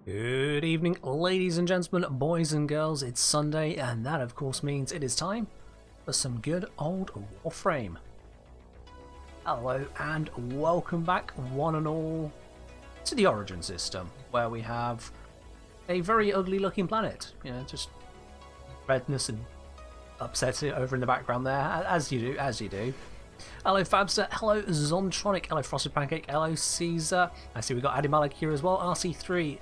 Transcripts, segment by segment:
Good evening, ladies and gentlemen, boys and girls. It's Sunday, and that of course means it is time for some good old Warframe. Hello, and welcome back, one and all, to the Origin system, where we have a very ugly looking planet. You know, just redness and upset over in the background there, as you do. Hello Fabster, hello Zontronic, hello Frosted Pancake, hello Caesar. I see we got Adimalik here as well, RC3,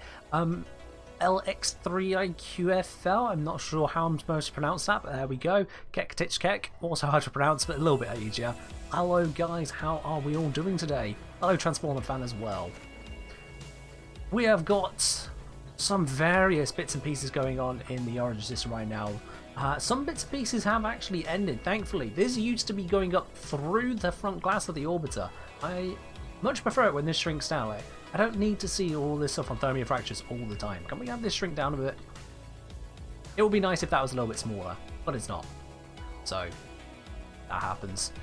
LX3IQFL, I'm not sure how I'm supposed to pronounce that, but there we go. Kektitchkek, also hard to pronounce, but a little bit easier. Hello guys, how are we all doing today? Hello Transformer fan as well. We have got some various bits and pieces going on in the Origin system right now. Some bits and pieces have actually ended, thankfully. This used to be going up through the front glass of the orbiter. I much prefer it when this shrinks down. I don't need to see all this stuff on thermia fractures all the time. Can we have this shrink down a bit? It would be nice if that was a little bit smaller, but it's not. So, that happens.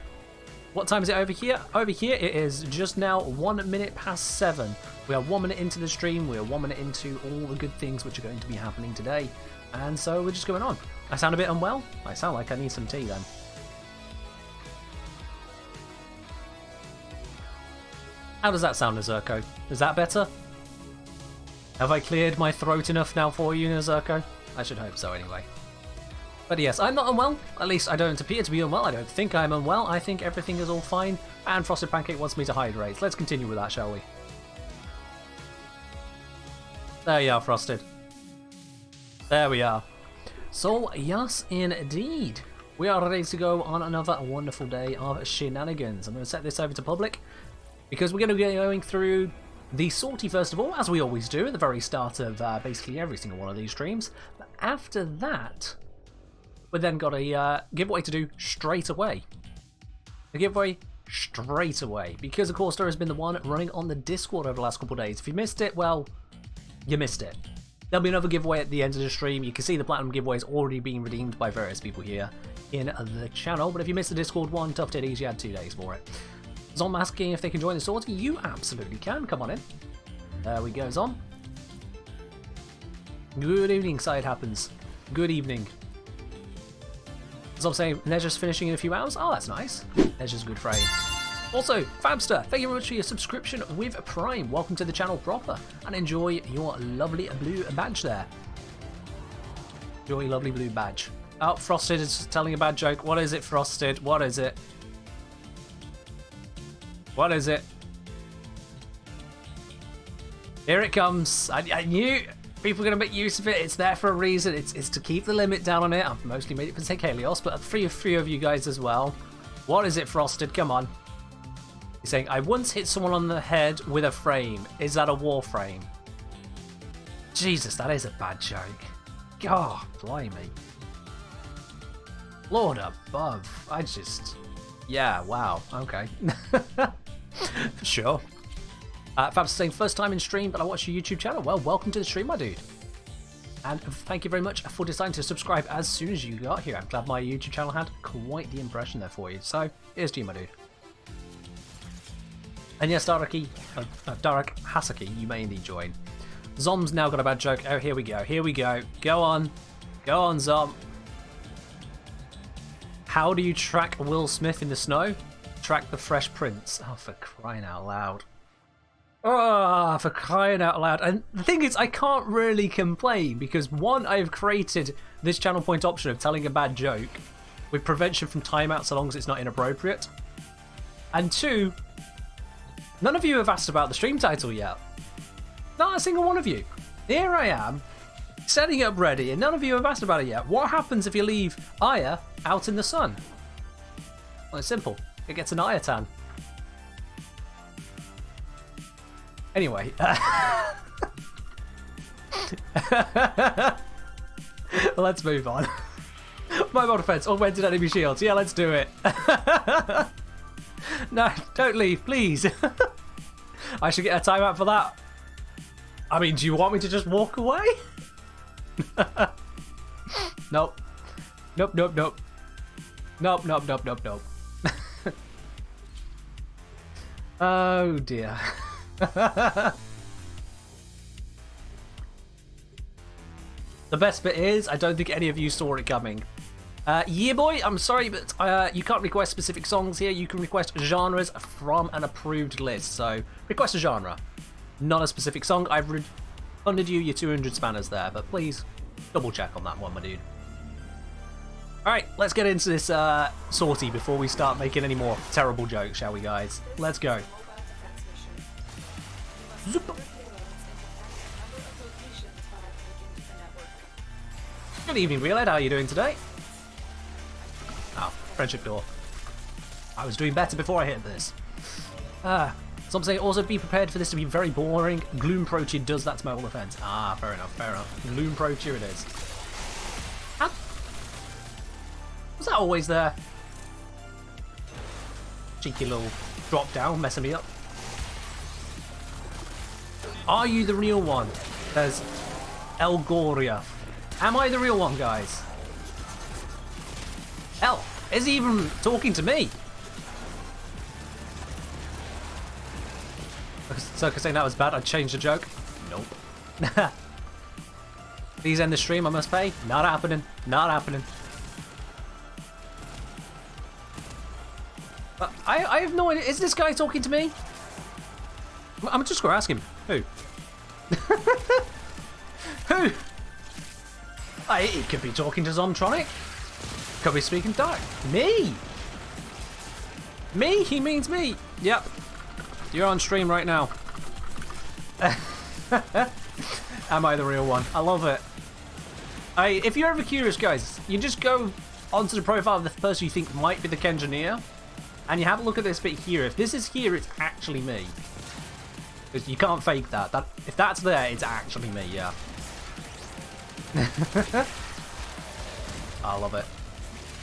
What time is it over here? Over here it is just now 1 minute past 7. We are 1 minute into the stream. We are 1 minute into all the good things which are going to be happening today. And so we're just going on. I sound a bit unwell? I sound like I need some tea then. How does that sound, Nazurko? Is that better? Have I cleared my throat enough now for you, Nazurko? I should hope so anyway. But yes, I'm not unwell. At least I don't appear to be unwell. I don't think I'm unwell. I think everything is all fine. And Frosted Pancake wants me to hydrate. Let's continue with that, shall we? There you are, Frosted. There we are. So, yes, indeed. We are ready to go on another wonderful day of shenanigans. I'm going to set this over to public because we're going to be going through the sortie first of all, as we always do at the very start of basically every single one of these streams. But after that, we then got a giveaway to do straight away. A giveaway straight away because, of course, there has been the one running on the Discord over the last couple of days. If you missed it, well, you missed it. There'll be another giveaway at the end of the stream. You can see the Platinum giveaway is already being redeemed by various people here in the channel. But if you missed the Discord one, tough titties, you had 2 days for it. Zom asking if they can join the sortie. You absolutely can. Come on in. There we go, Zom. Good evening, Side Happens. Good evening. Zom saying Leisure's finishing in a few hours. Oh, that's nice. Leisure's a good frame. Also, Fabster, thank you very much for your subscription with Prime. Welcome to the channel proper, and enjoy your lovely blue badge there. Enjoy your lovely blue badge. Oh, Frosted is telling a bad joke. What is it, Frosted? What is it? What is it? Here it comes. I knew people were going to make use of it. It's there for a reason. It's to keep the limit down on it. I've mostly made it for Take Helios, but for a few of you guys as well. What is it, Frosted? Come on. He's saying, I once hit someone on the head with a frame. Is that a Warframe? Jesus, that is a bad joke. God, blimey. Lord above. Yeah, wow. Okay. For sure. Fab's saying, first time in stream, but I watch your YouTube channel. Well, welcome to the stream, my dude. And thank you very much for deciding to subscribe as soon as you got here. I'm glad my YouTube channel had quite the impression there for you. So, here's to you, my dude. And yes, Darek Hasaki, you may indeed join. Zom's now got a bad joke. Oh, here we go. Here we go. Go on. Go on, Zom. How do you track Will Smith in the snow? Track the Fresh Prince. Oh, for crying out loud. Oh, for crying out loud. And the thing is, I can't really complain because, one, I've created this channel point option of telling a bad joke with prevention from timeout so long as it's not inappropriate. And two, none of you have asked about the stream title yet. Not a single one of you. Here I am, setting it up ready, and none of you have asked about it yet. What happens if you leave Aya out in the sun? Well, it's simple. It gets an AYATAN. Anyway. Let's move on. Mobile defense, augmented enemy shields. Yeah, let's do it. No, don't leave, please. I should get a timeout for that. I mean, do you want me to just walk away? Nope. Nope, nope, nope. Nope, nope, nope, nope, nope. Oh dear. The best bit is, I don't think any of you saw it coming. Yeah, boy, I'm sorry, but you can't request specific songs here. You can request genres from an approved list. So, request a genre, not a specific song. I've refunded you your 200 spanners there, but please double check on that one, my dude. Alright, let's get into this sortie before we start making any more terrible jokes, shall we, guys? Let's go. Zoop. Good evening, Realhead. How are you doing today? Oh, friendship door. I was doing better before I hit this. Some say also be prepared for this to be very boring. Gloom Procher does that to mobile defense. Ah, fair enough, fair enough. Gloom Procher it is. How? Was that always there? Cheeky little drop down, messing me up. Are you the real one? There's Elgoria. Am I the real one, guys? Hell, is he even talking to me? So, saying that was bad, I'd change the joke. Nope. Please end the stream, I must pay. Not happening. Not happening. But I have no idea. Is this guy talking to me? I'm just going to ask him. Who? Who? He could be talking to Zomtronic. Could be speaking dark. Me? Me? He means me. Yep. You're on stream right now. Am I the real one? I love it. If you're ever curious, guys, you just go onto the profile of the person you think might be the Kengineer, and you have a look at this bit here. If this is here, it's actually me. Because you can't fake that. If that's there, it's actually me, yeah. I love it.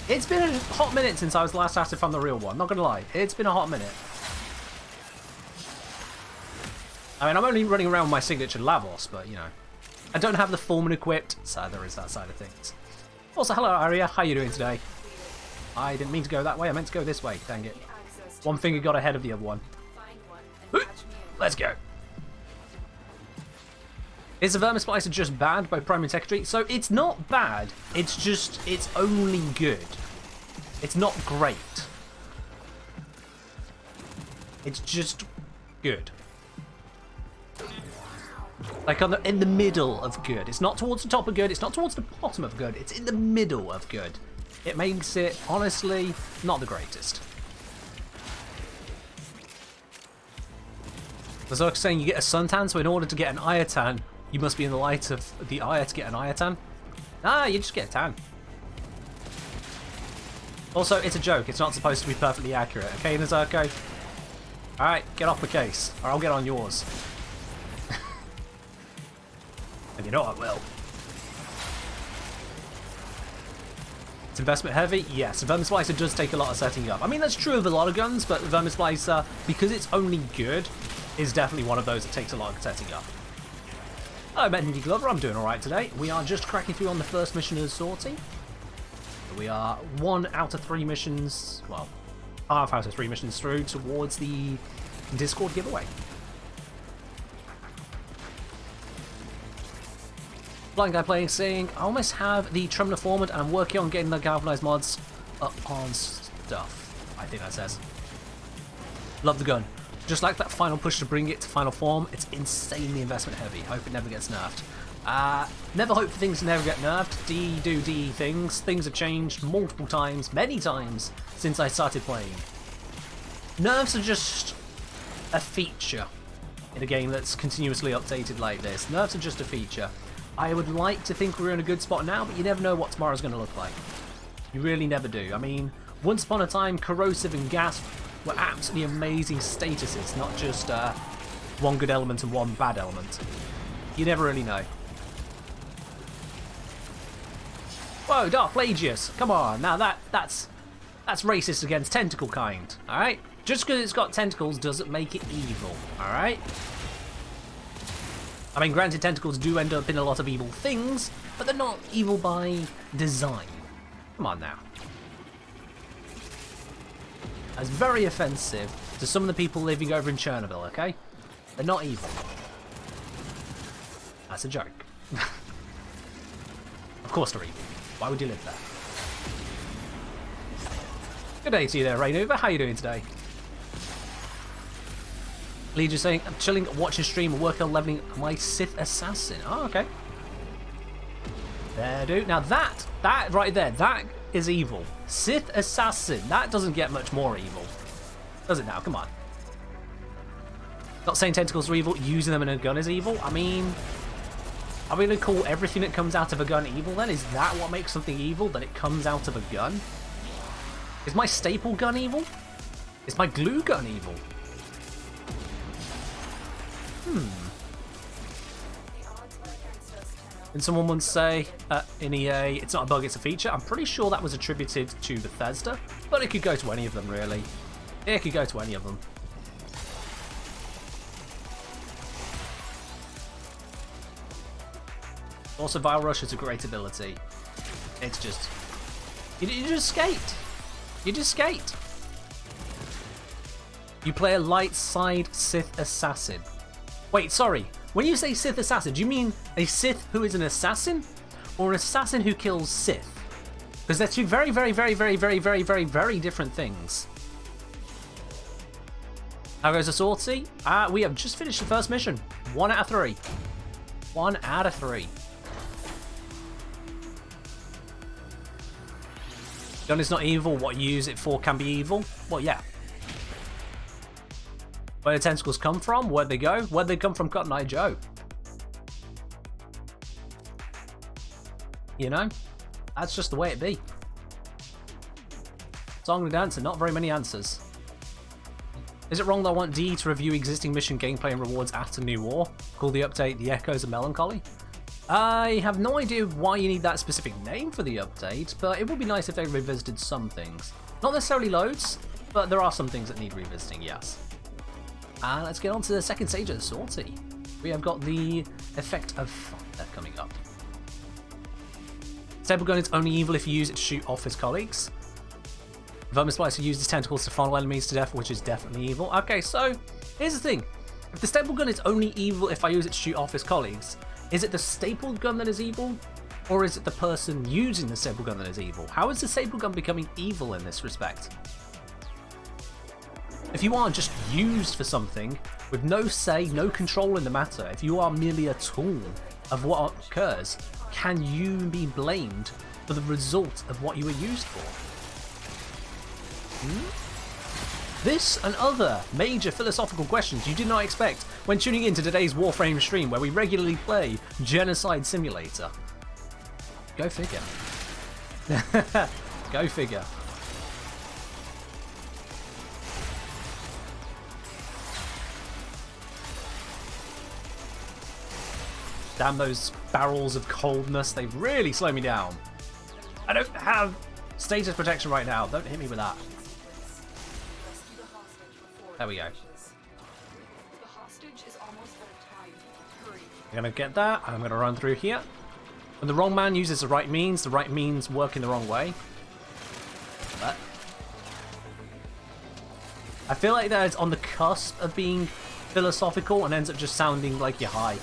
It's been a hot minute since I was last asked if I'm the real one. Not gonna lie, it's been a hot minute. I mean, I'm only running around with my signature Lavos, but you know, I don't have the Foreman equipped, so there is that side of things. Also, hello Aria, how you doing today? I didn't mean to go that way, I meant to go this way, dang it. One finger got ahead of the other one. Let's go. Is the Vermisplicer just bad by Primary Secretary? So it's not bad, it's just, it's only good. It's not great. It's just good. Like in the middle of good. It's not towards the top of good, it's not towards the bottom of good, it's in the middle of good. It makes it, honestly, not the greatest. There's like saying you get a suntan, so in order to get an AYATAN, you must be in the light of the Aya to get an AYATAN. Ah, you just get a tan. Also, it's a joke. It's not supposed to be perfectly accurate. Okay, Nazarko? Alright, get off the case, or I'll get on yours. And you know I will. It's investment heavy? Yes, the Vermisplicer does take a lot of setting up. I mean, that's true of a lot of guns, but the Vermisplicer, because it's only good, is definitely one of those that takes a lot of setting up. Hello, Bendy Glover, I'm doing alright today. We are just cracking through on the first mission of the sortie. We are 1 out of 3 missions, well, half out of 3 missions through towards the Discord giveaway. Blind Guy Playing saying, I almost have the Tremor format and I'm working on getting the galvanized mods up on stuff. I think that says. Love the gun. Just like that final push to bring it to final form, it's insanely investment heavy. Hope it never gets nerfed. Never hope for things to never get nerfed. Do things. Things have changed multiple times, many times, since I started playing. Nerfs are just a feature in a game that's continuously updated like this. Nerfs are just a feature. I would like to think we're in a good spot now, but you never know what tomorrow's going to look like. You really never do. I mean, once upon a time, Corrosive and Gasp were absolutely amazing statuses, not just one good element and one bad element. You never really know. Whoa, Dark Plagius! Come on, now that's racist against tentacle kind, alright? Just because it's got tentacles doesn't make it evil, alright? I mean, granted, tentacles do end up in a lot of evil things, but they're not evil by design. Come on now. That's very offensive to some of the people living over in Chernobyl, okay? They're not evil. That's a joke. course they're evil. Why would you live there? Good day to you there, Rainuva. How you doing today? Lee just saying, I'm chilling, watching stream, working on leveling my Sith Assassin. Oh, okay. There, dude. Now that right there, that is evil. Sith Assassin. That doesn't get much more evil. Does it now? Come on. Not saying tentacles are evil, using them in a gun is evil. I mean, are we going to call everything that comes out of a gun evil then? Is that what makes something evil, that it comes out of a gun? Is my staple gun evil? Is my glue gun evil? And someone once say in EA, it's not a bug, it's a feature. I'm pretty sure that was attributed to Bethesda, but it could go to any of them, really. It could go to any of them. Also, Vile Rush is a great ability. It's just... You just skate. You just skate. You play a light side Sith Assassin. Wait, sorry. When you say Sith Assassin, do you mean a Sith who is an assassin? Or an assassin who kills Sith? Because they're two very, very, very, very, very, very, very, very different things. How goes the Sortie? We have just finished the first mission. 1 out of 3. 1 out of 3. Gun is not evil, what you use it for can be evil? Well, yeah. Where the tentacles come from, where'd they go? Where'd they come from Cotton Eye Joe? You know? That's just the way it be. Song and answer, not very many answers. Is it wrong that I want D to review existing mission gameplay and rewards after New War? Call the update The Echoes of Melancholy? I have no idea why you need that specific name for the update, but it would be nice if they revisited some things. Not necessarily loads, but there are some things that need revisiting, yes. And let's get on to the second stage of the Sortie. We have got the effect of fire coming up. Staple gun is only evil if you use it to shoot off his colleagues. Vermin Splicer uses tentacles to funnel enemies to death, which is definitely evil. Okay, so here's the thing. If the staple gun is only evil if I use it to shoot off his colleagues, is it the staple gun that is evil? Or is it the person using the staple gun that is evil? How is the staple gun becoming evil in this respect? If you are just used for something, with no say, no control in the matter, if you are merely a tool of what occurs, can you be blamed for the result of what you were used for? This and other major philosophical questions you did not expect when tuning in to today's Warframe stream, where we regularly play Genocide Simulator. Go figure. Go figure. Damn those barrels of coldness, they've really slowed me down. I don't have status protection right now, don't hit me with that. There we go. I'm gonna get that, I'm gonna run through here. When the wrong man uses the right means work in the wrong way. But I feel like that is on the cusp of being philosophical and ends up just sounding like you're high.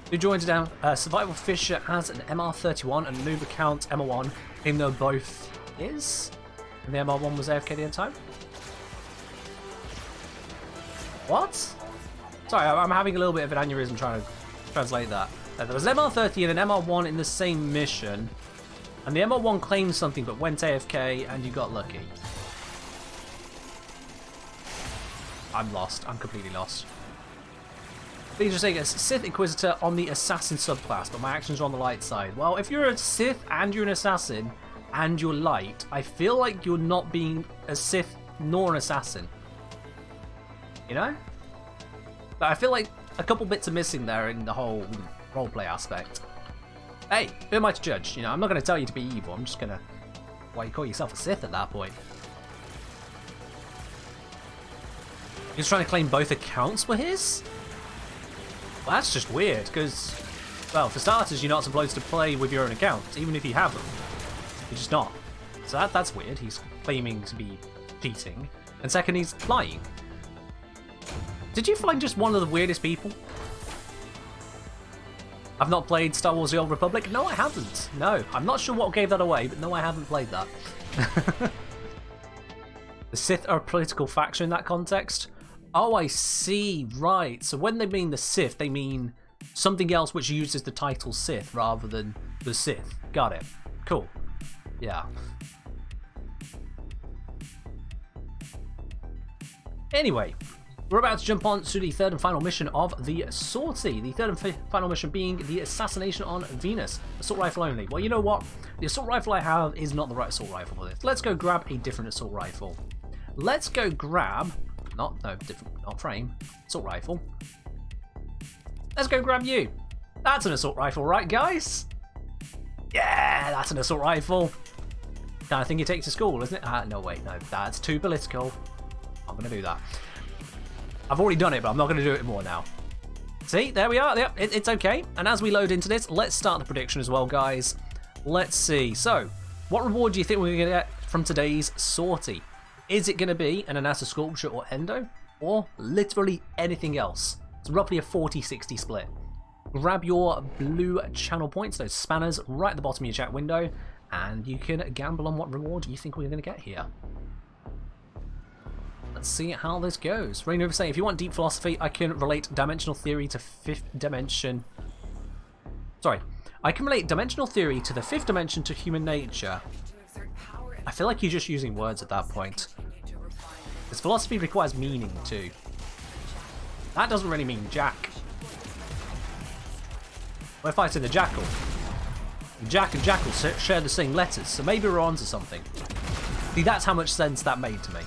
Who joined down? Survival Fisher has an MR31 and a noob account MR1, even though both is. And the MR1 was AFK the entire time? What? Sorry, I'm having a little bit of an aneurysm trying to translate that. There was an MR30 and an MR1 in the same mission, and the MR1 claimed something but went AFK and you got lucky. I'm lost. I'm completely lost. Please just say, Sith Inquisitor on the Assassin subclass, but my actions are on the light side. Well, if you're a Sith and you're an Assassin, and you're light, I feel like you're not being a Sith nor an Assassin. You know? But I feel like a couple bits are missing there in the whole roleplay aspect. Hey, who am I to judge? You know, I'm not going to tell you to be evil, I'm just going to... Why, you call yourself a Sith at that point? You're just trying to claim both accounts were his? Well, that's just weird, because... Well, for starters, you're not supposed to play with your own accounts, even if you have them. You're just not. So that's weird. He's claiming to be cheating. And second, he's lying. Did you find just one of the weirdest people? I've not played Star Wars The Old Republic. No, I haven't. No, I'm not sure what gave that away, but no, I haven't played that. The Sith are a political faction in that context. Oh, I see. Right. So when they mean the Sith, they mean something else which uses the title Sith rather than the Sith. Got it. Cool. Yeah. Anyway, we're about to jump on to the third and final mission of the sortie. The third and final mission being the assassination on Venus. Assault rifle only. Well, you know what? The assault rifle I have is not the right assault rifle for this. Let's go grab a different assault rifle. Let's go grab... not frame. Assault rifle. Let's go grab you. That's an assault rifle, right, guys? Yeah, that's an assault rifle. Kind of thing you take to school, isn't it? No, wait, no. That's too political. I'm going to do that. I've already done it, but I'm not going to do it more now. See, there we are. Yep, it's okay. And as we load into this, let's start the prediction as well, guys. Let's see. So, what reward do you think we're going to get from today's sortie? Is it going to be an Anasa Sculpture or Endo? Or literally anything else? It's roughly a 40-60 split. Grab your blue channel points, those spanners, right at the bottom of your chat window, and you can gamble on what reward you think we're going to get here. Let's see how this goes. Rain River saying, if you want deep philosophy, I can relate dimensional theory to fifth dimension. Sorry. I can relate dimensional theory to the fifth dimension to human nature. I feel like you're just using words at that point. Because philosophy requires meaning too. That doesn't really mean jack. We're fighting the jackal. Jack and jackal share the same letters, so maybe we're onto something. See, that's how much sense that made to me.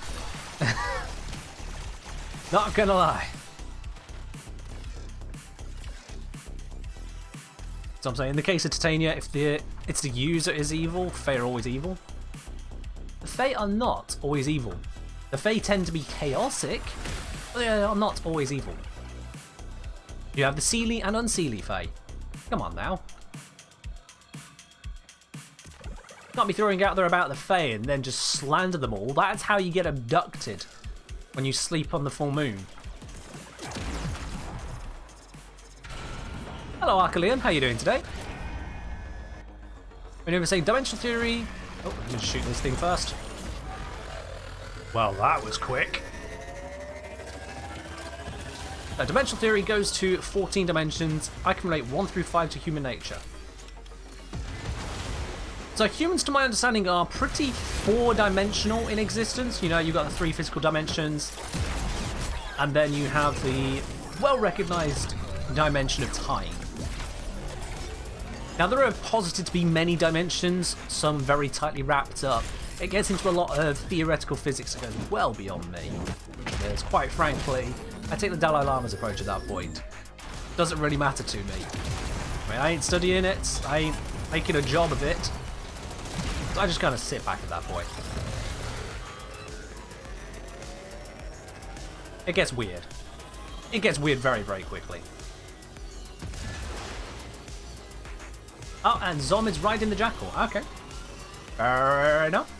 Not gonna lie. So I'm saying, in the case of Titania, if it's the user is evil, Fae are always evil. The Fae are not always evil. The Fae tend to be chaotic, but they are not always evil. You have the Seelie and Unseelie Fae. Come on now. Can't be throwing out there about the Fae and then just slander them all. That's how you get abducted when you sleep on the full moon. Hello Arcalian, how you doing today? We're going to say dimensional theory. Oh, I'm going to shoot this thing first. Well, that was quick. Dimensional theory goes to 14 dimensions. I can relate 1 through 5 to human nature. So humans, to my understanding, are pretty 4-dimensional in existence. You know, you've got the 3 physical dimensions, and then you have the well-recognized dimension of time. Now, there are posited to be many dimensions, some very tightly wrapped up. It gets into a lot of theoretical physics that goes well beyond me. Because, quite frankly, I take the Dalai Lama's approach at that point. Doesn't really matter to me. I mean, I ain't studying it, I ain't making a job of it. So I just kind of sit back at that point. It gets weird. It gets weird very, very quickly. Oh, and Zom is riding the jackal. Okay. Fair enough.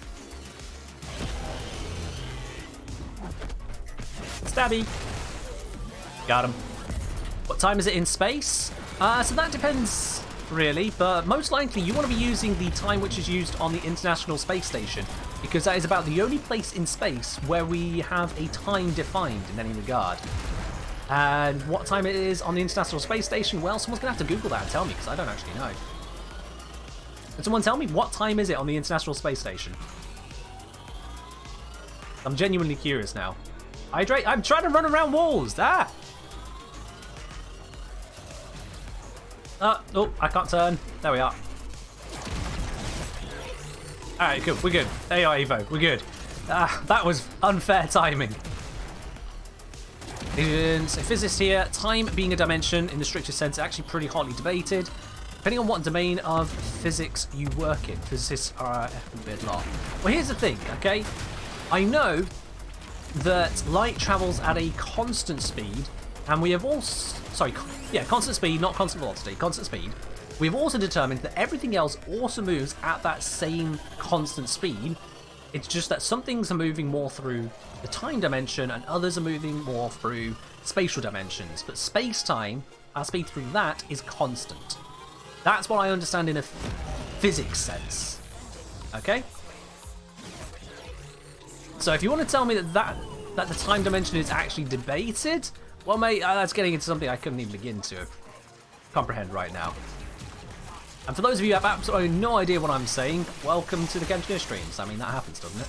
Stabby. Got him. What time is it in space? So that depends, really, but most likely you want to be using the time which is used on the International Space Station, because that is about the only place in space where we have a time defined in any regard. And what time it is on the International Space Station, well, someone's going to have to Google that and tell me, because I don't actually know. Can someone tell me, what time is it on the International Space Station? I'm genuinely curious now. Hydrate! I'm trying to run around walls! Ah! Oh, I can't turn. There we are. Alright, good. We're good. AI Evo. We're good. That was unfair timing. So physicists here, time being a dimension in the strictest sense, actually pretty hotly debated. Depending on what domain of physics you work in. Physicists are a bit lot. Well, here's the thing, okay? I know that light travels at a constant speed, and we have also... Sorry, yeah, constant speed, not constant velocity, constant speed. We've also determined that everything else also moves at that same constant speed. It's just that some things are moving more through the time dimension and others are moving more through spatial dimensions. But space-time, our speed through that is constant. That's what I understand in a physics sense. Okay? So if you want to tell me that the time dimension is actually debated, well, mate, that's getting into something I couldn't even begin to comprehend right now. And for those of you who have absolutely no idea what I'm saying, welcome to the Kentucky streams. I mean, that happens, doesn't it?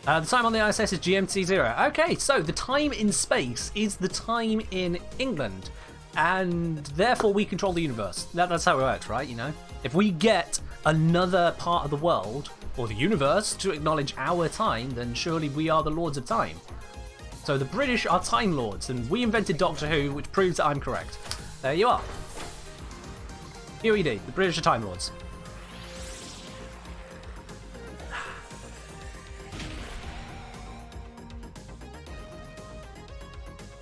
The time on the ISS is GMT 0. Okay, so the time in space is the time in England. And therefore we control the universe. That's how it works, right? You know? If we get another part of the world, or the universe, to acknowledge our time, then surely we are the Lords of Time. So the British are Time Lords, and we invented Doctor Who, which proves that I'm correct. There you are. QED, the British are Time Lords.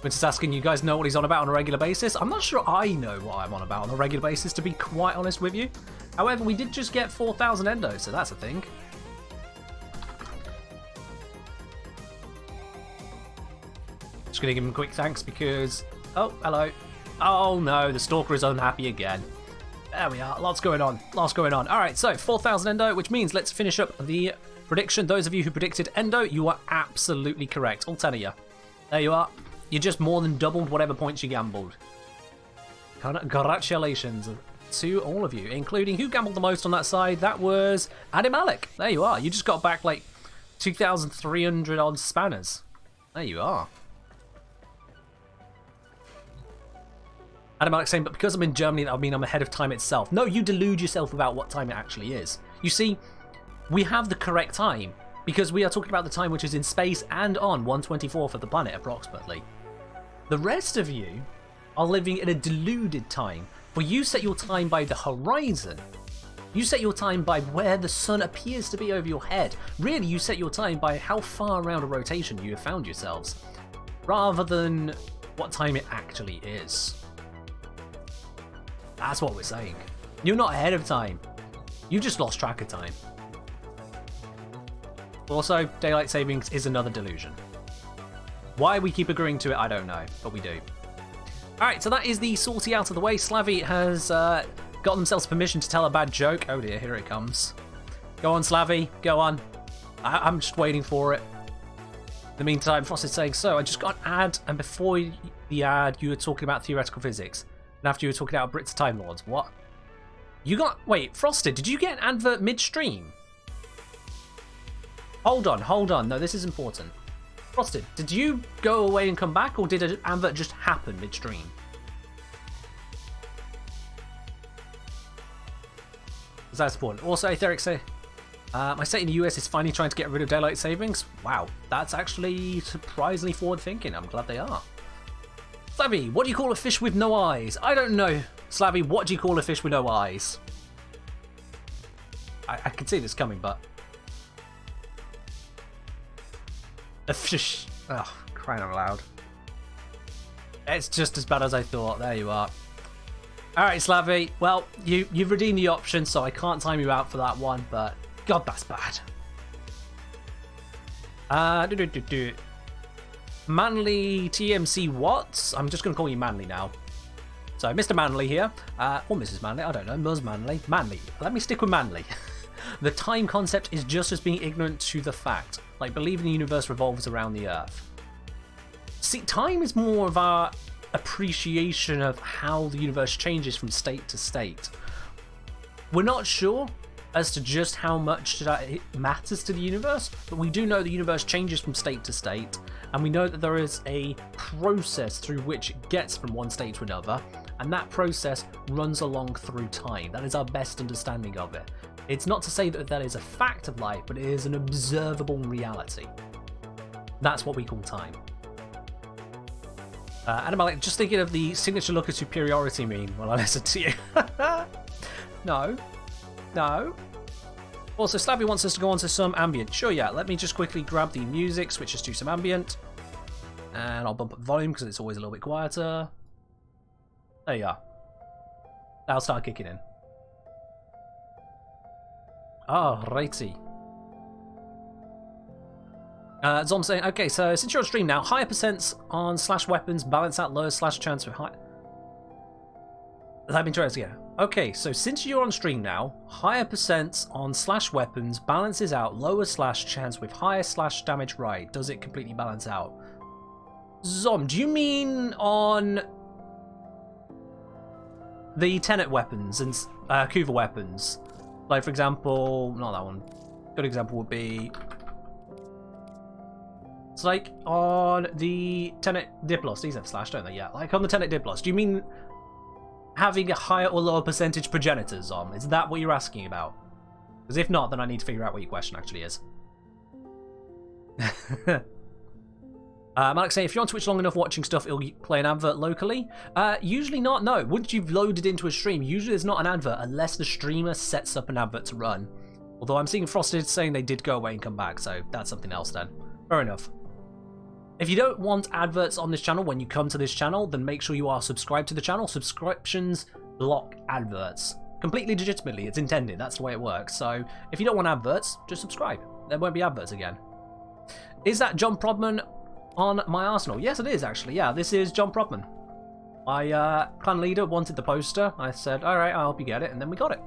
We're just asking, you guys know what he's on about on a regular basis? I'm not sure I know what I'm on about on a regular basis, to be quite honest with you. However, we did just get 4,000 endo, so that's a thing. Just gonna give him a quick thanks because... Oh, hello. Oh no, the Stalker is unhappy again. There we are, lots going on, lots going on. Alright, so 4,000 endo, which means let's finish up the prediction. Those of you who predicted endo, you are absolutely correct. All 10 of you. There you are. You just more than doubled whatever points you gambled. Congratulations to all of you, including who gambled the most on that side. That was Adam Malik. There you are. You just got back like 2,300 odd spanners. There you are. Adam Malik saying, but because I'm in Germany, that would mean I'm ahead of time itself. No, you delude yourself about what time it actually is. You see, we have the correct time because we are talking about the time which is in space and on 1/24th of the planet, approximately. The rest of you are living in a deluded time, for you set your time by the horizon. You set your time by where the sun appears to be over your head. Really, you set your time by how far around a rotation you have found yourselves, rather than what time it actually is. That's what we're saying. You're not ahead of time. You just lost track of time. Also, daylight savings is another delusion. Why we keep agreeing to it, I don't know, but we do. Alright, so that is the sortie out of the way. Slavy has got themselves permission to tell a bad joke. Oh dear, here it comes. Go on, Slavy, go on. I'm just waiting for it. In the meantime, Frost is saying, so I just got an ad, and before the ad, you were talking about theoretical physics. And after you were talking about Brits Time Lords. What? You got... Wait, Frosted, did you get an advert midstream? Hold on. No, this is important. Frosted, did you go away and come back, or did an advert just happen midstream? Because that's important. Also, Etheric say, my state in the US is finally trying to get rid of daylight savings. Wow, that's actually surprisingly forward thinking. I'm glad they are. Slavy, what do you call a fish with no eyes? I don't know. Slavy, what do you call a fish with no eyes? I can see this coming, but... A fish... Oh, crying out loud. It's just as bad as I thought. There you are. Alright, Slavy. Well, you've redeemed the option, so I can't time you out for that one, but... God, that's bad. Manly TMC Watts. I'm just going to call you Manly now. So, Mr. Manly here. Or Mrs. Manly, I don't know. Ms. Manly. Manly. Let me stick with Manly. The time concept is just as being ignorant to the fact. Like believing the universe revolves around the Earth. See, time is more of our appreciation of how the universe changes from state to state. We're not sure as to just how much that matters to the universe, but we do know the universe changes from state to state, and we know that there is a process through which it gets from one state to another, and that process runs along through time. That is our best understanding of it. It's not to say that that is a fact of life, but it is an observable reality. That's what we call time. Adam Alec, just thinking of the signature look of superiority meme while I listen to you. No. Also, Slavy wants us to go on to some ambient. Sure, yeah. Let me just quickly grab the music, switch us to some ambient. And I'll bump up the volume because it's always a little bit quieter. There you are. That'll start kicking in. Alrighty. Zom saying, okay, so since you're on stream now, higher percents on slash weapons balance out lower slash chance with high. That interesting, yeah. Okay, so since you're on stream now, higher percents on slash weapons balances out lower slash chance with higher slash damage, right? Does it completely balance out? Zom, do you mean on the Tenet weapons and Kuva weapons? Like, for example, not that one. Good example would be... It's like on the Tenet Diplos, these have slash, don't they? Yeah, like on the Tenet Diplos. Do you mean having a higher or lower percentage progenitors on? Is that what you're asking about? Because if not, then I need to figure out what your question actually is. Alex saying, if you're on Twitch long enough watching stuff, it'll play an advert locally? Usually not, no. Once you've loaded into a stream, usually there's not an advert unless the streamer sets up an advert to run. Although I'm seeing Frosted saying they did go away and come back, so that's something else then. Fair enough. If you don't want adverts on this channel when you come to this channel, then make sure you are subscribed to the channel. Subscriptions block adverts. Completely legitimately, it's intended, that's the way it works. So if you don't want adverts, just subscribe. There won't be adverts again. Is that John Prodman on my arsenal? Yes, it is actually. Yeah, this is John Prodman. My clan leader wanted the poster. I said, alright, I'll help you get it, and then we got it.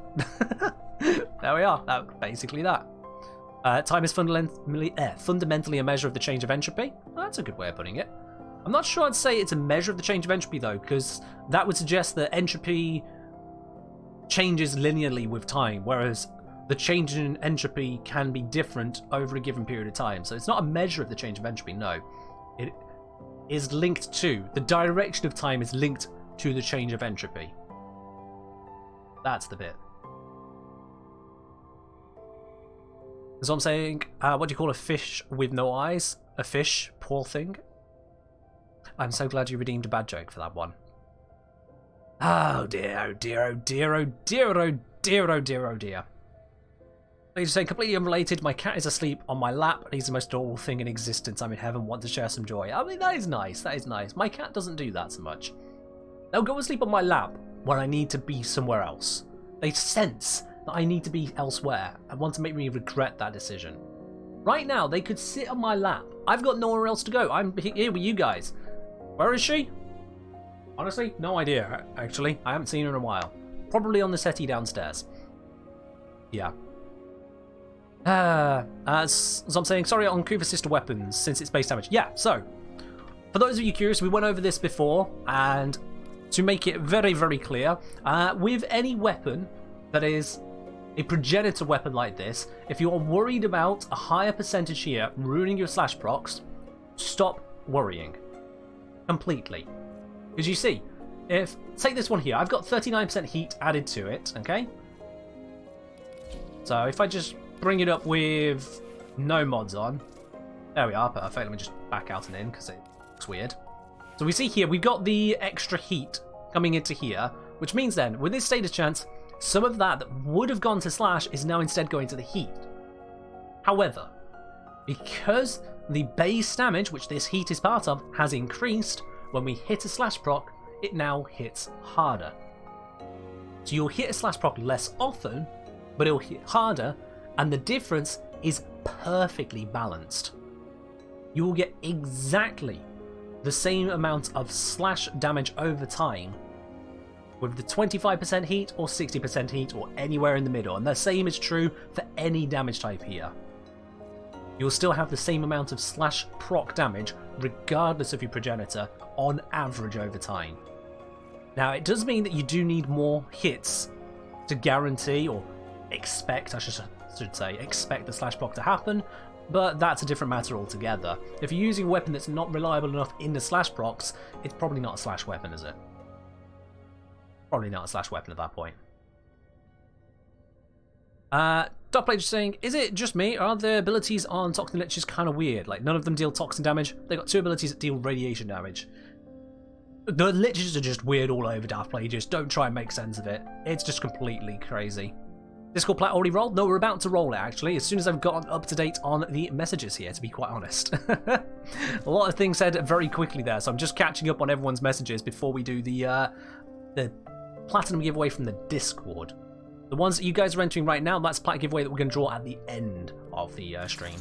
There we are. Basically that. Time is fundamentally a measure of the change of entropy. Well, that's a good way of putting it. I'm not sure I'd say it's a measure of the change of entropy, though, because that would suggest that entropy changes linearly with time, whereas the change in entropy can be different over a given period of time. So it's not a measure of the change of entropy, no. It is linked to, the direction of time is linked to the change of entropy. That's the bit. So I'm saying, what do you call a fish with no eyes? A fish, poor thing. I'm so glad you redeemed a bad joke for that one. Oh dear, oh dear, oh dear, oh dear, oh dear, oh dear, oh dear. He's saying, completely unrelated, my cat is asleep on my lap and he's the most adorable thing in existence. I'm in heaven, want to share some joy. I mean, that is nice, that is nice. My cat doesn't do that so much. They'll go and sleep on my lap when I need to be somewhere else. They sense that I need to be elsewhere and want to make me regret that decision. Right now, they could sit on my lap. I've got nowhere else to go. I'm here with you guys. Where is she? Honestly, no idea, actually. I haven't seen her in a while. Probably on the settee downstairs. Yeah. As I'm saying, sorry on Kuva sister weapons, since it's base damage. Yeah, so, for those of you curious, we went over this before, and to make it very, very clear, with any weapon that is a progenitor weapon like this, if you are worried about a higher percentage here ruining your slash procs, stop worrying. Completely. Because you see, take this one here, I've got 39% heat added to it, okay? So if I just bring it up with no mods on, there we are, perfect. Let me just back out and in because it looks weird. So we see here, we've got the extra heat coming into here, which means then, with this status chance, some of that would have gone to slash is now instead going to the heat. However, because the base damage, which this heat is part of, has increased, when we hit a slash proc, it now hits harder. So you'll hit a slash proc less often, but it'll hit harder, and the difference is perfectly balanced. You will get exactly the same amount of slash damage over time with the 25% heat or 60% heat or anywhere in the middle, and the same is true for any damage type here. You'll still have the same amount of slash proc damage regardless of your progenitor on average over time. Now it does mean that you do need more hits to guarantee or expect, I should say, expect the slash proc to happen, but that's a different matter altogether. If you're using a weapon that's not reliable enough in the slash procs, it's probably not a slash weapon, is it? Probably not a slash weapon at that point. Dotplate just saying, is it just me, or are the abilities on Toxin Liches kind of weird? Like, none of them deal toxin damage. They got two abilities that deal radiation damage. The Liches are just weird all over, Daftplay. Just don't try and make sense of it. It's just completely crazy. Discord plat already rolled? No, we're about to roll it, actually, as soon as I've gotten up to date on the messages here, to be quite honest. A lot of things said very quickly there, so I'm just catching up on everyone's messages before we do the Platinum giveaway from the Discord. The ones that you guys are entering right now, that's Plat giveaway that we're going to draw at the end of the stream.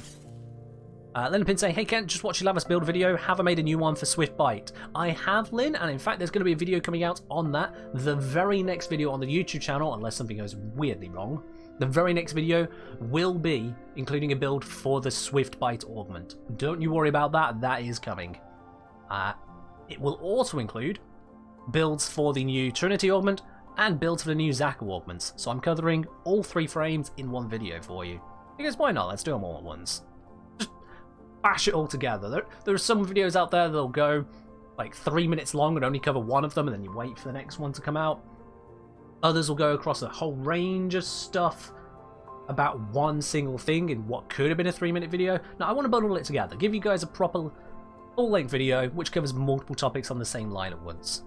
Lynn Pin saying, hey Kent, just watched your Lavas build video. Have I made a new one for Swift Bite? I have, Lynn, and in fact there's going to be a video coming out on that. The very next video on the YouTube channel, unless something goes weirdly wrong, the very next video will be including a build for the Swift Bite augment. Don't you worry about that, that is coming. It will also include builds for the new Trinity augment and builds for the new Zaka augments. So I'm covering all 3 frames in one video for you. Because why not? Let's do them all at once. Just bash it all together. There are some videos out there that'll go like 3 minutes long and only cover one of them, and then you wait for the next one to come out. Others will go across a whole range of stuff about one single thing in what could have been a 3-minute video. Now I want to bundle it together, give you guys a proper full-length video which covers multiple topics on the same line at once.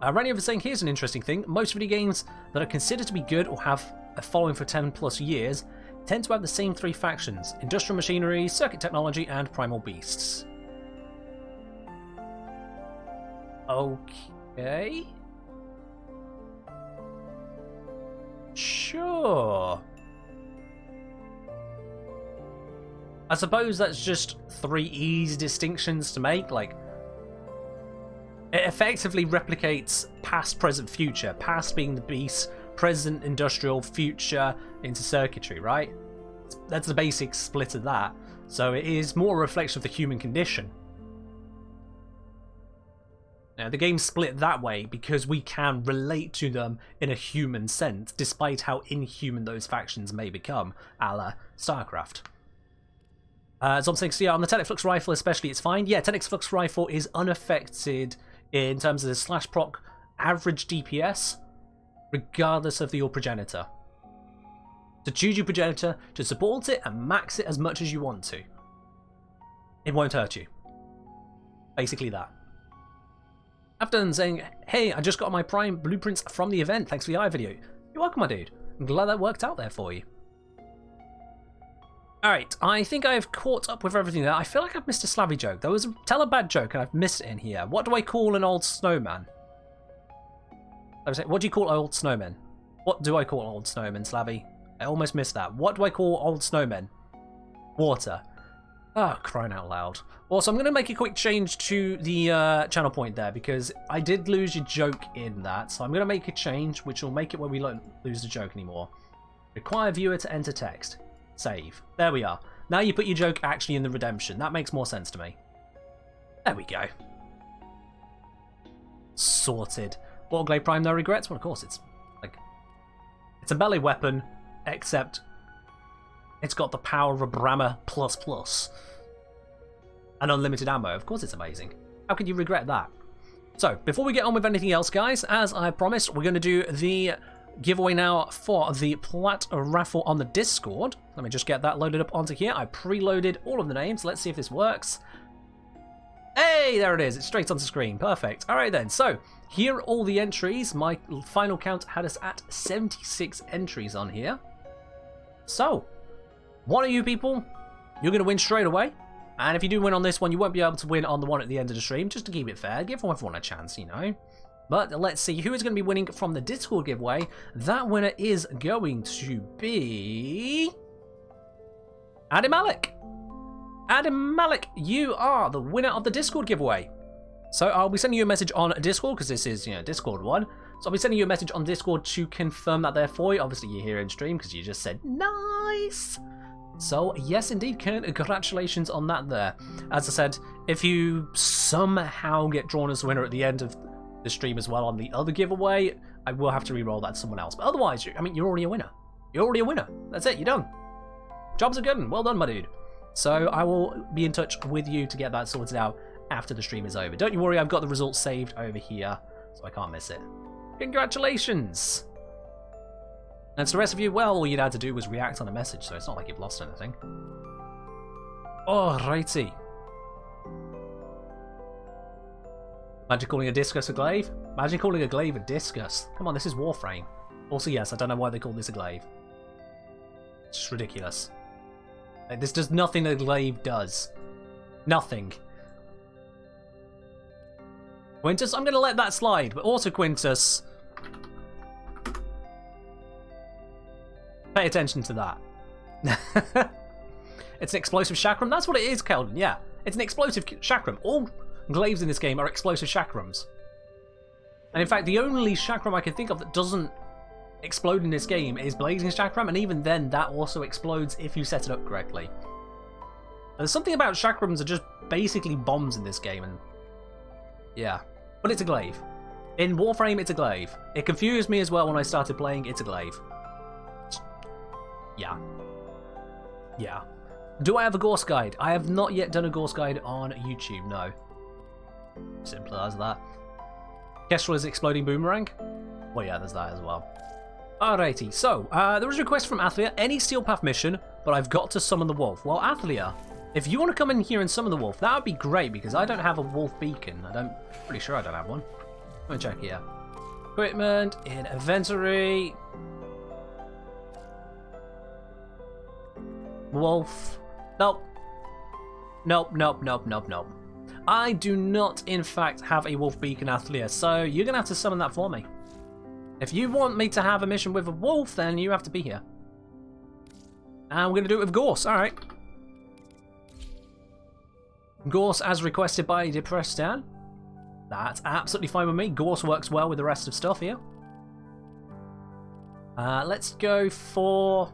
Randy over saying, here's an interesting thing. Most video games that are considered to be good or have a following for 10 plus years tend to have the same 3 factions: industrial machinery, circuit technology, and primal beasts. Okay. Sure. I suppose that's just 3 easy distinctions to make, like it effectively replicates past, present, future. Past being the beast, present industrial, future into circuitry, right? That's the basic split of that. So it is more a reflection of the human condition. Now, the game's split that way because we can relate to them in a human sense, despite how inhuman those factions may become, a la StarCraft. So I'm saying, so yeah, on the Technic Flux Rifle especially, it's fine. Yeah, Technic Flux Rifle is unaffected in terms of the slash proc average DPS, regardless of your progenitor. So choose your progenitor to support it and max it as much as you want to. It won't hurt you. Basically that. After saying, hey, I just got my Prime blueprints from the event, thanks for the eye video. You're welcome, my dude. I'm glad that worked out there for you. Alright, I think I've caught up with everything there. I feel like I've missed a Slavy joke. There was a tell a bad joke and I've missed it in here. What do I call an old snowman? What do you call old snowmen? What do I call old snowmen, Slavy? I almost missed that. What do I call old snowmen? Water. Oh, crying out loud. Also, I'm going to make a quick change to the channel point there because I did lose your joke in that. So I'm going to make a change which will make it where we don't lose the joke anymore. Require viewer to enter text. Save. There we are. Now you put your joke actually in the redemption. That makes more sense to me. There we go. Sorted. Warglade Prime, no regrets? Well, of course, it's like... It's a melee weapon, except it's got the power of a Brammer ++. And unlimited ammo. Of course it's amazing. How could you regret that? So, before we get on with anything else, guys, as I promised, we're going to do the giveaway now for the Plat raffle on the Discord. Let me just get that loaded up onto here. I preloaded all of the names. Let's see if this works. Hey, there it is. It's straight onto screen. Perfect. All right, then. So, here are all the entries. My final count had us at 76 entries on here. So, one of you people, you're going to win straight away. And if you do win on this one, you won't be able to win on the one at the end of the stream, just to keep it fair. Give everyone a chance, you know. But let's see who is going to be winning from the Discord giveaway. That winner is going to be... Adam Malik. Adam Malik, you are the winner of the Discord giveaway. So I'll be sending you a message on Discord, because this is, you know, Discord one. So I'll be sending you a message on Discord to confirm that there for you. Obviously, you're here in stream, because you just said, nice. So, yes, indeed, congratulations on that there. As I said, if you somehow get drawn as the winner at the end of the stream as well on the other giveaway, I will have to re-roll that to someone else. But otherwise, I mean, you're already a winner. You're already a winner. That's it, you're done. Jobs are good, and well done, my dude. So, I will be in touch with you to get that sorted out after the stream is over. Don't you worry, I've got the results saved over here, so I can't miss it. Congratulations! And to the rest of you, well, all you'd had to do was react on a message, so it's not like you've lost anything. Alrighty. Imagine calling a discus a glaive? Imagine calling a glaive a discus. Come on, this is Warframe. Also, yes, I don't know why they call this a glaive. It's just ridiculous. Like, this does nothing a glaive does. Nothing. Quintus, I'm going to let that slide, but also Quintus... Pay attention to that. It's an explosive chakram. That's what it is, Keldon. Yeah, it's an explosive chakram. All glaives in this game are explosive chakrams. And in fact, the only chakram I can think of that doesn't explode in this game is Blazing Chakram, and even then, that also explodes if you set it up correctly. There's something about chakrams are just basically bombs in this game, and yeah, but it's a glaive. In Warframe, it's a glaive. It confused me as well when I started playing. It's a glaive. Yeah. Yeah. Do I have a Gorse guide? I have not yet done a Gorse guide on YouTube, no. Simple as that. Kestrel is exploding boomerang? Well, yeah, there's that as well. Alrighty, so, there was a request from Athlia, any Steel Path mission, but I've got to summon the wolf. Well, Athlia, if you want to come in here and summon the wolf, that would be great, because I don't have a wolf beacon. Pretty sure I don't have one. Let me check here. Equipment, in inventory. Wolf. Nope. Nope, nope, nope, nope, nope. I do not, in fact, have a wolf beacon, Athlia, so you're going to have to summon that for me. If you want me to have a mission with a wolf, then you have to be here. And we're going to do it with Gorse, alright. Gorse as requested by Deprestan. That's absolutely fine with me. Gorse works well with the rest of stuff here. Let's go for...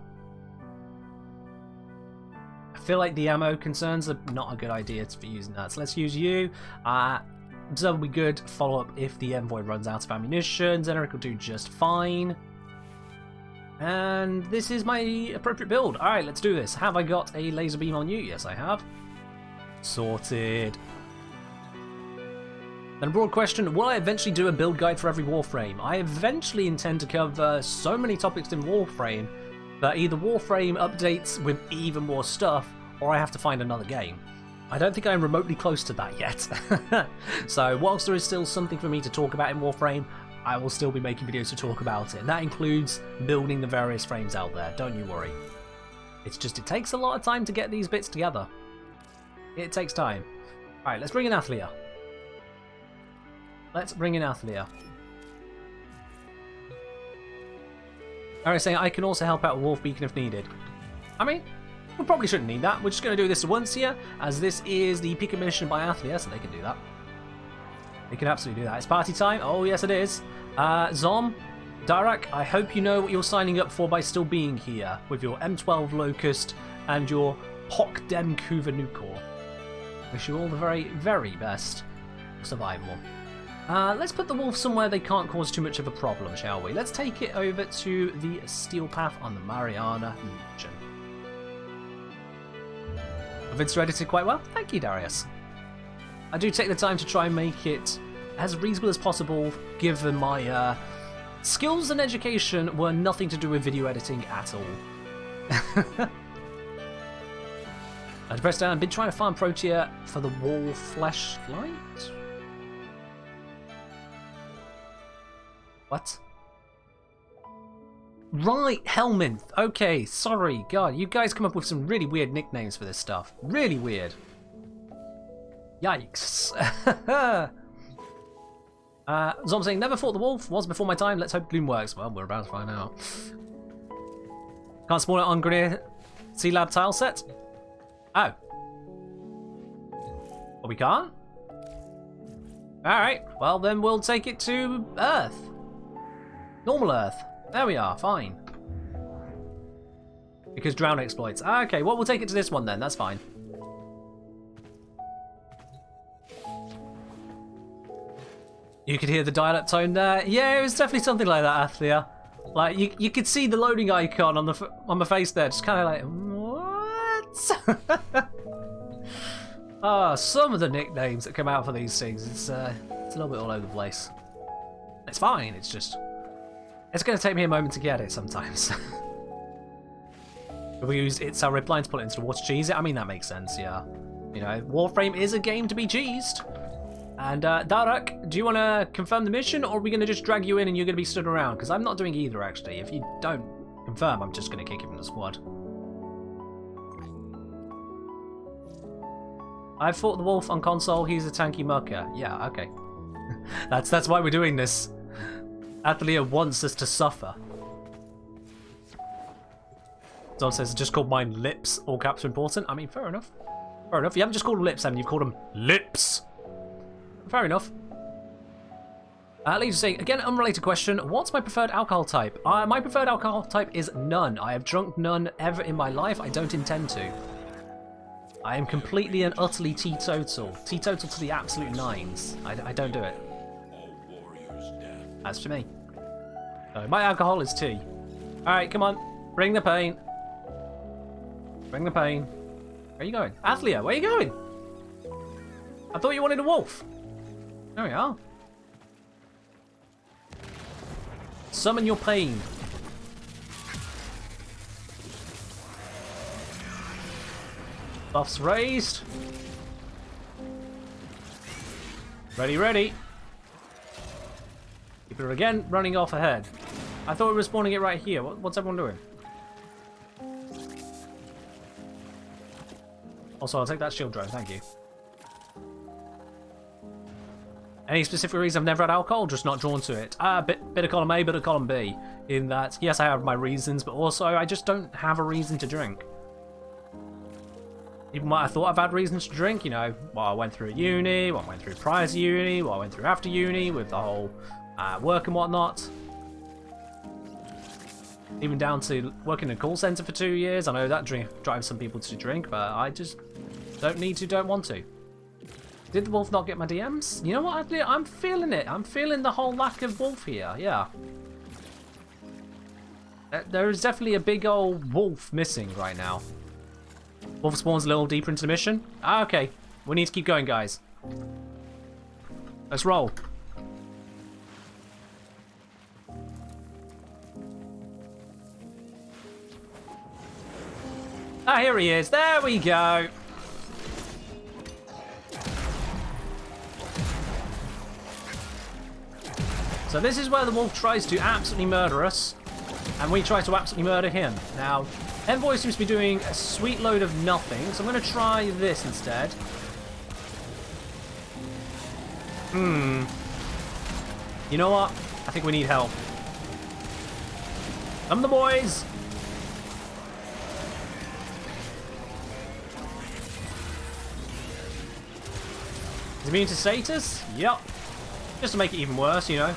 I feel like the ammo concerns are not a good idea for using that, so let's use you. Observe will be good. Follow up if the envoy runs out of ammunition. Zeneric will do just fine. And this is my appropriate build. Alright, let's do this. Have I got a laser beam on you? Yes, I have. Sorted. Then a broad question, will I eventually do a build guide for every Warframe? I eventually intend to cover so many topics in Warframe that either Warframe updates with even more stuff, or I have to find another game. I don't think I'm remotely close to that yet. So whilst there is still something for me to talk about in Warframe, I will still be making videos to talk about it. And that includes building the various frames out there, don't you worry. It's just, it takes a lot of time to get these bits together. It takes time. Alright, let's bring in Athlia. Let's bring in Athlia. Alright, saying I can also help out with Wolf Beacon if needed. I mean, we probably shouldn't need that. We're just going to do this once here, as this is the Pika mission by Athlia, so they can do that. They can absolutely do that. It's party time. Oh, yes, it is. Zom, Darak, I hope you know what you're signing up for by still being here with your M12 Locust and your Pok Dem Kuva Nukor. Wish you all the very, very best survival. Let's put the wolf somewhere they can't cause too much of a problem, shall we? Let's take it over to the Steel Path on the Mariana region. It's edited quite well. Thank you, Darius. I do take the time to try and make it as reasonable as possible, given my skills and education were nothing to do with video editing at all. I've pressed down. Been trying to farm Protea for the wall flashlight. What? Right, Helminth. Okay, sorry. God, you guys come up with some really weird nicknames for this stuff. Really weird. Yikes. Zom saying, never fought the wolf. Was before my time. Let's hope Gloom works. Well, we're about to find out. Can't spawn it on Grenier Sea Lab tile set? Oh. Well, we can't? Alright, well then we'll take it to Earth. Normal Earth. There we are, fine. Because drown exploits. Okay, well we'll take it to this one then, that's fine. You could hear the dial-up tone there. Yeah, it was definitely something like that, Athlia. Like, you could see the loading icon on the face there, just kind of like, what? Some of the nicknames that come out for these things, it's a little bit all over the place. It's fine, it's just... It's going to take me a moment to get it sometimes. We used It's Our Redline to pull it into the water cheese it. I mean, that makes sense, yeah. You know, Warframe is a game to be cheesed. And, Darak, do you want to confirm the mission, or are we going to just drag you in and you're going to be stood around? Because I'm not doing either, actually. If you don't confirm, I'm just going to kick you from the squad. I fought the wolf on console. He's a tanky mucker. Yeah, okay. That's why we're doing this. Athlia wants us to suffer. Zod says, just called mine lips. All caps are important. I mean, fair enough. Fair enough. You haven't just called them lips, haven't you? You've called them lips. Fair enough. Leads to say, again, unrelated question. What's my preferred alcohol type? My preferred alcohol type is none. I have drunk none ever in my life. I don't intend to. I am completely and utterly teetotal. Teetotal to the absolute nines. I don't do it. As for me. So my alcohol is tea. Alright, come on. Bring the pain. Bring the pain. Where are you going? Athlia, where are you going? I thought you wanted a wolf. There we are. Summon your pain. Buffs raised. Ready, ready. People are again running off ahead. I thought we were spawning it right here. What's everyone doing? Also, I'll take that shield drone, thank you. Any specific reason I've never had alcohol? Just not drawn to it. Bit of column A, bit of column B. In that, yes, I have my reasons, but also I just don't have a reason to drink. Even when I thought I've had reasons to drink, you know, while I went through uni, while I went through prior to uni, while I went through after uni, with the whole work and whatnot. Even down to working in a call centre for 2 years. I know that drives some people to drink, but I just don't need to, don't want to. Did the wolf not get my DMs? You know what, I'm feeling it. I'm feeling the whole lack of wolf here, yeah. There is definitely a big old wolf missing right now. Wolf spawns a little deeper into the mission. Okay, we need to keep going, guys. Let's roll. Ah, here he is. There we go. So this is where the wolf tries to absolutely murder us, and we try to absolutely murder him. Now, Envoy seems to be doing a sweet load of nothing, so I'm going to try this instead. You know what? I think we need help. Come the boys! Is immune to status? Yup. Just to make it even worse, you know.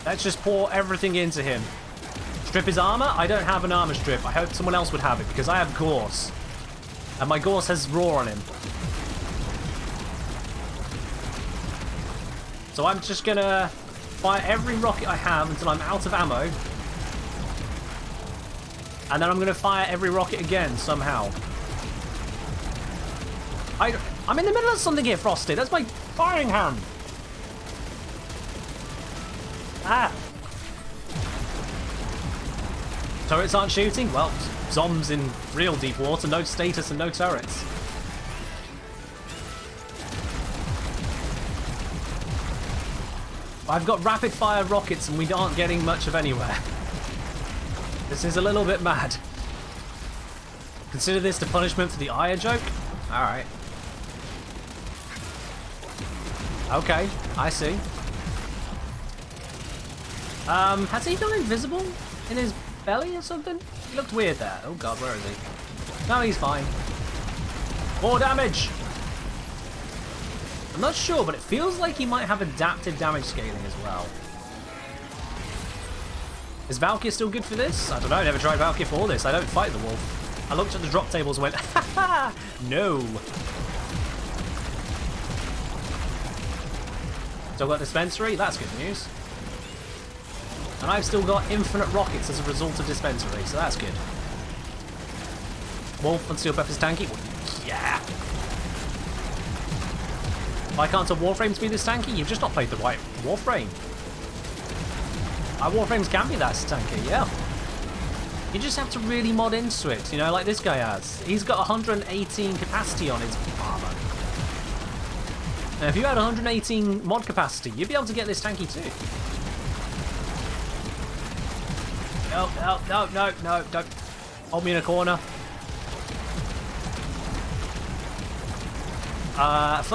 Let's just pour everything into him. Strip his armor? I don't have an armor strip. I hope someone else would have it because I have Gorse. And my Gorse has Roar on him. So I'm just gonna fire every rocket I have until I'm out of ammo. And then I'm gonna fire every rocket again somehow. I'm in the middle of something here, Frosty. That's my firing hand. Ah! Turrets aren't shooting? Well, Zombs in real deep water, no status and no turrets. I've got rapid fire rockets and we aren't getting much of anywhere. This is a little bit mad. Consider this the punishment for the Aya joke? Alright. Okay, I see. Has he gone invisible in his belly or something? He looked weird there. Oh god, where is he? No, he's fine. More damage! I'm not sure, but it feels like he might have adaptive damage scaling as well. Is Valkyr still good for this? I don't know, I never tried Valkyr for this. I don't fight the wolf. I looked at the drop tables and went, ha no! Still got dispensary? That's good news. And I've still got infinite rockets as a result of dispensary, so that's good. Wolf and Steel Buff is tanky? Yeah! Why can't a Warframe be this tanky? You've just not played the right Warframe. Warframes can be that tanky, yeah. You just have to really mod into it, you know, like this guy has. He's got 118 capacity on his armor. Now, if you had 118 mod capacity, you'd be able to get this tanky too. No, no, no, no, no, don't hold me in a corner.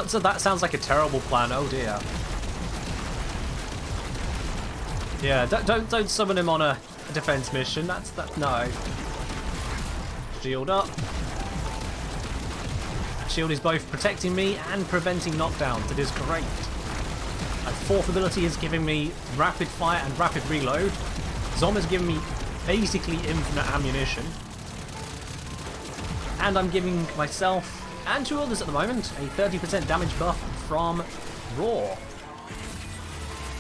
So that sounds like a terrible plan, oh dear. Yeah, don't summon him on a defense mission. That's no. Shield up. Shield is both protecting me and preventing knockdowns. It is great. My fourth ability is giving me rapid fire and rapid reload. Zom is giving me basically infinite ammunition. And I'm giving myself and two others at the moment a 30% damage buff from Raw.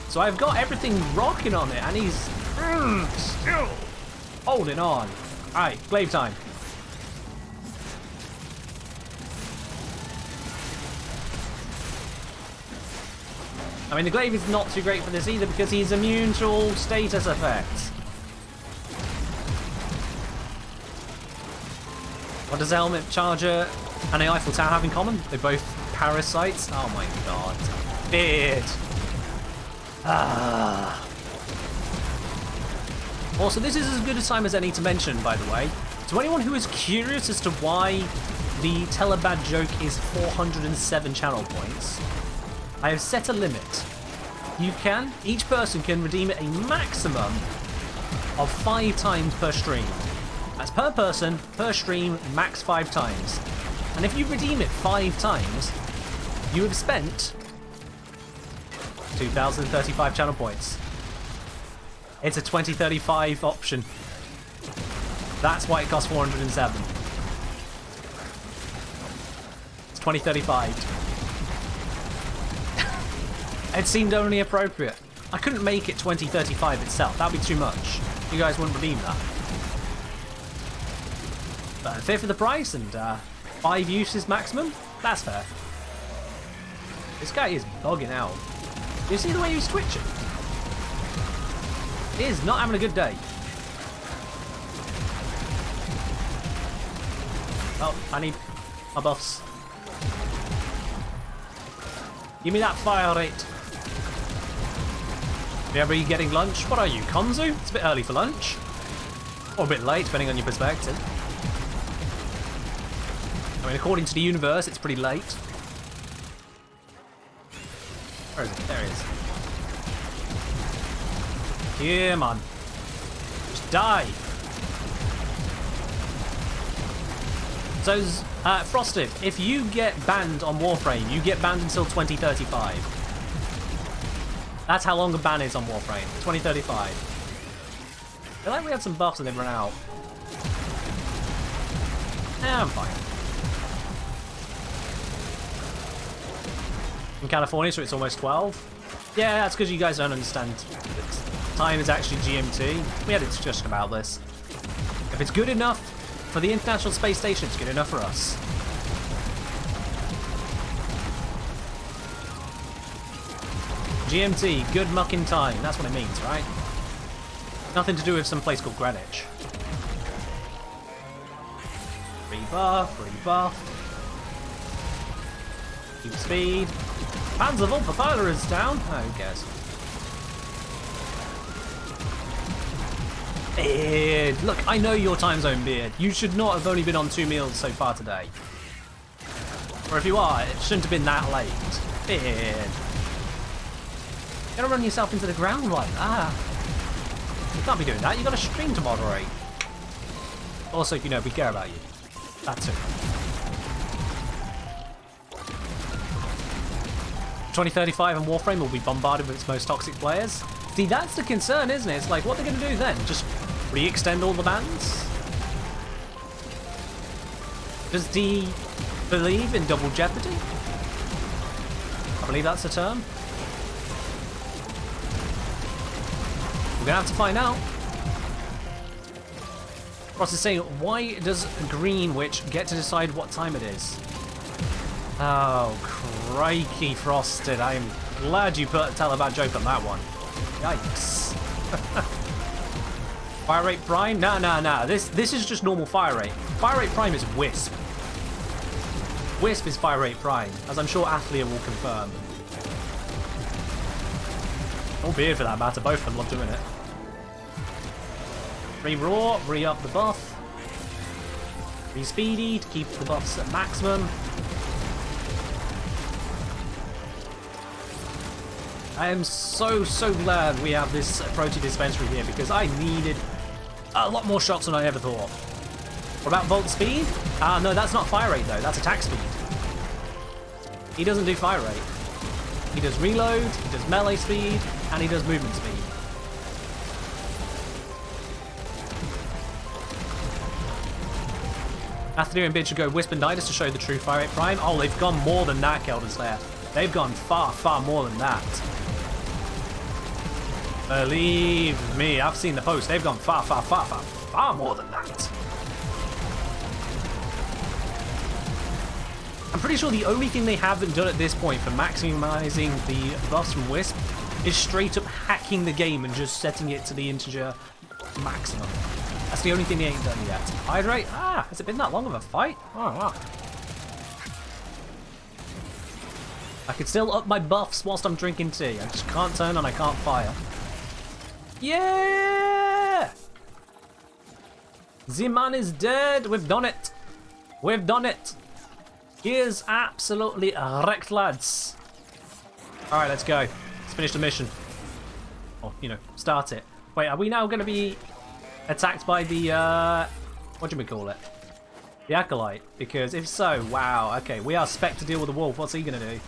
So I've got everything rocking on it, and he's still holding on. Alright, glaive time. I mean, the glaive is not too great for this either because he's immune to all status effects. What does Helmet, Charger, and the Eiffel Tower have in common? They're both parasites. Oh my god. Beard. Ah. Also, this is as good a time as any to mention, by the way. To anyone who is curious as to why the Tell a Bad Joke is 407 channel points, I have set a limit. Each person can redeem it a maximum of 5 times per stream. That's per person, per stream, max 5 times. And if you redeem it 5 times, you have spent 2,035 channel points. It's a 2035 option. That's why it costs 407. It's 2035. It seemed only appropriate. I couldn't make it 2035 itself. That'd be too much. You guys wouldn't redeem that. But a fifth of the price and 5 uses maximum? That's fair. This guy is bugging out. You see the way he's twitching? He is not having a good day. Oh, I need my buffs. Give me that fire rate. Are you getting lunch? What are you, Konzu? It's a bit early for lunch. Or a bit late, depending on your perspective. I mean, according to the universe, it's pretty late. Where is it? There he is. Yeah, man. Just die. So, Frosted, if you get banned on Warframe, you get banned until 2035. That's how long the ban is on Warframe. 2035. I feel like we had some buffs and they've run out. Yeah, I'm fine. In California, so it's almost 12. Yeah, that's because you guys don't understand. Time is actually GMT. We had a discussion about this. If it's good enough for the International Space Station, it's good enough for us. GMT, good mucking time. That's what it means, right? Nothing to do with some place called Greenwich. Rebuff, rebuff. Keep speed. Panzerwolf is down. Oh, who cares? Beard. Look, I know your time zone, Beard. You should not have only been on 2 meals so far today. Or if you are, it shouldn't have been that late. Beard. You gotta run yourself into the ground like that. You can't be doing that. You got a stream to moderate. Also, if you know, we care about you. That's it. 2035 and Warframe will be bombarded with its most toxic players. See, that's the concern, isn't it? It's like, what are they going to do then? Just re-extend all the bans? Does D believe in double jeopardy? I believe that's the term. We're going to have to find out. Ross is saying, why does Greenwich get to decide what time it is? Oh, crikey, Frosted. I'm glad you put a Tell a Bad Joke on that one. Yikes. Fire rate prime? Nah. This is just normal fire rate. Fire rate prime is Wisp. Wisp is fire rate prime, as I'm sure Athlia will confirm. Or Beard for that matter, both of them love doing it. Re-raw, re-up the buff. Re-speedy to keep the buffs at maximum. I am so glad we have this protein dispensary here because I needed a lot more shots than I ever thought. What about volt speed? No, that's not fire rate though, that's attack speed. He doesn't do fire rate. He does reload, he does melee speed, and he does movement speed. Athenu and Bid should go Wisp and Nidus to show the true fire rate prime. Oh, they've gone more than that, Kelder's there. They've gone far more than that. Believe me, I've seen the post. They've gone far more than that. I'm pretty sure the only thing they haven't done at this point for maximizing the buffs from Wisp is straight up hacking the game and just setting it to the integer maximum. That's the only thing they ain't done yet. Hydrate? Has it been that long of a fight? Oh, wow. I could still up my buffs whilst I'm drinking tea. I just can't turn and I can't fire. Yeah! The man is dead. We've done it. We've done it. He is absolutely wrecked, lads. Alright, let's go. Let's finish the mission. Or, you know, start it. Wait, are we now going to be attacked by the, what do we call it? The Acolyte? Because if so, wow, okay, we are spec to deal with the wolf. What's he going to do?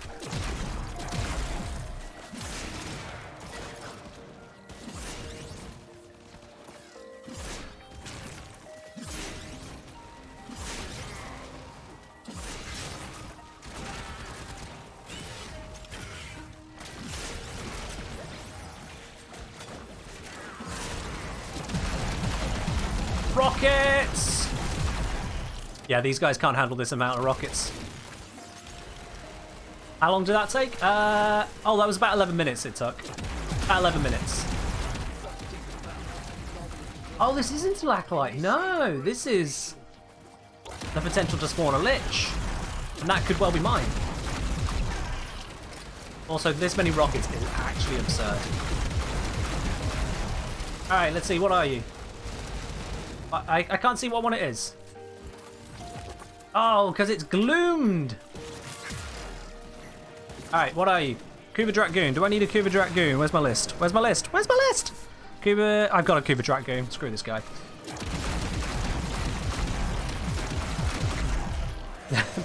Rockets! Yeah, these guys can't handle this amount of rockets. How long did that take? Oh, that was about 11 minutes it took. About 11 minutes. Oh, this isn't an Acolyte. No, this is the potential to spawn a Lich. And that could well be mine. Also, this many rockets is actually absurd. Alright, let's see. What are you? I can't see what one it is. Oh, because it's gloomed. Alright, what are you? Kuba Dragoon. Do I need a Kuba Dragoon? Where's my list? Where's my list? Where's my list? Kuba... I've got a Kuba Dragoon. Screw this guy.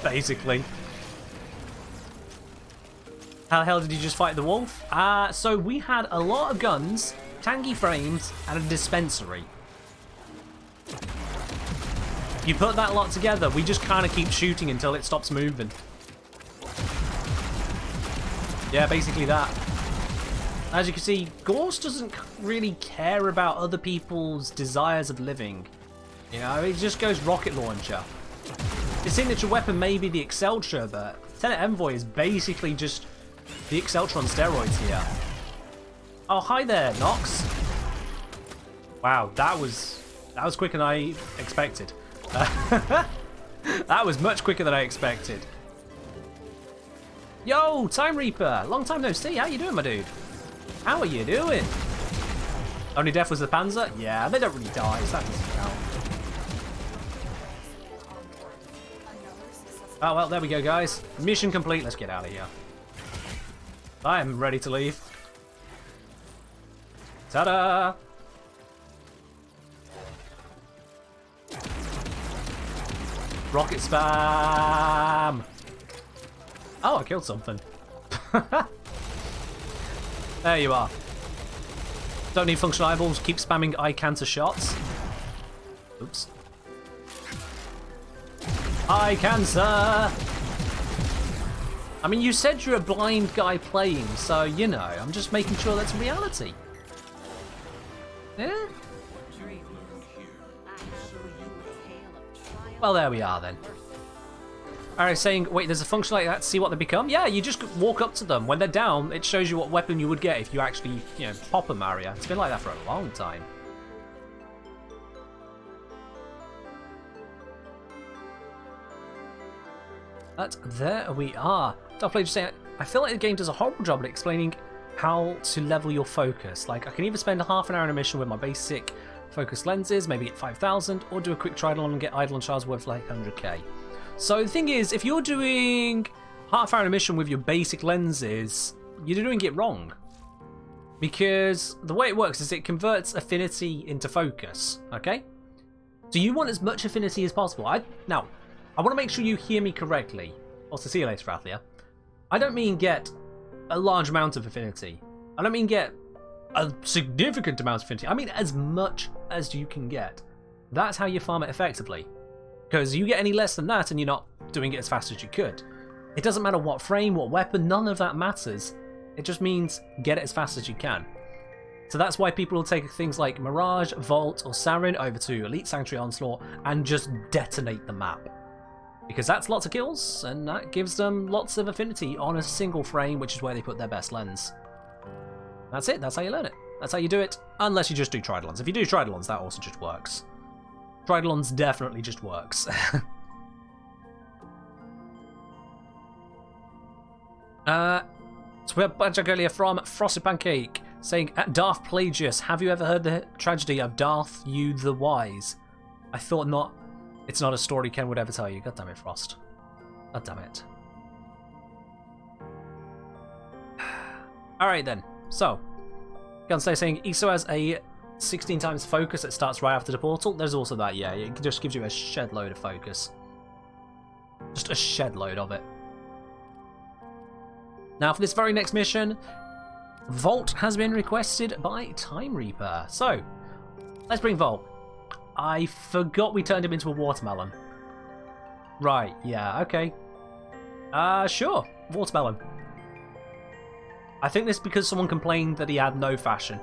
Basically. How the hell did you just fight the wolf? So we had a lot of guns, tanky frames, and a dispensary. You put that lot together, we just kind of keep shooting until it stops moving. Yeah, basically that. As you can see, Gorse doesn't really care about other people's desires of living. You know, it just goes rocket launcher. His signature weapon may be the Exceltra, but Lieutenant Envoy is basically just the Exceltra on steroids here. Oh, hi there, Nox. Wow, that was quicker than I expected. That was much quicker than I expected. Yo, Time Reaper! Long time no see. How you doing, my dude? How are you doing? Only death was the Panzer? Yeah, they don't really die, so that doesn't count. Oh, well, there we go, guys. Mission complete. Let's get out of here. I am ready to leave. Ta-da! Rocket spam! Oh, I killed something. There you are. Don't need functional eyeballs, keep spamming eye cancer shots. Oops. Eye cancer! I mean, you said you're a blind guy playing, so, you know, I'm just making sure that's reality. Yeah? Well, there we are then. Alright, saying, wait, there's a function like that to see what they become? Yeah, you just walk up to them. When they're down, it shows you what weapon you would get if you actually, you know, pop them, Mario. It's been like that for a long time. But there we are. Darkblade just saying, I feel like the game does a horrible job at explaining how to level your focus. Like, I can either spend half an hour in a mission with my basic focus lenses, maybe get 5,000, or do a quick triathlon and get Eidolon shards worth like 100k. So the thing is, if you're doing half hour in a mission with your basic lenses, you're doing it wrong. Because the way it works is it converts affinity into focus, okay? So you want as much affinity as possible. Now, I want to make sure you hear me correctly. Also, see you later, Rathlia. I don't mean get a large amount of affinity. I don't mean get a significant amount of affinity. I mean as much as you can get. That's how you farm it effectively. Because you get any less than that and you're not doing it as fast as you could. It doesn't matter what frame, what weapon, none of that matters. It just means get it as fast as you can. So that's why people will take things like Mirage, Vault, or Sarin over to Elite Sanctuary Onslaught and just detonate the map. Because that's lots of kills, and that gives them lots of affinity on a single frame, which is where they put their best lens. That's it, that's how you learn it. That's how you do it, unless you just do Tridolons. If you do Tridolons, that also just works. Tridolons definitely just works. So we have Bajak earlier from Frosted Pancake saying, at Darth Plagius, have you ever heard the tragedy of Darth you the Wise? I thought not. It's not a story Ken would ever tell you. God damn it, Frost. God damn it. Alright then. So, Gunstay saying, ESO has a 16 times focus that starts right after the portal. There's also that, yeah. It just gives you a shed load of focus. Just a shed load of it. Now, for this very next mission, Vault has been requested by Time Reaper. So, let's bring Vault. I forgot we turned him into a watermelon. Right, yeah, okay. Sure, watermelon. I think this is because someone complained that he had no fashion.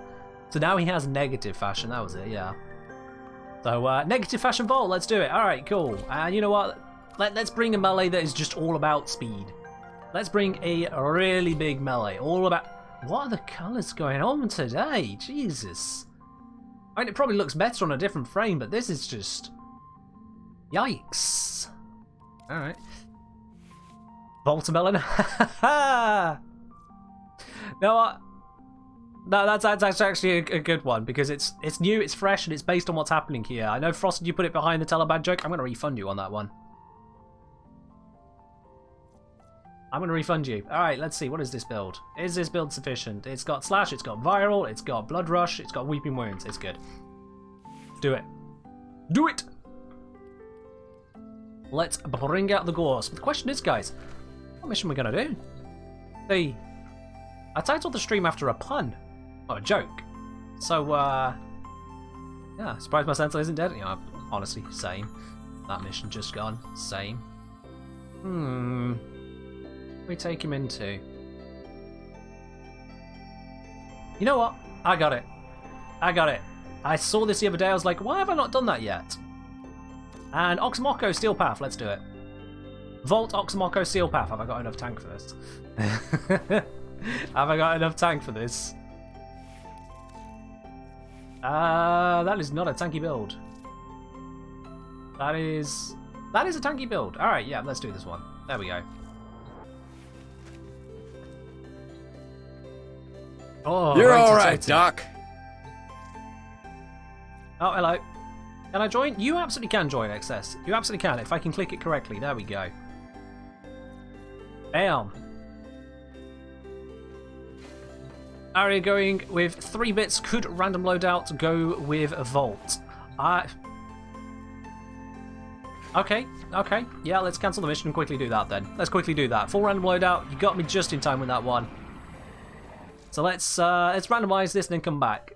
So now he has negative fashion, that was it, yeah. So, negative fashion Vault, let's do it. Alright, cool. And you know what? Let's bring a melee that is just all about speed. Let's bring a really big melee, all about... What are the colours going on today? Jesus. I mean, it probably looks better on a different frame, but this is just... Yikes. Alright. Voltamelon. No, that's actually a good one, because it's new, it's fresh, and it's based on what's happening here. I know, Frosted, you put it behind the Taliban joke. I'm going to refund you on that one. I'm going to refund you. Alright, let's see. What is this build? Is this build sufficient? It's got Slash, it's got Viral, it's got Blood Rush, it's got Weeping Wounds. It's good. Do it. Do it! Let's bring out the gauze. The question is, guys, what mission are we going to do? I titled the stream after a pun. Or a joke. So, yeah, surprised my Sentinel isn't dead. You know, honestly, same. That mission just gone. Same. We take him into. You know what? I got it. I got it. I saw this the other day. I was like, why have I not done that yet? And Oxmoko Steel Path. Let's do it. Vault Oxmoko Steel Path. Have I got enough tank for this? Have I got enough tank for this? That is not a tanky build. That is a tanky build. All right, yeah, let's do this one. There we go. Oh, you're all right, Doc. Oh, hello. Can I join? You absolutely can join, XS. You absolutely can, if I can click it correctly. There we go. Bam. Aria going with 3 bits. Could random loadout go with Vault? Okay. Yeah, let's cancel the mission and quickly do that then. Let's quickly do that. Full random loadout. You got me just in time with that one. So let's randomize this and then come back.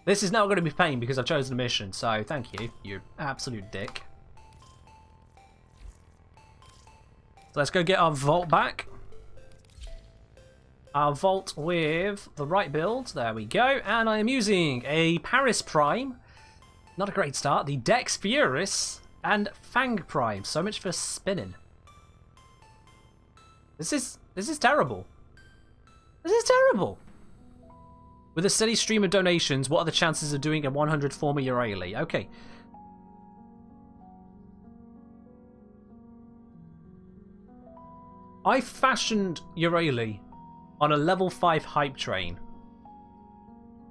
This is now going to be pain because I've chosen a mission, so thank you, you absolute dick. So let's go get our Vault back. Our Vault with the right build, there we go. And I am using a Paris Prime, not a great start, the Dex Furus, and Fang Prime. So much for spinning. This is terrible. This is terrible. With a steady stream of donations, what are the chances of doing a 100 former Eurali? Okay. I fashioned Eurali on a level 5 hype train.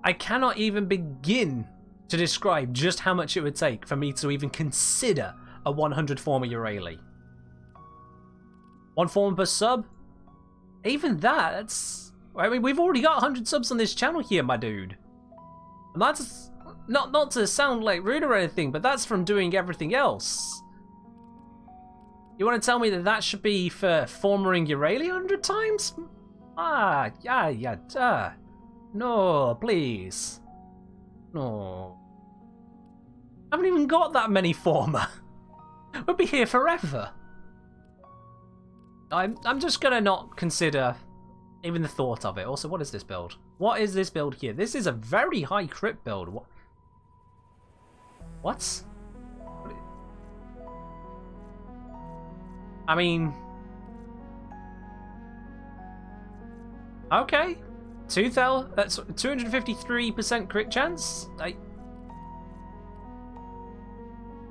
I cannot even begin to describe just how much it would take for me to even consider a 100 former Eurali. 1 former per sub? Even that's I mean, we've already got 100 subs on this channel here, my dude. And that's not to sound like rude or anything, but that's from doing everything else. You want to tell me that that should be for formering Euralia 100 times? No, please. No. I haven't even got that many former. We'll be here forever. I'm just gonna not consider even the thought of it. Also, what is this build? What is this build here? This is a very high crit build. What? I mean... Okay. 253% crit chance?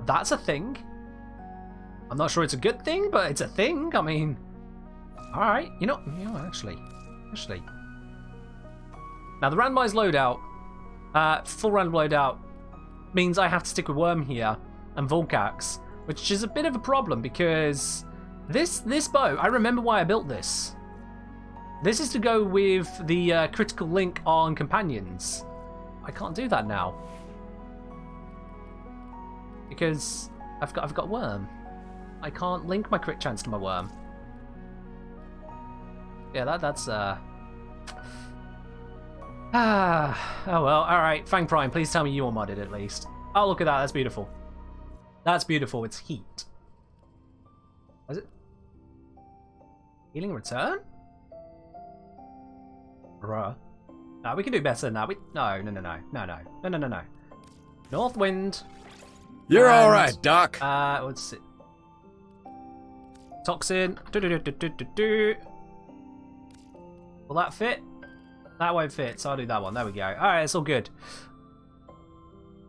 That's a thing. I'm not sure it's a good thing, but it's a thing. I mean... Alright, you know, actually. Now, the randomized loadout, full random loadout, means I have to stick with Worm here and Volcax, which is a bit of a problem because this bow, I remember why I built this. This is to go with the critical link on companions. I can't do that now because I've got Worm. I can't link my crit chance to my Worm. Yeah, that's oh well, alright. Fang Prime, please tell me you modded at least. Oh, look at that, that's beautiful. That's beautiful, it's heat. Was it? Healing return? Bruh. No, we can do better than that. No. North wind. You're alright, Doc. Let's see. Toxin. Will that fit? That won't fit, so I'll do that one. There we go. Alright, it's all good.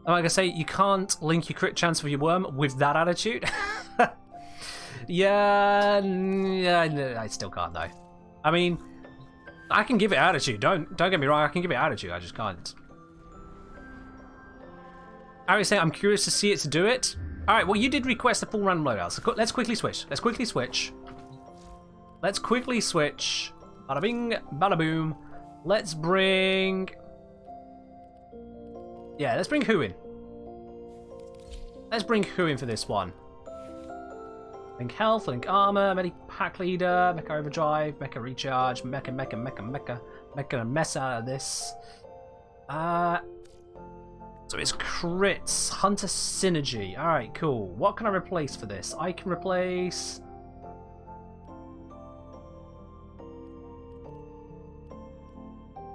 Like I say, you can't link your crit chance with your Worm with that attitude. yeah, I still can't though. I mean, I can give it attitude. Don't get me wrong, I can give it attitude, I just can't. I was saying I'm curious to see it to do it. Alright, well you did request a full random loadout, so let's quickly switch. Bada bing, bada boom. Let's bring... Yeah, let's bring Who in. Let's bring Who in for this one. Link health, link armor, medic pack leader, mecha overdrive, mecha recharge, mecha a mess out of this. So it's crits, hunter synergy. Alright, cool. What can I replace for this? I can replace...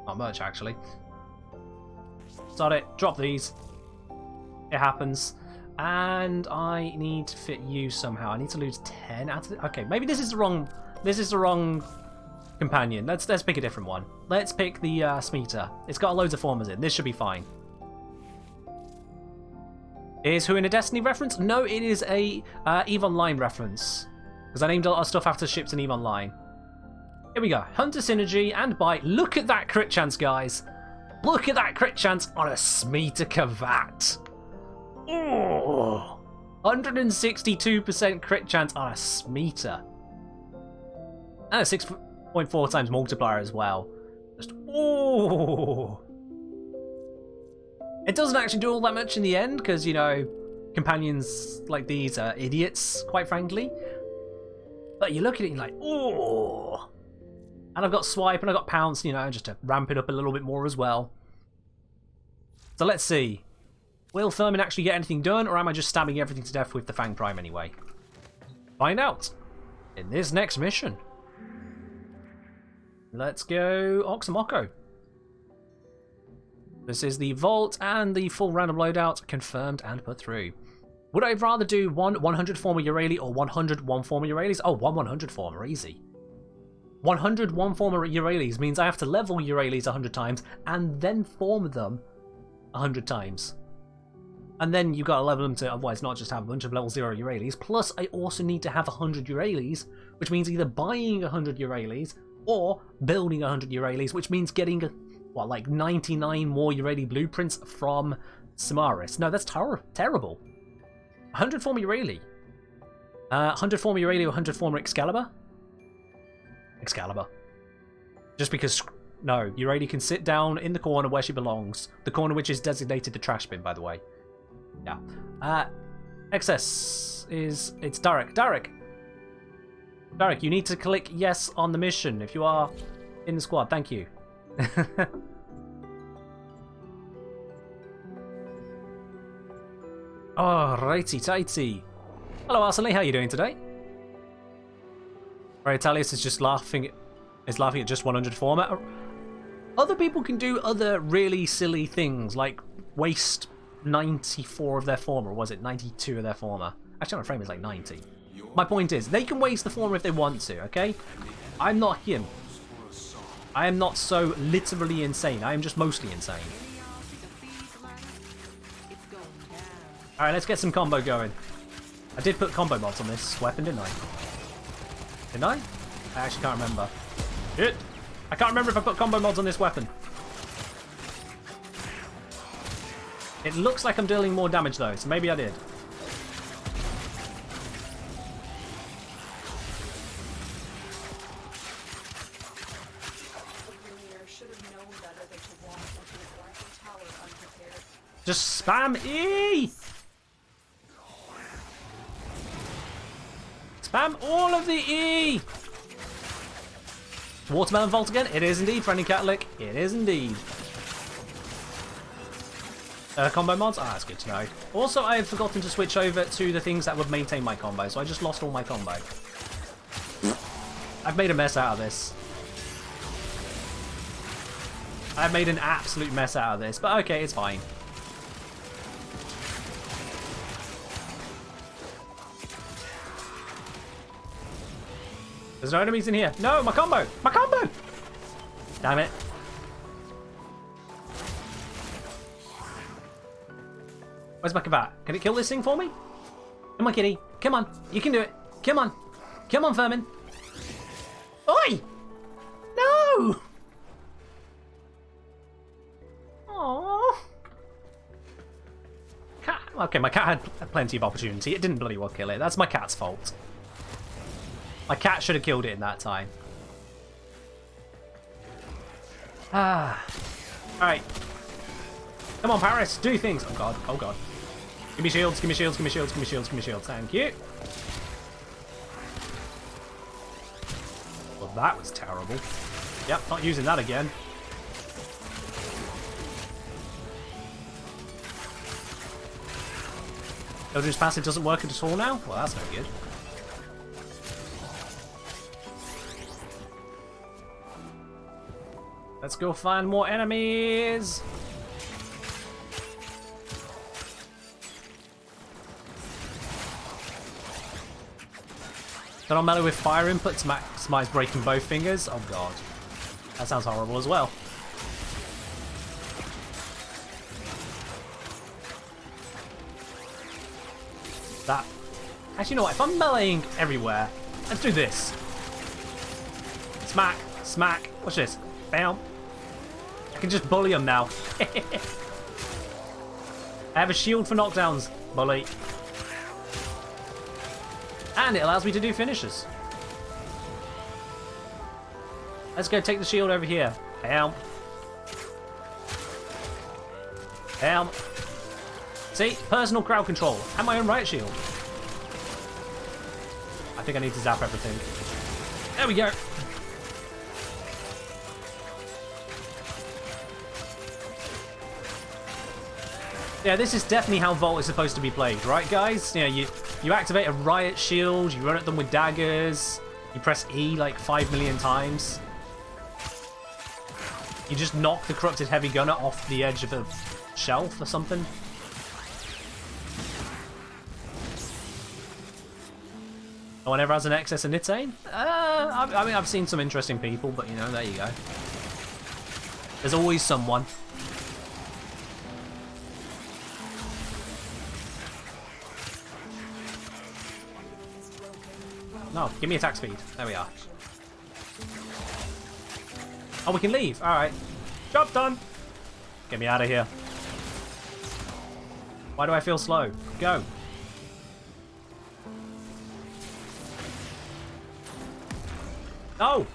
Not much, actually. Start it. Drop these. It happens. And I need to fit you somehow. I need to lose 10 out of it. Okay, maybe this is the wrong companion. Let's pick a different one. Let's pick the Smeeta. It's got loads of formers in. This should be fine. Is Who in a Destiny reference? No, it is a EVE Online reference. Because I named a lot of stuff after ships in EVE Online. Here we go. Hunter Synergy and Bite. Look at that crit chance, guys. Look at that crit chance on a Smeeta Kavat. Oh, 162% crit chance on a Smeeta. And a 6.4 times multiplier as well. Just, oh. It doesn't actually do all that much in the end, because, you know, companions like these are idiots, quite frankly. But you look at it and you're like, oh. And I've got Swipe and I've got Pounce, you know, just to ramp it up a little bit more as well. So let's see. Will Thurman actually get anything done, or am I just stabbing everything to death with the Fang Prime anyway? Find out in this next mission. Let's go Oxamoko. This is the Vault and the full random loadout confirmed and put through. Would I rather do 100 former Euralia or 101 former Euralias? Oh, 100 former, easy. 101 former Euralias means I have to level Euralias 100 times and then form them 100 times. And then you've got to level them to otherwise not just have a bunch of level 0 Euralias. Plus, I also need to have 100 Euralias, which means either buying 100 Euralias or building 100 Euralias, which means getting, what, like 99 more Euralia blueprints from Samaris. No, that's terrible. 100 former Euralia. 100 former Euralia or 100 former Excalibur? Excalibur. Just because No, your lady can sit down in the corner where she belongs. The corner which is designated the trash bin, by the way. Yeah. Excess is... It's Derek. Derek, you need to click yes on the mission if you are in the squad. Thank you. Oh, righty tighty. Hello, Arsenal. How are you doing today? Right, Italius is just laughing at just 100 format. Other people can do other really silly things, like waste 94 of their former, or was it 92 of their former? Actually, my frame is like 90. My point is, they can waste the former if they want to, okay? I'm not him. I am not so literally insane. I am just mostly insane. Alright, let's get some combo going. I did put combo mods on this weapon, didn't I? Didn't I? I actually can't remember. Shit! I can't remember if I put combo mods on this weapon. It looks like I'm dealing more damage though, so maybe I did. Just spam E! Spam all of the E! Watermelon Vault again? It is indeed, friendly Catholic. It is indeed. Combo mods? Ah, that's good to know. Also, I have forgotten to switch over to the things that would maintain my combo, so I just lost all my combo. I've made a mess out of this. I've made an absolute mess out of this, but okay, it's fine. There's no enemies in here. No, my combo! My combo! Damn it. Where's my Kavat? Can it kill this thing for me? Come on, kitty. Come on. You can do it. Come on. Come on, Vermin. Oi! No! Aww. Cat. Okay, my cat had plenty of opportunity. It didn't bloody well kill it. That's my cat's fault. My cat should have killed it in that time. Ah. Alright. Come on, Paris. Do things. Oh, God. Oh, God. Give me shields. Give me shields. Give me shields. Give me shields. Give me shields. Thank you. Well, that was terrible. Yep, not using that again. Eldritch passive doesn't work at all now? Well, that's no good. Let's go find more enemies! Turn on melee with fire input to maximize breaking both fingers. Oh god. That sounds horrible as well. That... Actually, you know what? If I'm meleeing everywhere, let's do this. Smack, smack. Watch this. Bam. I can just bully them now. I have a shield for knockdowns. Bully. And it allows me to do finishes. Let's go take the shield over here. Bam. Bam. See? Personal crowd control. And my own riot shield. I think I need to zap everything. There we go. Yeah, this is definitely how Vault is supposed to be played, right, guys? You know, you activate a riot shield, you run at them with daggers, you press E like 5 million times. You just knock the corrupted heavy gunner off the edge of a shelf or something. No one ever has an excess of Nitane? I mean, I've seen some interesting people, but you know, there you go. There's always someone. No, give me attack speed. There we are. Oh, we can leave. Alright. Job done. Get me out of here. Why do I feel slow? Go. No!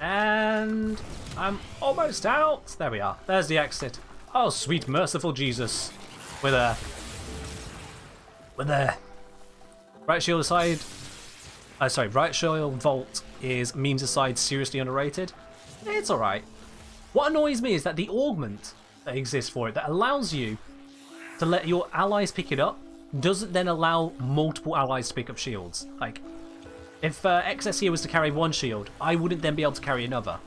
And I'm almost out. There we are. There's the exit. Oh, sweet merciful Jesus. We're there. We're there. Right shield aside. Sorry, right shield vault is memes aside seriously underrated. It's alright. What annoys me is that the augment that exists for it that allows you to let your allies pick it up doesn't then allow multiple allies to pick up shields. Like, if XS here was to carry one shield, I wouldn't then be able to carry another.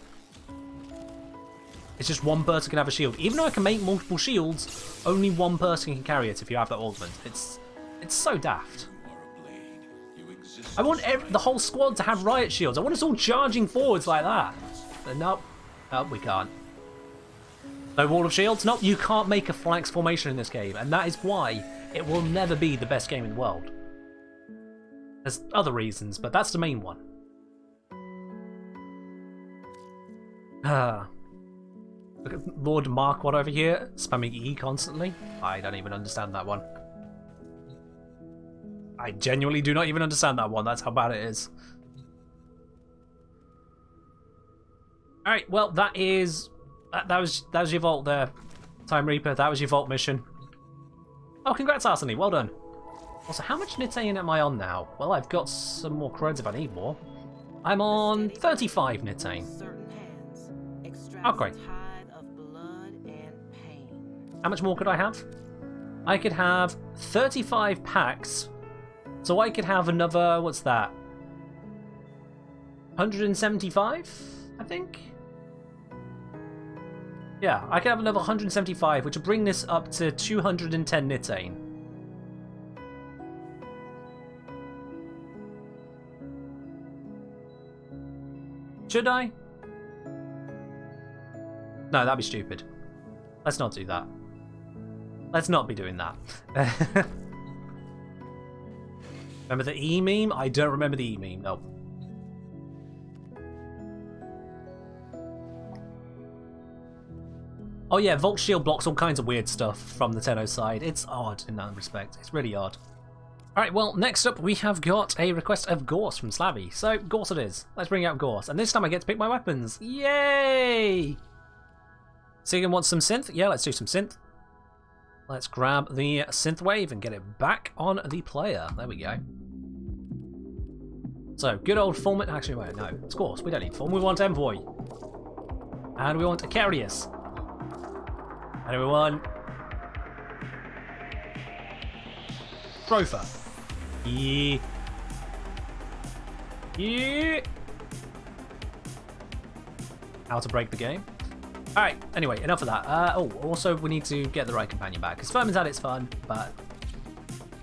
It's just one person can have a shield. Even though I can make multiple shields, only one person can carry it if you have that augment. It's so daft. I want the whole squad to have riot shields. I want us all charging forwards like that. But nope. Nope, we can't. No wall of shields? Nope, you can't make a phalanx formation in this game. And that is why it will never be the best game in the world. There's other reasons, but that's the main one. Look at Lord Marquardt over here, spamming E constantly. I don't even understand that one. I genuinely do not even understand that one. That's how bad it is. Alright, well, that was your vault there, Time Reaper. That was your vault mission. Oh, congrats, Arseny. Well done. Also, how much Nitane am I on now? Well, I've got some more creds if I need more. I'm on 35 Nitane. Okay. How much more could I have? I could have 35 packs. So I could have another, what's that? 175, I think? Yeah, I could have another 175, which would bring this up to 210 Nitane. Should I? No, that'd be stupid. Let's not do that. Let's not be doing that. Remember the E meme? I don't remember the E meme, no. Oh yeah, Vault Shield blocks all kinds of weird stuff from the Tenno side. It's odd in that respect. It's really odd. Alright, well, next up we have got a request of Gorse from Slavy. So, Gorse it is. Let's bring out Gorse. And this time I get to pick my weapons. Yay! Segan wants some synth? Yeah, let's do some synth. Let's grab the synth wave and get it back on the player. There we go. So, good old Fulmint. Actually, wait, no. It's Gorse. We don't need Fulmint. We want Envoy. And we want Icarius. And we want Tropher. Yeah. Yeah. How to break the game. Alright, anyway, enough of that. Oh, also we need to get the right companion back. Because Furman's had its fun, but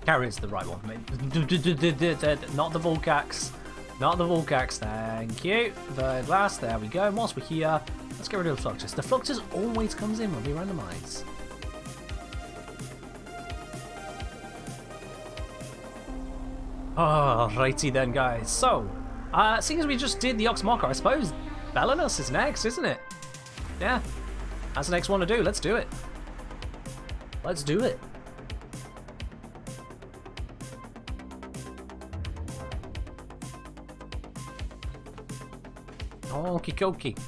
Carrier's the right one. Not the Volcax. Not the Volcax, thank you. The glass, there we go. And whilst we're here, let's get rid of the Fluctus. The Fluctus always comes in when we randomise. Alrighty then, guys. So, seeing as we just did the Oxmocker, I suppose Belenus is next, isn't it? Yeah. That's the next one to do. Let's do it. Let's do it. Okie dokie.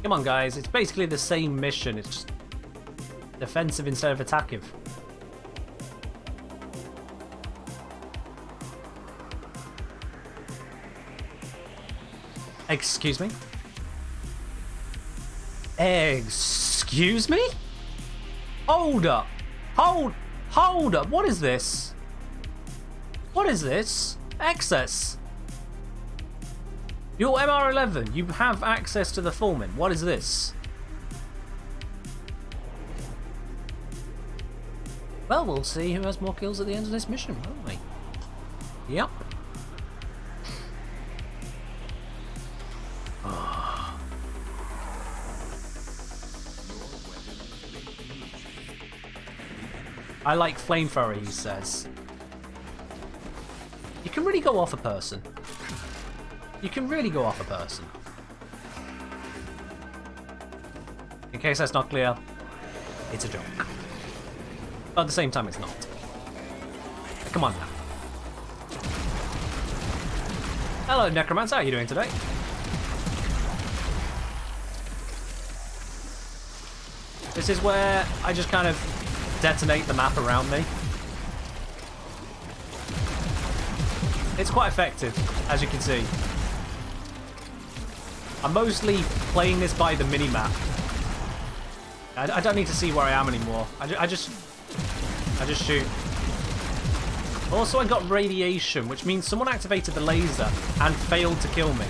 Come on, guys. It's basically the same mission. It's just defensive instead of attackive. Excuse me? Excuse me? Hold up. Hold up. What is this? What is this? Access. You're MR11. You have access to the Fulmin. What is this? Well, we'll see who has more kills at the end of this mission, won't we? Yep. I like flamethrower, he says. You can really go off a person. You can really go off a person. In case that's not clear, it's a joke. But at the same time, it's not. Come on now. Hello, Necromancer. How are you doing today? This is where I just kind of detonate the map around me. It's quite effective, as you can see. I'm mostly playing this by the mini-map. I don't need to see where I am anymore. I just shoot. Also, I got radiation, which means someone activated the laser and failed to kill me.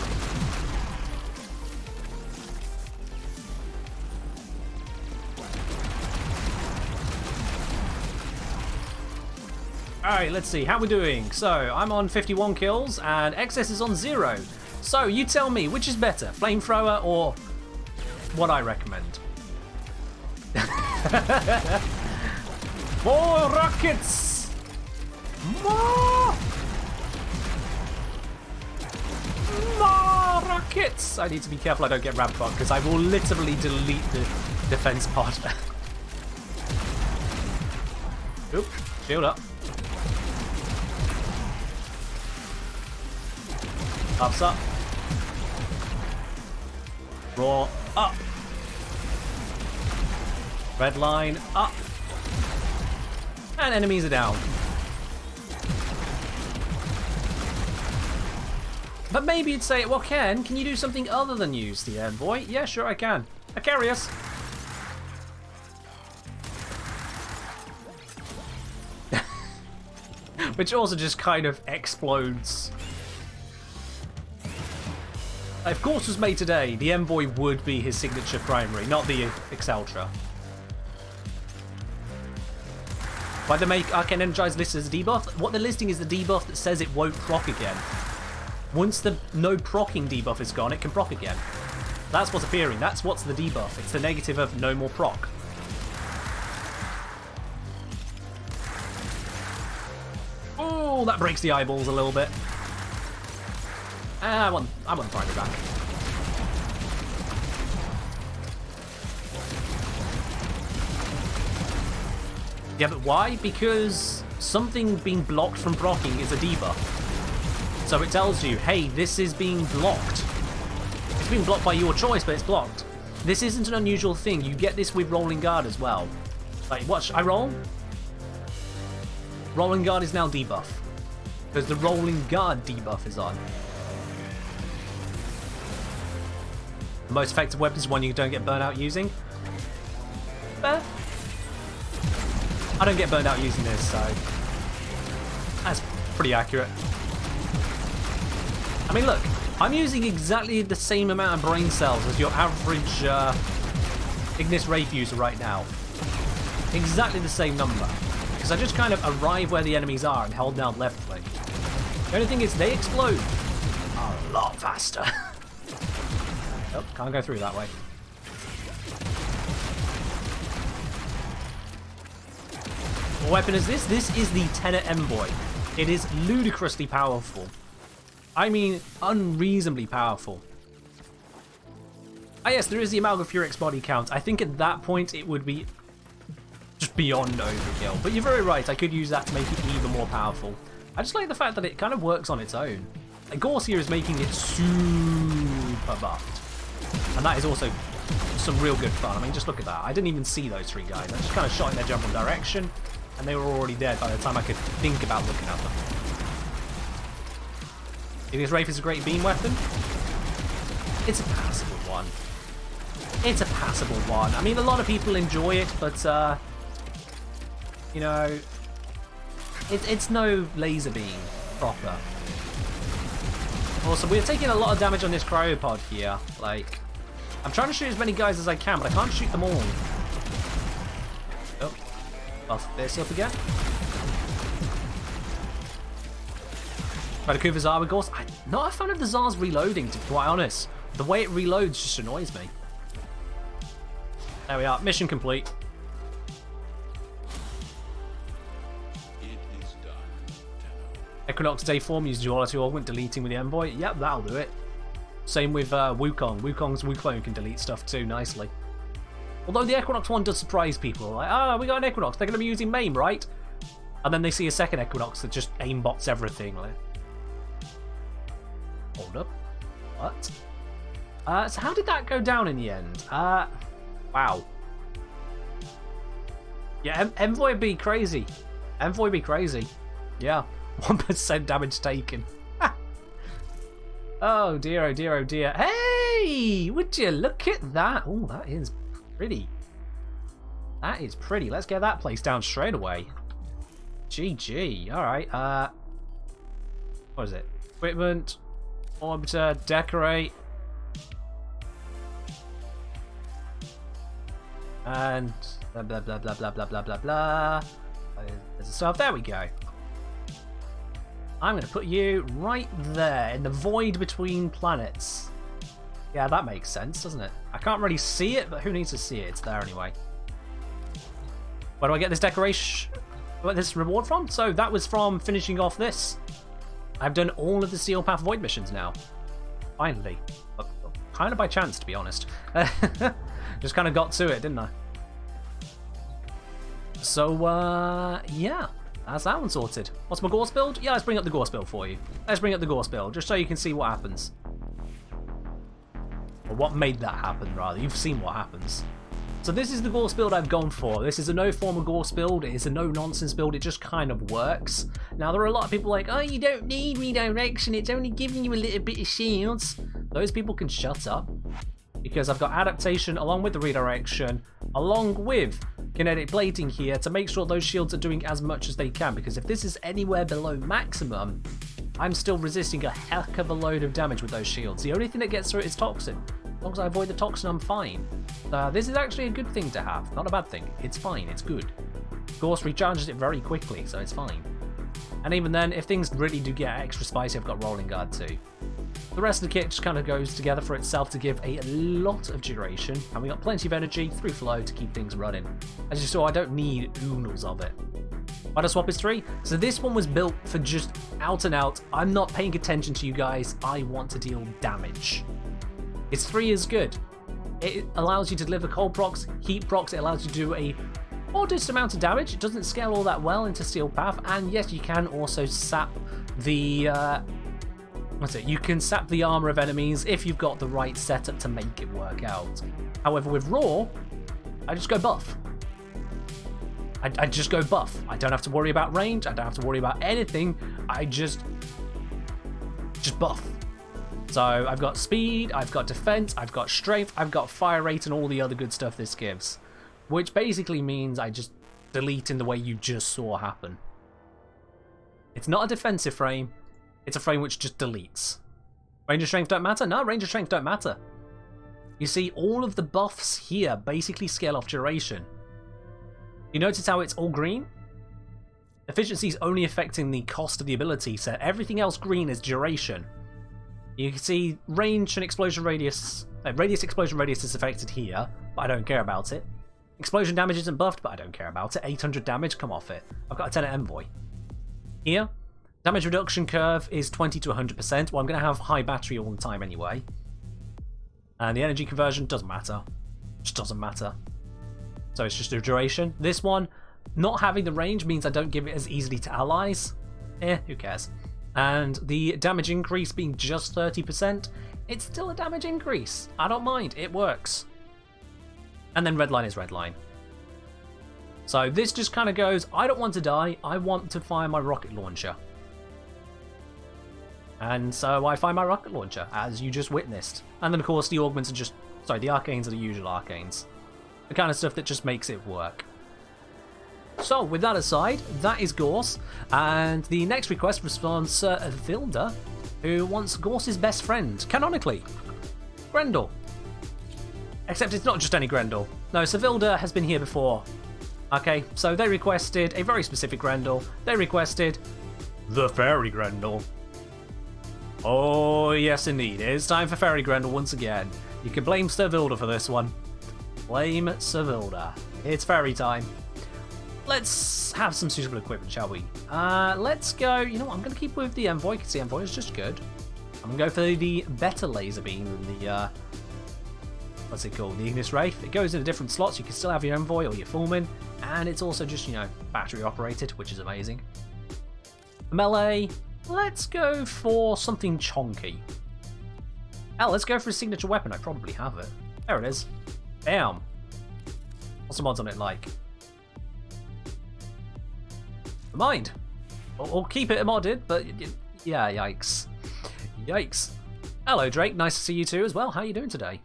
Alright, let's see. How we doing? So, I'm on 51 kills and Excess is on 0. So, you tell me, which is better? Flamethrower or what I recommend? More rockets! More! More rockets! I need to be careful I don't get ramp because I will literally delete the defense pod. Oop, shield up. Ups up. Raw up. Redline up. And enemies are down. But maybe you'd say, well, Ken, can you do something other than use the envoy? Yeah, sure I can. Acarius. Which also just kind of explodes. If Course was made today, the envoy would be his signature primary, not the Exceltra. Why they make Arcane Energize list as a debuff? What they're listing is the debuff that says it won't proc again. Once the no procking debuff is gone, it can proc again. That's what's appearing. That's what's the debuff. It's the negative of no more proc. Oh, that breaks the eyeballs a little bit. I want primary back. Yeah, but why? Because something being blocked from blocking is a debuff. So it tells you, hey, this is being blocked. It's being blocked by your choice, but it's blocked. This isn't an unusual thing. You get this with Rolling Guard as well. Like, watch, I roll. Rolling Guard is now debuff. Because the Rolling Guard debuff is on. The most effective weapon is one you don't get burned out using. Fair. I don't get burned out using this, so that's pretty accurate. I mean, look, I'm using exactly the same amount of brain cells as your average Ignis Wraith user right now. Exactly the same number. Because I just kind of arrive where the enemies are and hold down left click. The only thing is they explode a lot faster. Oh, can't go through that way. What weapon is this? This is the Tenet Envoy. It is ludicrously powerful. I mean, unreasonably powerful. Ah yes, there is the Amalgamphurix body count. I think at that point it would be just beyond overkill. But you're very right, I could use that to make it even more powerful. I just like the fact that it kind of works on its own. Like, Gorse here is making it super buffed. And that is also some real good fun. I mean, just look at that. I didn't even see those three guys. I just kind of shot in their general direction, and they were already dead by the time I could think about looking at them. Ignis Wraith is a great beam weapon. It's a passable one. It's a passable one. I mean, a lot of people enjoy it, but, you know, it's no laser beam proper. Also, we're taking a lot of damage on this cryopod here. Like, I'm trying to shoot as many guys as I can, but I can't shoot them all. Oh, buff this up again. Right, the Kuva's with Gorse. I'm not a fan of the Tsar's reloading, to be quite honest. The way it reloads just annoys me. There we are, mission complete. Equinox Day form uses duality augment, deleting with the envoy. Yep, that'll do it. Same with Wukong. Wukong's Wukong can delete stuff too nicely. Although the Equinox one does surprise people. Like, ah, we got an Equinox. They're going to be using MAME, right? And then they see a second Equinox that just aimbots everything. Like, Hold up. What? So how did that go down in the end? Wow. Yeah, Envoy would be crazy. Envoy would be crazy. Yeah. 1% damage taken. Oh dear, oh dear, oh dear. Hey! Would you look at that? Oh, that is pretty. That is pretty. Let's get that place down straight away. GG. Alright, what is it? Equipment, orbiter, decorate. And blah blah blah blah blah blah blah blah blah. There's a stuff. There we go. I'm going to put you right there in the void between planets. Yeah, that makes sense, doesn't it? I can't really see it, but who needs to see it? It's there anyway. Where do I get this decoration? Where this reward from? So that was from finishing off this. I've done all of the Steel Path Void missions now. Finally. Kind of by chance, to be honest. Just kind of got to it, didn't I? So, yeah. That's that one sorted. What's my Gorse build? Yeah, let's bring up the Gorse build for you. Let's bring up the Gorse build, just so you can see what happens. Or what made that happen, rather. You've seen what happens. So this is the Gorse build I've gone for. This is a no form of Gorse build. It is a no-nonsense build. It just kind of works. Now, there are a lot of people like, oh, you don't need redirection. It's only giving you a little bit of shields. Those people can shut up. Because I've got adaptation along with the redirection, along with kinetic plating here to make sure those shields are doing as much as they can. Because if this is anywhere below maximum, I'm still resisting a heck of a load of damage with those shields. The only thing that gets through it is toxin. As long as I avoid the toxin, I'm fine. This is actually a good thing to have. Not a bad thing. It's fine. It's good. Gorse recharges it very quickly, so it's fine. And even then, if things really do get extra spicy, I've got Rolling Guard too. The rest of the kit just kind of goes together for itself to give a lot of duration, and we got plenty of energy through flow to keep things running. As you saw, I don't need oodles of it. Why the swap is 3? So this one was built for just out and out, I'm not paying attention to you guys, I want to deal damage. Its 3 is good. It allows you to deliver cold procs, heat procs, it allows you to do a modest amount of damage. It doesn't scale all that well into Steel Path, and yes, you can also sap the you can sap the armor of enemies if you've got the right setup to make it work out. However, with Raw, I just go buff. I just go buff. I don't have to worry about range, I don't have to worry about anything, I just buff. So I've got speed, I've got defense, I've got strength, I've got fire rate and all the other good stuff this gives. Which basically means I just delete in the way you just saw happen. It's not a defensive frame, it's a frame which just deletes. Range and strength don't matter? No, range and strength don't matter. You see, all of the buffs here basically scale off duration. You notice how it's all green? Efficiency is only affecting the cost of the ability set. Everything else green is duration. You can see range and explosion radius. Explosion radius is affected here, but I don't care about it. Explosion damage isn't buffed, but I don't care about it. 800 damage, come off it. I've got a 10 at Envoy. Here, damage reduction curve is 20 to 100%. Well, I'm going to have high battery all the time anyway. And the energy conversion doesn't matter. Just doesn't matter. So it's just a duration. This one, not having the range means I don't give it as easily to allies. Who cares? And the damage increase being just 30%, it's still a damage increase. I don't mind, it works. And then Redline is Redline. So this just kind of goes, I don't want to die, I want to fire my rocket launcher. And so I fire my rocket launcher, as you just witnessed. And then of course the augments are just, sorry, the arcanes are the usual arcanes. The kind of stuff that just makes it work. So, with that aside, that is Gorse, and the next request was from Sir Vilda, who wants Gorse's best friend, canonically, Grendel. Except it's not just any Grendel. No, Sir Vilda has been here before. Okay, so they requested a very specific Grendel. They requested the Fairy Grendel. Oh, yes indeed, it's time for Fairy Grendel once again. You can blame Sir Vilda for this one. Blame Sir Vilda. It's fairy time. Let's have some suitable equipment, shall we? Let's go, you know what, I'm going to keep with the Envoy, because the Envoy is just good. I'm going to go for the better laser beam than the, what's it called, the Ignis Wraith. It goes into different slots, you can still have your Envoy or your Fullman, and it's also just, you know, battery operated, which is amazing. Melee, let's go for something chonky. Hell, let's go for a signature weapon. I probably have it. There it is. Bam. What's the mods on it like? Mind. Or keep it modded, but yeah, yikes. Yikes. Hello, Drake. Nice to see you too as well. How are you doing today?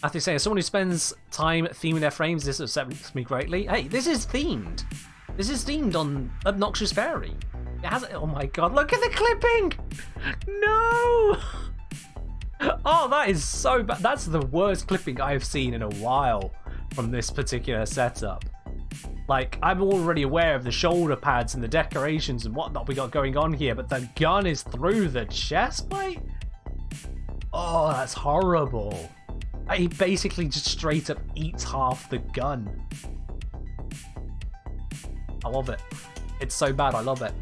Matthew saying, as someone who spends time theming their frames, this upsets me greatly. Hey, this is themed. This is themed on Obnoxious Fairy. It has. Oh my god, look at the clipping! No! Oh, that is so bad. That's the worst clipping I've seen in a while from this particular setup. Like, I'm already aware of the shoulder pads and the decorations and whatnot we got going on here, but the gun is through the chest plate? Oh, that's horrible. He basically just straight up eats half the gun. I love it. It's so bad, I love it.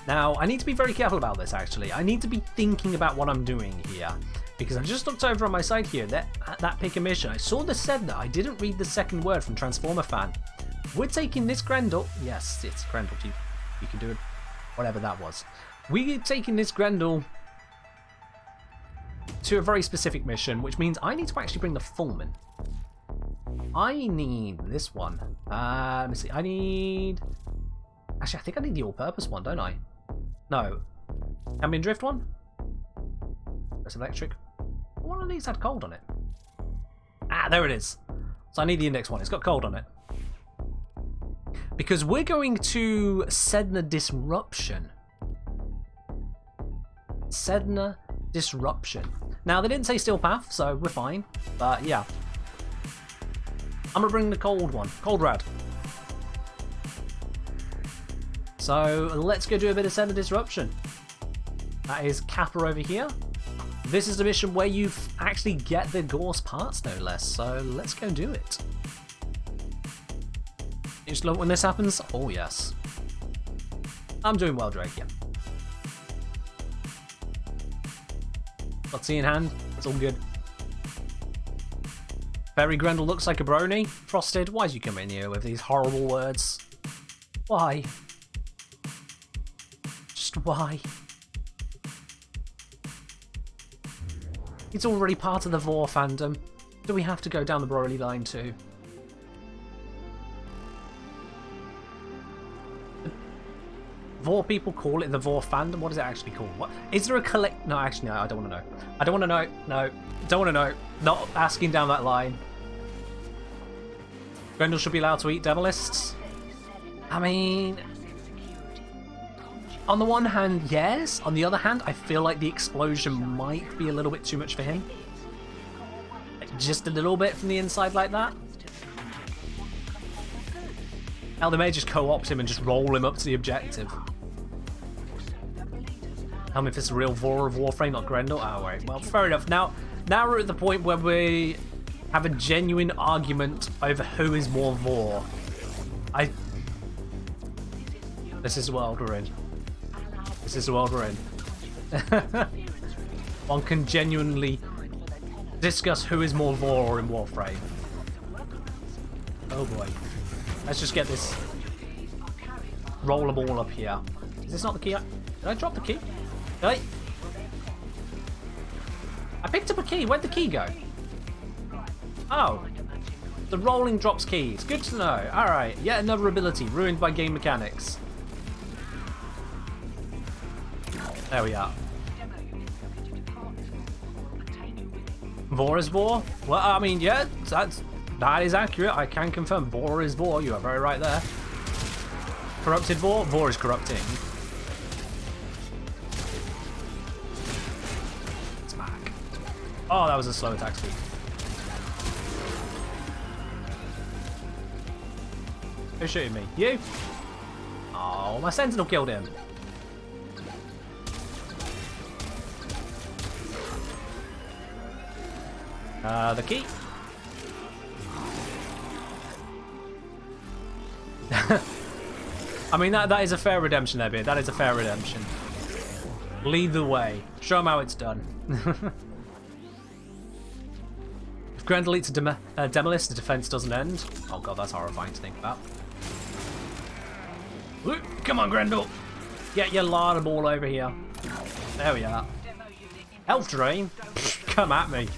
Now, I need to be very careful about this, actually. I need to be thinking about what I'm doing here. Because I just looked over on my side here, that pick a mission. I saw the Sedna. I didn't read the second word from Transformer Fan. We're taking this Grendel. Yes, it's Grendel. You can do it. Whatever that was. We're taking this Grendel to a very specific mission, which means I need to actually bring the Fullman. I need this one. Let me see. I need... Actually, I think I need the all-purpose one, don't I? No. Ambient Drift one? That's electric. One of these had cold on it. Ah, there it is. So I need the index one. It's got cold on it. Because we're going to Sedna Disruption. Sedna Disruption. Now, they didn't say Steel Path, so we're fine. But, yeah. I'm going to bring the cold one. Cold Rad. So, let's go do a bit of Sedna Disruption. That is Kappa over here. This is the mission where you actually get the Gorse parts, no less. So, let's go do it. You just love when this happens? Oh, yes. I'm doing well, Drake, yeah. Got tea in hand. It's all good. Fairy Grendel looks like a brony. Frosted, why'd you come in here with these horrible words? Why? Just why? It's already part of the Vor fandom. Do we have to go down the Broly line too? Vor people call it the Vor fandom. What is it actually called? What is there a collect? No, actually, no. I don't want to know. I don't want to know. No, don't want to know. Not asking down that line. Grendel should be allowed to eat Devilists. I mean, on the one hand, yes. On the other hand, I feel like the explosion might be a little bit too much for him. Just a little bit from the inside like that. Now they may just co-opt him and just roll him up to the objective. Tell me if it's a real Vor of Warframe, not Grendel. Oh, wait. Well, fair enough. Now we're at the point where we have a genuine argument over who is more Vor. This is the world we're in. This is the world we're in. One can genuinely discuss who is more Vor in Warframe. Oh boy. Let's just get this rollerball up here. Is this not the key? Did I drop the key? Did I picked up a key. Where'd the key go? Oh. The rolling drops keys. Good to know. Alright. Yet another ability ruined by game mechanics. There we are. Vor is Vor? Well, I mean, yeah, that is accurate. I can confirm Vor is Vor. You are very right there. Corrupted Vor? Vor is corrupting. Smack. Oh, that was a slow attack speed. Who's shooting me? You? Oh, my Sentinel killed him. The key. I mean, that is a fair redemption there, Beard. That is a fair redemption. Lead the way. Show them how it's done. If Grendel eats a Demolist, the defense doesn't end. Oh god, that's horrifying to think about. Come on, Grendel. Get your larder ball over here. There we are. Health drain? Come at me.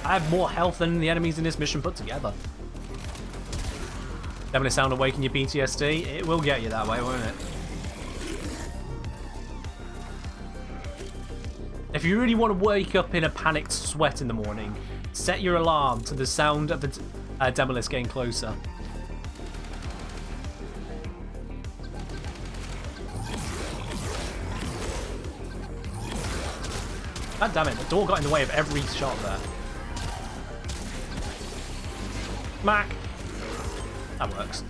I have more health than the enemies in this mission put together. Definitely sound awaken your PTSD. It will get you that way, won't it? If you really want to wake up in a panicked sweat in the morning, set your alarm to the sound of the Demolith getting closer. God damn it, the door got in the way of every shot there. Smack! That works.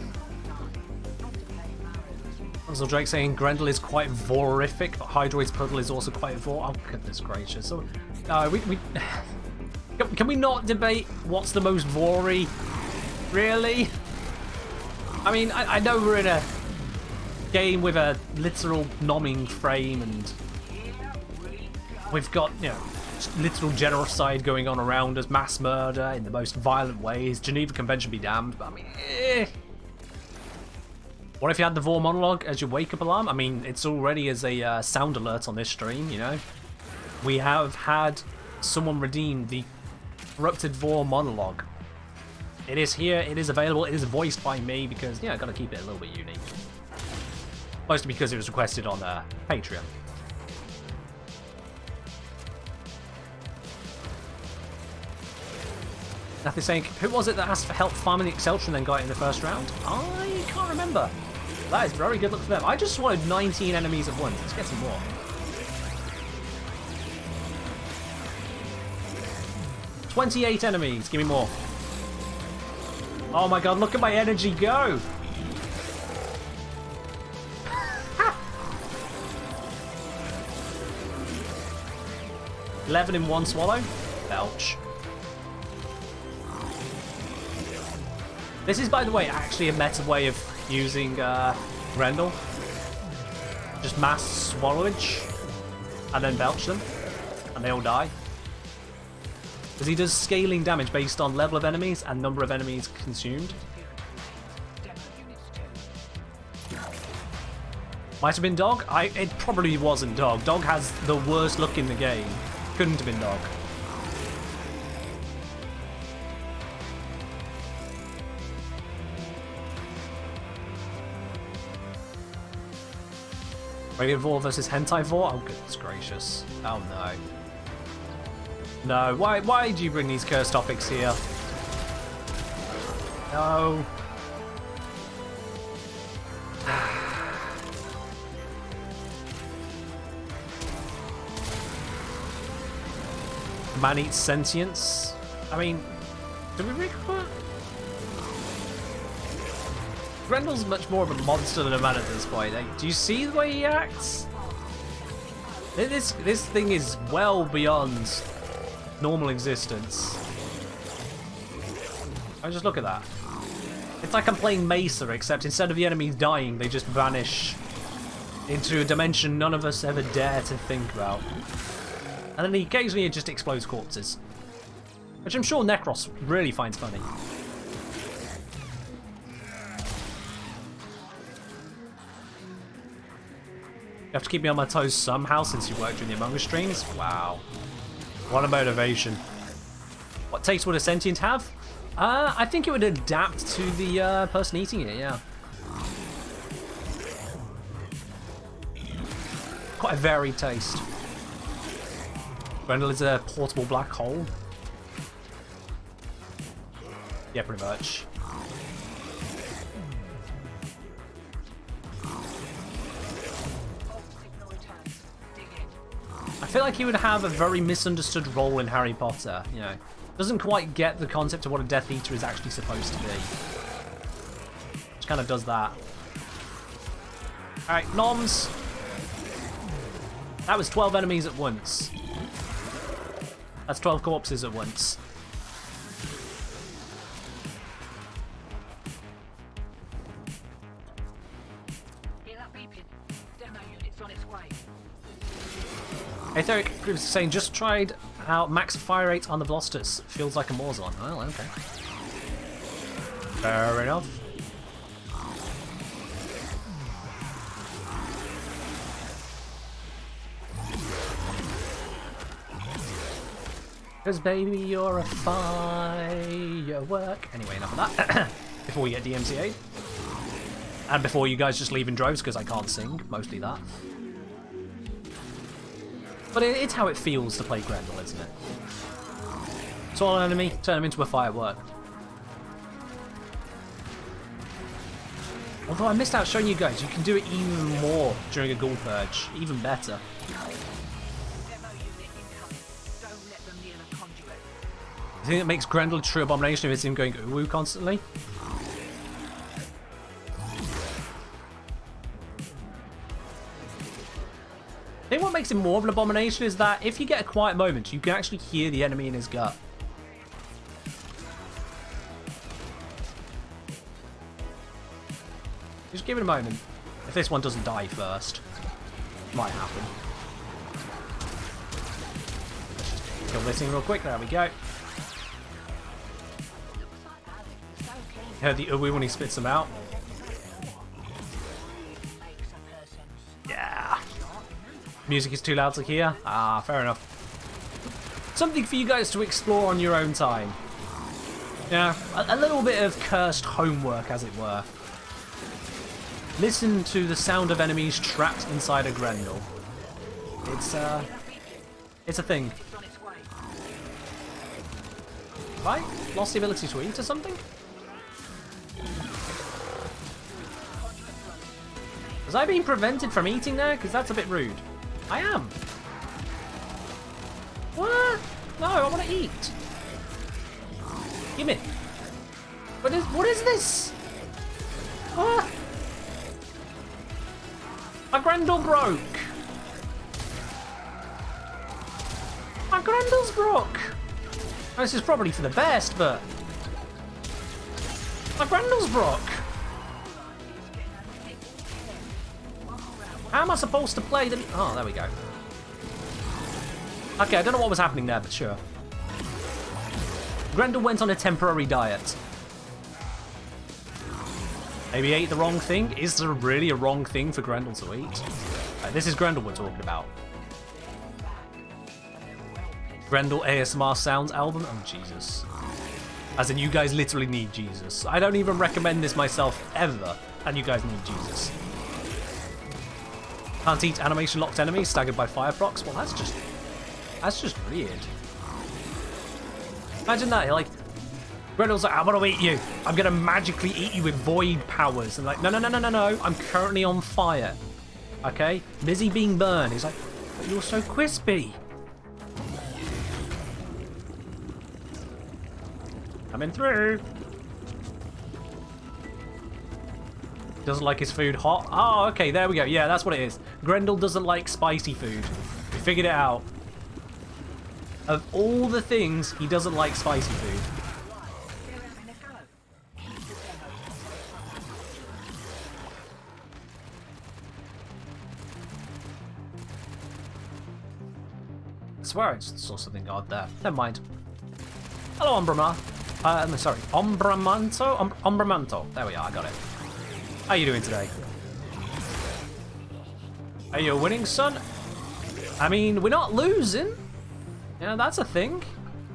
Uncle Drake saying Grendel is quite vorific, but Hydroid's puddle is also quite Oh, goodness gracious. So, can we not debate what's the most vory? Really? I mean, I know we're in a game with a literal nomming frame and we've got, you know, literal genocide going on around us, mass murder in the most violent ways, Geneva Convention be damned, but I mean, What if you had the Vor monologue as your wake-up alarm? I mean, it's already as a sound alert on this stream, you know? We have had someone redeem the corrupted Vor monologue. It is here, it is available, it is voiced by me because, yeah, I gotta keep it a little bit unique. Mostly because it was requested on Patreon. Nothing saying, who was it that asked for help farming the Exceltra and then got it in the first round? I can't remember. That is very good luck for them. I just wanted 19 enemies at once. Let's get some more. "28 enemies. Give me more." Oh my god, look at my energy go! 11 in one swallow. Belch. This is, by the way, actually a meta way of using Grendel. Just mass swallowage and then belch them, and they all die. Because he does scaling damage based on level of enemies and number of enemies consumed. Might have been Dog? It probably wasn't Dog. Dog has the worst look in the game. Couldn't have been Dog. Radiant Vor versus Hentai Vor? Oh, goodness gracious. Oh, no. No, why do you bring these cursed topics here? No. Man eats sentience? I mean, do we really... Grendel's much more of a monster than a man at this point. Like, do you see the way he acts? This thing is well beyond normal existence. I just look at that. It's like I'm playing Mesa, except instead of the enemies dying, they just vanish into a dimension none of us ever dare to think about. And then occasionally it just explodes corpses. Which I'm sure Necros really finds funny. You have to keep me on my toes somehow since you worked during the Among Us streams? Wow. What a motivation. What taste would a sentient have? I think it would adapt to the person eating it, yeah. Quite a varied taste. Grendel is a portable black hole. Yeah, pretty much. I feel like he would have a very misunderstood role in Harry Potter, you know. Doesn't quite get the concept of what a Death Eater is actually supposed to be. Just kind of does that. Alright, noms. That was 12 enemies at once. That's 12 corpses at once. Etheric is saying, just tried out max fire rate on the Velocitus. Feels like a Morzon. Well, okay. Fair enough. Because baby, you're a firework. Anyway, enough of that. Before we get DMCA'd. And before you guys just leave in droves because I can't sing. Mostly that. But it's how it feels to play Grendel, isn't it? Saw an enemy, turn him into a firework. Although I missed out showing you guys, you can do it even more during a ghoul purge. Even better. I think it makes Grendel a true abomination if it's him going ooh constantly. I think what makes him more of an abomination is that if you get a quiet moment, you can actually hear the enemy in his gut. Just give it a moment. If this one doesn't die first, might happen. Kill this thing real quick. There we go. Heard the ooh when he spits them out. Yeah. Music is too loud to hear. Ah, fair enough. Something for you guys to explore on your own time. Yeah, a little bit of cursed homework, as it were. Listen to the sound of enemies trapped inside a Grendel. It's a thing. Right? Lost the ability to eat or something? Was I being prevented from eating there? Because that's a bit rude. I am. What? No, I want to eat. Give me. What is this? What? My Grendel broke. My Grendel's broke. This is probably for the best, but my Grendel's broke. How am I supposed to play them? Oh, there we go. Okay, I don't know what was happening there, but sure. Grendel went on a temporary diet. Maybe ate the wrong thing? Is there really a wrong thing for Grendel to eat? This is Grendel we're talking about. Grendel ASMR Sounds album? Oh, Jesus. As in, you guys literally need Jesus. I don't even recommend this myself, ever, and you guys need Jesus. Can't eat animation locked enemies staggered by fire procs? Well, that's just weird. Imagine that, like, Grendel's like, I want to eat you. I'm going to magically eat you with void powers. And like, no, I'm currently on fire. Okay? Busy being burned. He's like, but you're so crispy. Coming through. Doesn't like his food hot. Oh, okay, there we go. Yeah, that's what it is. Grendel doesn't like spicy food. We figured it out. Of all the things, he doesn't like spicy food. I swear I just saw something odd there. Never mind. Hello, Ombrama. Sorry, Ombramanto? Ombramanto. There we are, I got it. How you doing today? Are you winning, son? I mean, we're not losing. Yeah, that's a thing.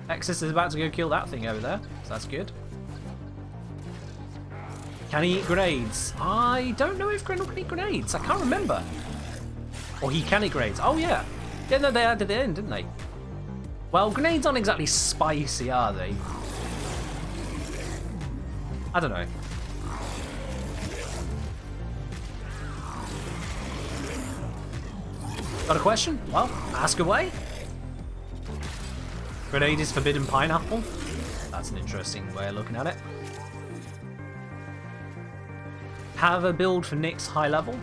Exis is about to go kill that thing over there, so that's good. Can he eat grenades? I don't know if Grendel can eat grenades. I can't remember. Or he can eat grenades. Oh, yeah. Yeah, no, they added it in, didn't they? Well, grenades aren't exactly spicy, are they? I don't know. Got a question? Well, ask away. Grenade is forbidden pineapple. That's an interesting way of looking at it. Have a build for Nyx high level?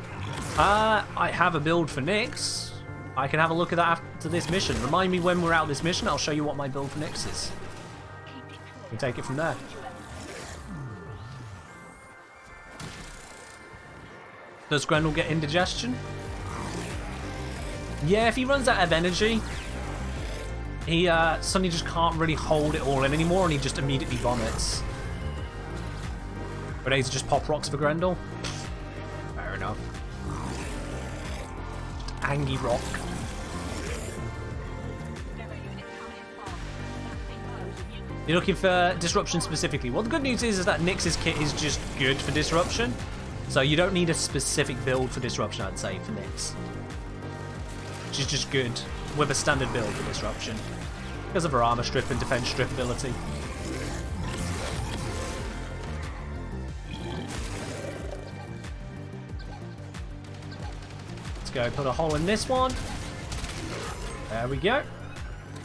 I have a build for Nyx. I can have a look at that after this mission. Remind me when we're out of this mission, I'll show you what my build for Nyx is. We can take it from there. Does Grendel get indigestion? Yeah, if he runs out of energy, he suddenly just can't really hold it all in anymore and he just immediately vomits. Grenades just pop rocks for Grendel? Fair enough. Angie rock. You're looking for disruption specifically. Well, the good news is that Nyx's kit is just good for disruption. So you don't need a specific build for disruption, I'd say, for Nyx. Which is just good with a standard build for disruption. Because of her armor strip and defense strip ability. Let's go put a hole in this one. There we go.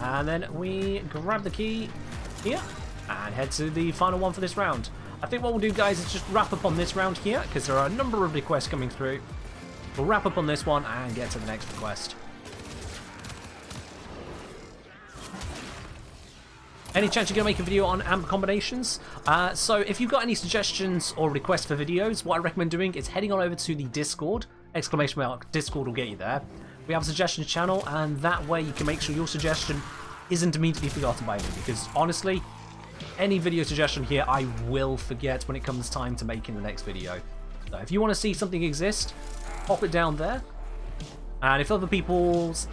And then we grab the key here and head to the final one for this round. I think what we'll do, guys, is just wrap up on this round here because there are a number of requests coming through. We'll wrap up on this one and get to the next request. Any chance you're going to make a video on amp combinations? So if you've got any suggestions or requests for videos, what I recommend doing is heading on over to the Discord. ! Discord will get you there. We have a suggestions channel, and that way you can make sure your suggestion isn't immediately forgotten by me, because honestly, any video suggestion here I will forget when it comes time to making the next video. So if you want to see something exist, pop it down there. And if other people's...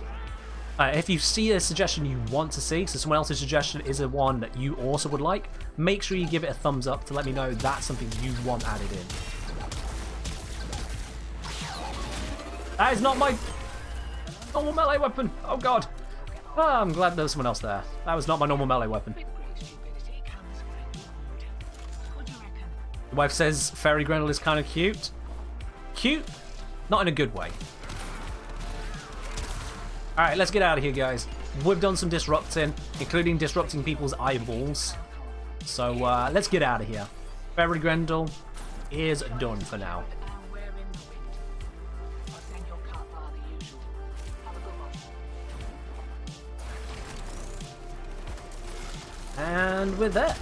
if you see a suggestion you want to see, so someone else's suggestion is a one that you also would like, make sure you give it a thumbs up to let me know that's something you want added in. That is not my normal melee weapon! Oh god! Oh, I'm glad there was someone else there. That was not my normal melee weapon. The wife says Fairy Grendel is kind of cute. Cute? Not in a good way. Alright, let's get out of here, guys. We've done some disrupting, including disrupting people's eyeballs. So, let's get out of here. Fairy Grendel is done for now. And we're there.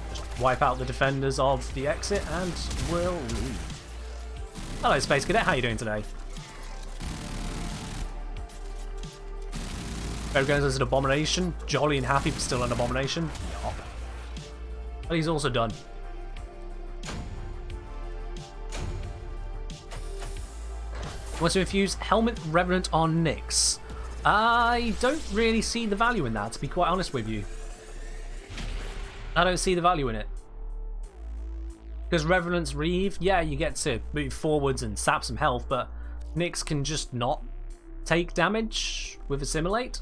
Just wipe out the defenders of the exit and we'll leave. Hello, Space Cadet. How are you doing today? Fairy Grendel is an abomination. Jolly and happy, but still an abomination. Yup. But he's also done. Want to infuse Helmet Revenant on Nyx? I don't really see the value in that, to be quite honest with you. I don't see the value in it. Because Revenant's Reeve, yeah, you get to move forwards and sap some health, but Nyx can just not take damage with Assimilate.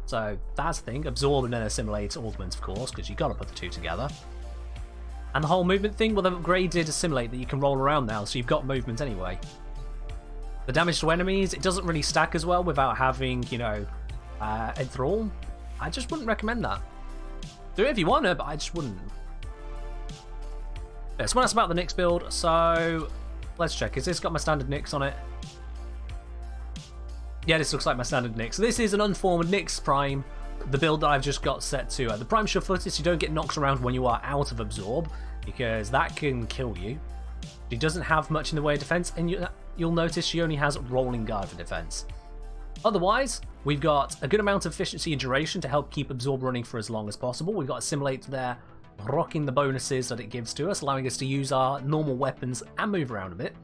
So that's the thing. Absorb and then Assimilate Augment, of course, because you got to put the two together. And the whole movement thing, well, they've upgraded Assimilate that you can roll around now, so you've got movement anyway. The damage to enemies, it doesn't really stack as well without having, you know, Enthrall. I just wouldn't recommend that. Do it if you want to, but I just wouldn't. Yeah, someone asked about the Nyx build, so let's check. Has this got my standard Nyx on it? Yeah, this looks like my standard Nyx. So this is an unformed Nyx Prime, the build that I've just got set to. The Prime Sure-Footed, so you don't get knocked around when you are out of Absorb, because that can kill you. She doesn't have much in the way of defense, and you'll notice she only has Rolling Guard for defense. Otherwise, we've got a good amount of efficiency and duration to help keep Absorb running for as long as possible. We've got Assimilate there, rocking the bonuses that it gives to us, allowing us to use our normal weapons and move around a bit,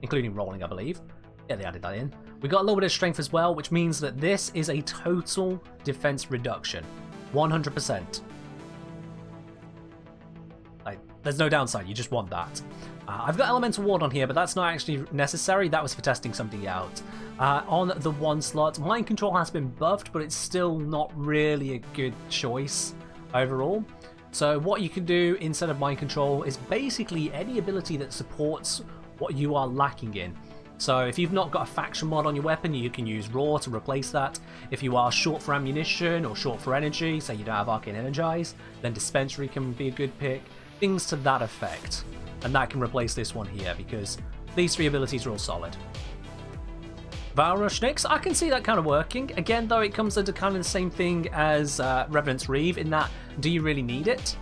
including rolling, I believe. Yeah, they added that in. We've got a little bit of strength as well, which means that this is a total defense reduction. 100%. There's no downside, you just want that. I've got Elemental Ward on here, but that's not actually necessary. That was for testing something out. On the one slot, Mind Control has been buffed, but it's still not really a good choice overall. So what you can do instead of Mind Control is basically any ability that supports what you are lacking in. So if you've not got a faction mod on your weapon, you can use Raw to replace that. If you are short for ammunition or short for energy, say you don't have Arcane Energize, then Dispensary can be a good pick. Things to that effect. And that can replace this one here, because these three abilities are all solid. Vile Rush Nyx, I can see that kind of working. Again, though, it comes under kind of the same thing as Revenant's Reeve, in that, do you really need it?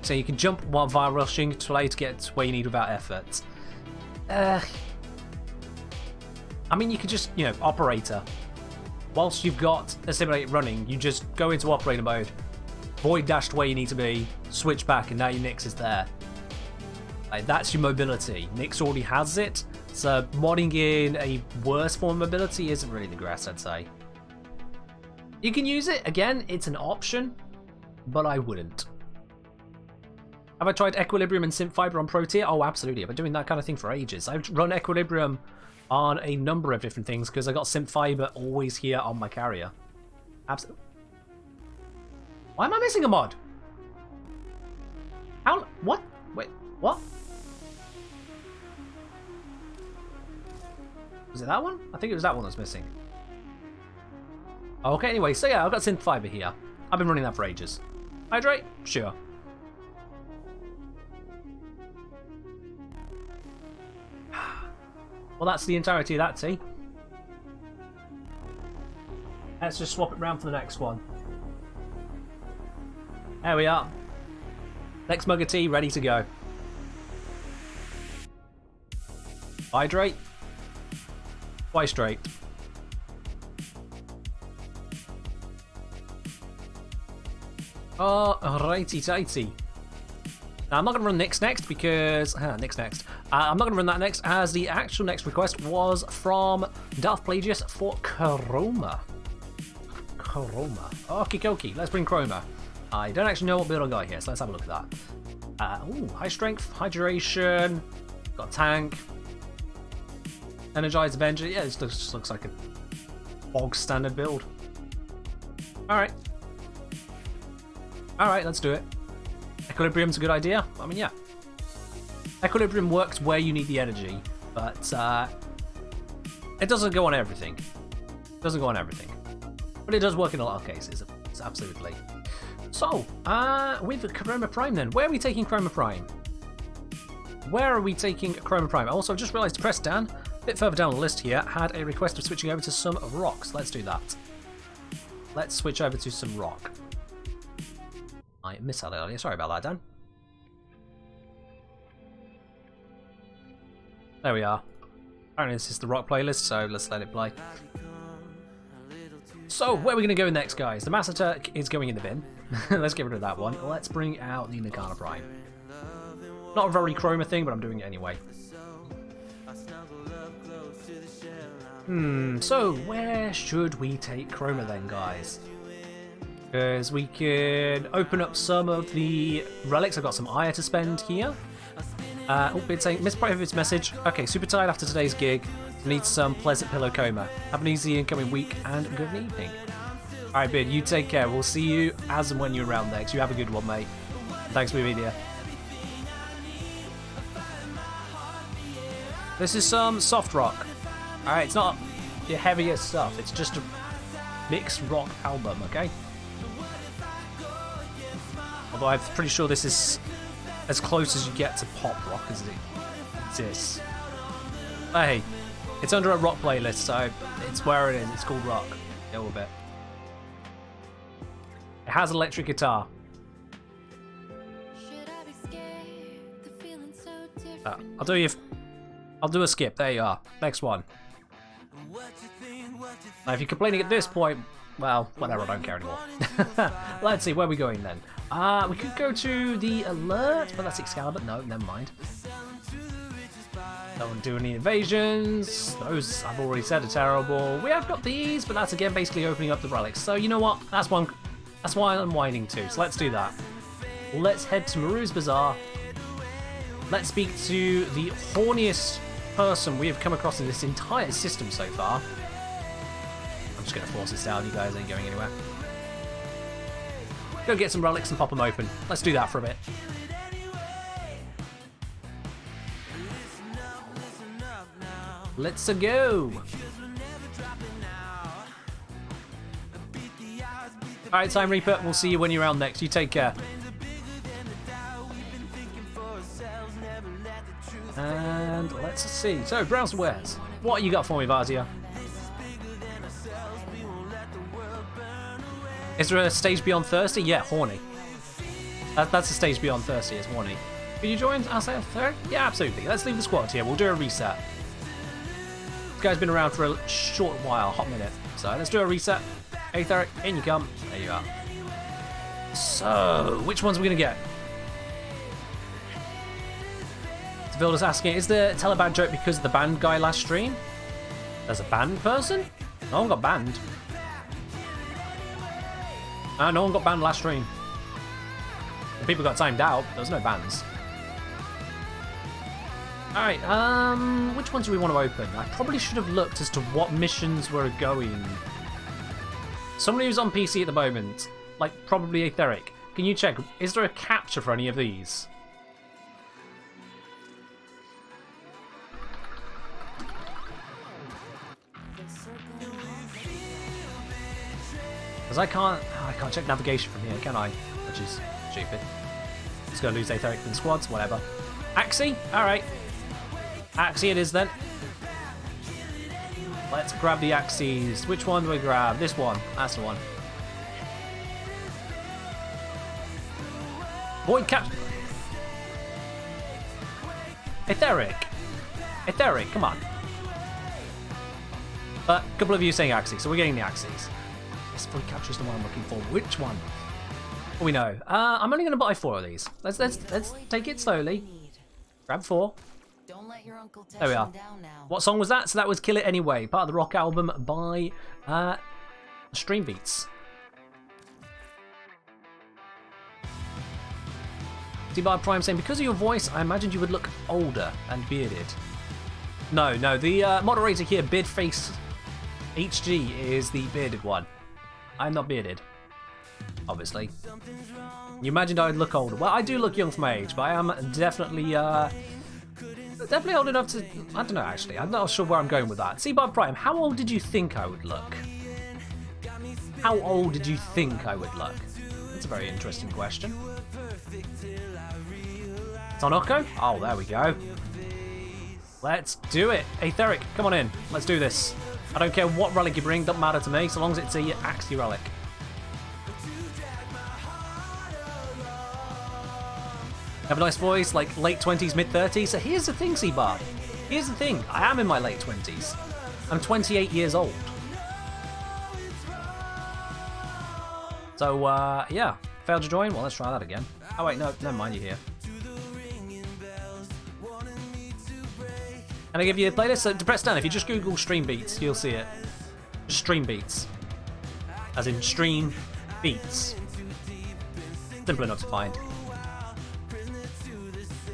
So you can jump while Vile Rushing to allow you to get where you need without effort. I mean, you could just, you know, Operator. Whilst you've got Assimilate running, you just go into Operator mode, Void dash to where you need to be, switch back, and now your Nyx is there. That's your mobility. Nyx already has it, so modding in a worse form of mobility isn't really the grass, I'd say. You can use it. Again, it's an option, but I wouldn't. Have I tried Equilibrium and Synth Fiber on Pro Tier? Oh, absolutely. I've been doing that kind of thing for ages. I've run Equilibrium on a number of different things because I got Synth Fiber always here on my carrier. Absolutely. Why am I missing a mod? How? What? Wait, what? Was it that one? I think it was that one that's missing. Okay, anyway, so yeah, I've got Synth Fiber here. I've been running that for ages. Hydrate? Sure. Well, that's the entirety of that tea. Let's just swap it round for the next one. There we are. Next mug of tea, ready to go. Hydrate. Twice straight. Oh, righty tighty. Now, I'm not going to run Nick's next because... Nick's next. I'm not going to run that next as the actual next request was from Darth Plagius for Chroma. Chroma. Okie dokie, let's bring Chroma. I don't actually know what build I got here, so let's have a look at that. Ooh, high strength, hydration, got tank, energized Avenger. Yeah, this just looks like a bog standard build. Alright. Alright, let's do it. Equilibrium's a good idea. I mean, yeah. Equilibrium works where you need the energy, but it doesn't go on everything. It doesn't go on everything. But it does work in a lot of cases. It's absolutely. So, with Chroma Prime then, where are we taking Chroma Prime? Where are we taking Chroma Prime? Also, I've just realised Press Dan, a bit further down the list here, had a request of switching over to some rocks. Let's do that. Let's switch over to some rock. I missed that earlier. Sorry about that, Dan. There we are. Apparently this is the rock playlist, so let's let it play. So, where are we going to go next, guys? The Master Turk is going in the bin. Let's get rid of that one. Let's bring out the Nagana Prime. Not a very Chroma thing, but I'm doing it anyway. So where should we take Chroma then, guys? Because we can open up some of the relics. I've got some Aya to spend here. Oh, it's saying, missed Prohibit's message. Okay, super tired after today's gig. Need some pleasant pillow coma. Have an easy incoming week and good evening. Alright, Bid, you take care. We'll see you as and when you're around next. You have a good one, mate. Thanks for being here. This is some soft rock. Alright, it's not the heaviest stuff. It's just a mixed rock album, okay? Although I'm pretty sure this is as close as you get to pop rock as it exists. But hey, it's under a rock playlist, so it's where it is. It's called rock. Deal with it. It has electric guitar. I'll do a skip. There you are. Next one. Now, if you're complaining at this point, well, whatever. I don't care anymore. Let's see. Where are we going then? We could go to the alert, but that's Excalibur. No, never mind. Don't do any invasions. Those, I've already said, are terrible. We have got these, but that's again basically opening up the relics. So you know what? That's why I'm whining too. So let's do that. Let's head to Maru's Bazaar. Let's speak to the horniest person we have come across in this entire system so far. I'm just going to force this down. You guys ain't going anywhere. Go get some relics and pop them open. Let's do that for a bit. Let's go. Alright, Time Reaper, we'll see you when you're around next. You take care. And let's see. So, browse wares. What you got for me, Vazia? Is there a stage beyond thirsty? Yeah, horny. That's a stage beyond thirsty, is horny. Can you join us out there? Yeah, absolutely. Let's leave the squad here. We'll do a reset. This guy's been around for a short while, hot minute. So let's do a reset. Hey, Theric, in you come. There you are. So, which ones are we going to get? Vilda's asking, is the tell a bad joke because of the band guy last stream? There's a band person? No one got banned. No one got banned last stream. People got timed out. There was no bans. Alright, which ones do we want to open? I probably should have looked as to what missions were going. Somebody who's on PC at the moment, like probably Etheric, can you check, is there a capture for any of these? Because I can't check navigation from here, can I? Which is stupid. Just gonna lose Etheric in squads, whatever. Axie? Alright. Axie it is then. Let's grab the Axies. Which one do we grab? This one. That's the one. Void cap. Etheric. Etheric, come on. But a couple of you saying Axie, so we're getting the Axies. This void capture is the one I'm looking for. Which one? What do we know? I'm only going to buy 4 of these. Let's take it slowly. Grab 4. There we are. What song was that? So that was Kill It Anyway, part of the rock album by Stream Beats. T-Bar Prime saying, because of your voice, I imagined you would look older and bearded. No, the moderator here, Beardface HG, is the bearded one. I'm not bearded, obviously. You imagined I would look older. Well, I do look young for my age, but I am definitely old enough to... I don't know, actually. I'm not sure where I'm going with that. T-Bar Prime, how old did you think I would look? How old did you think I would look? That's a very interesting question. Tonoko? Oh, there we go. Let's do it. Etheric, come on in. Let's do this. I don't care what relic you bring, doesn't matter to me, so long as it's a Axie relic. Have a nice voice, like late 20s, mid 30s. So here's the thing, C-Bar. Here's the thing. I am in my late 20s. I'm 28 years old. So, yeah. Failed to join? Well, let's try that again. Oh, wait, no, never mind, you're here. And I give you a playlist, so to press down, if you just Google Stream Beats, you'll see it. Just Stream Beats. As in Stream Beats. Simple enough to find.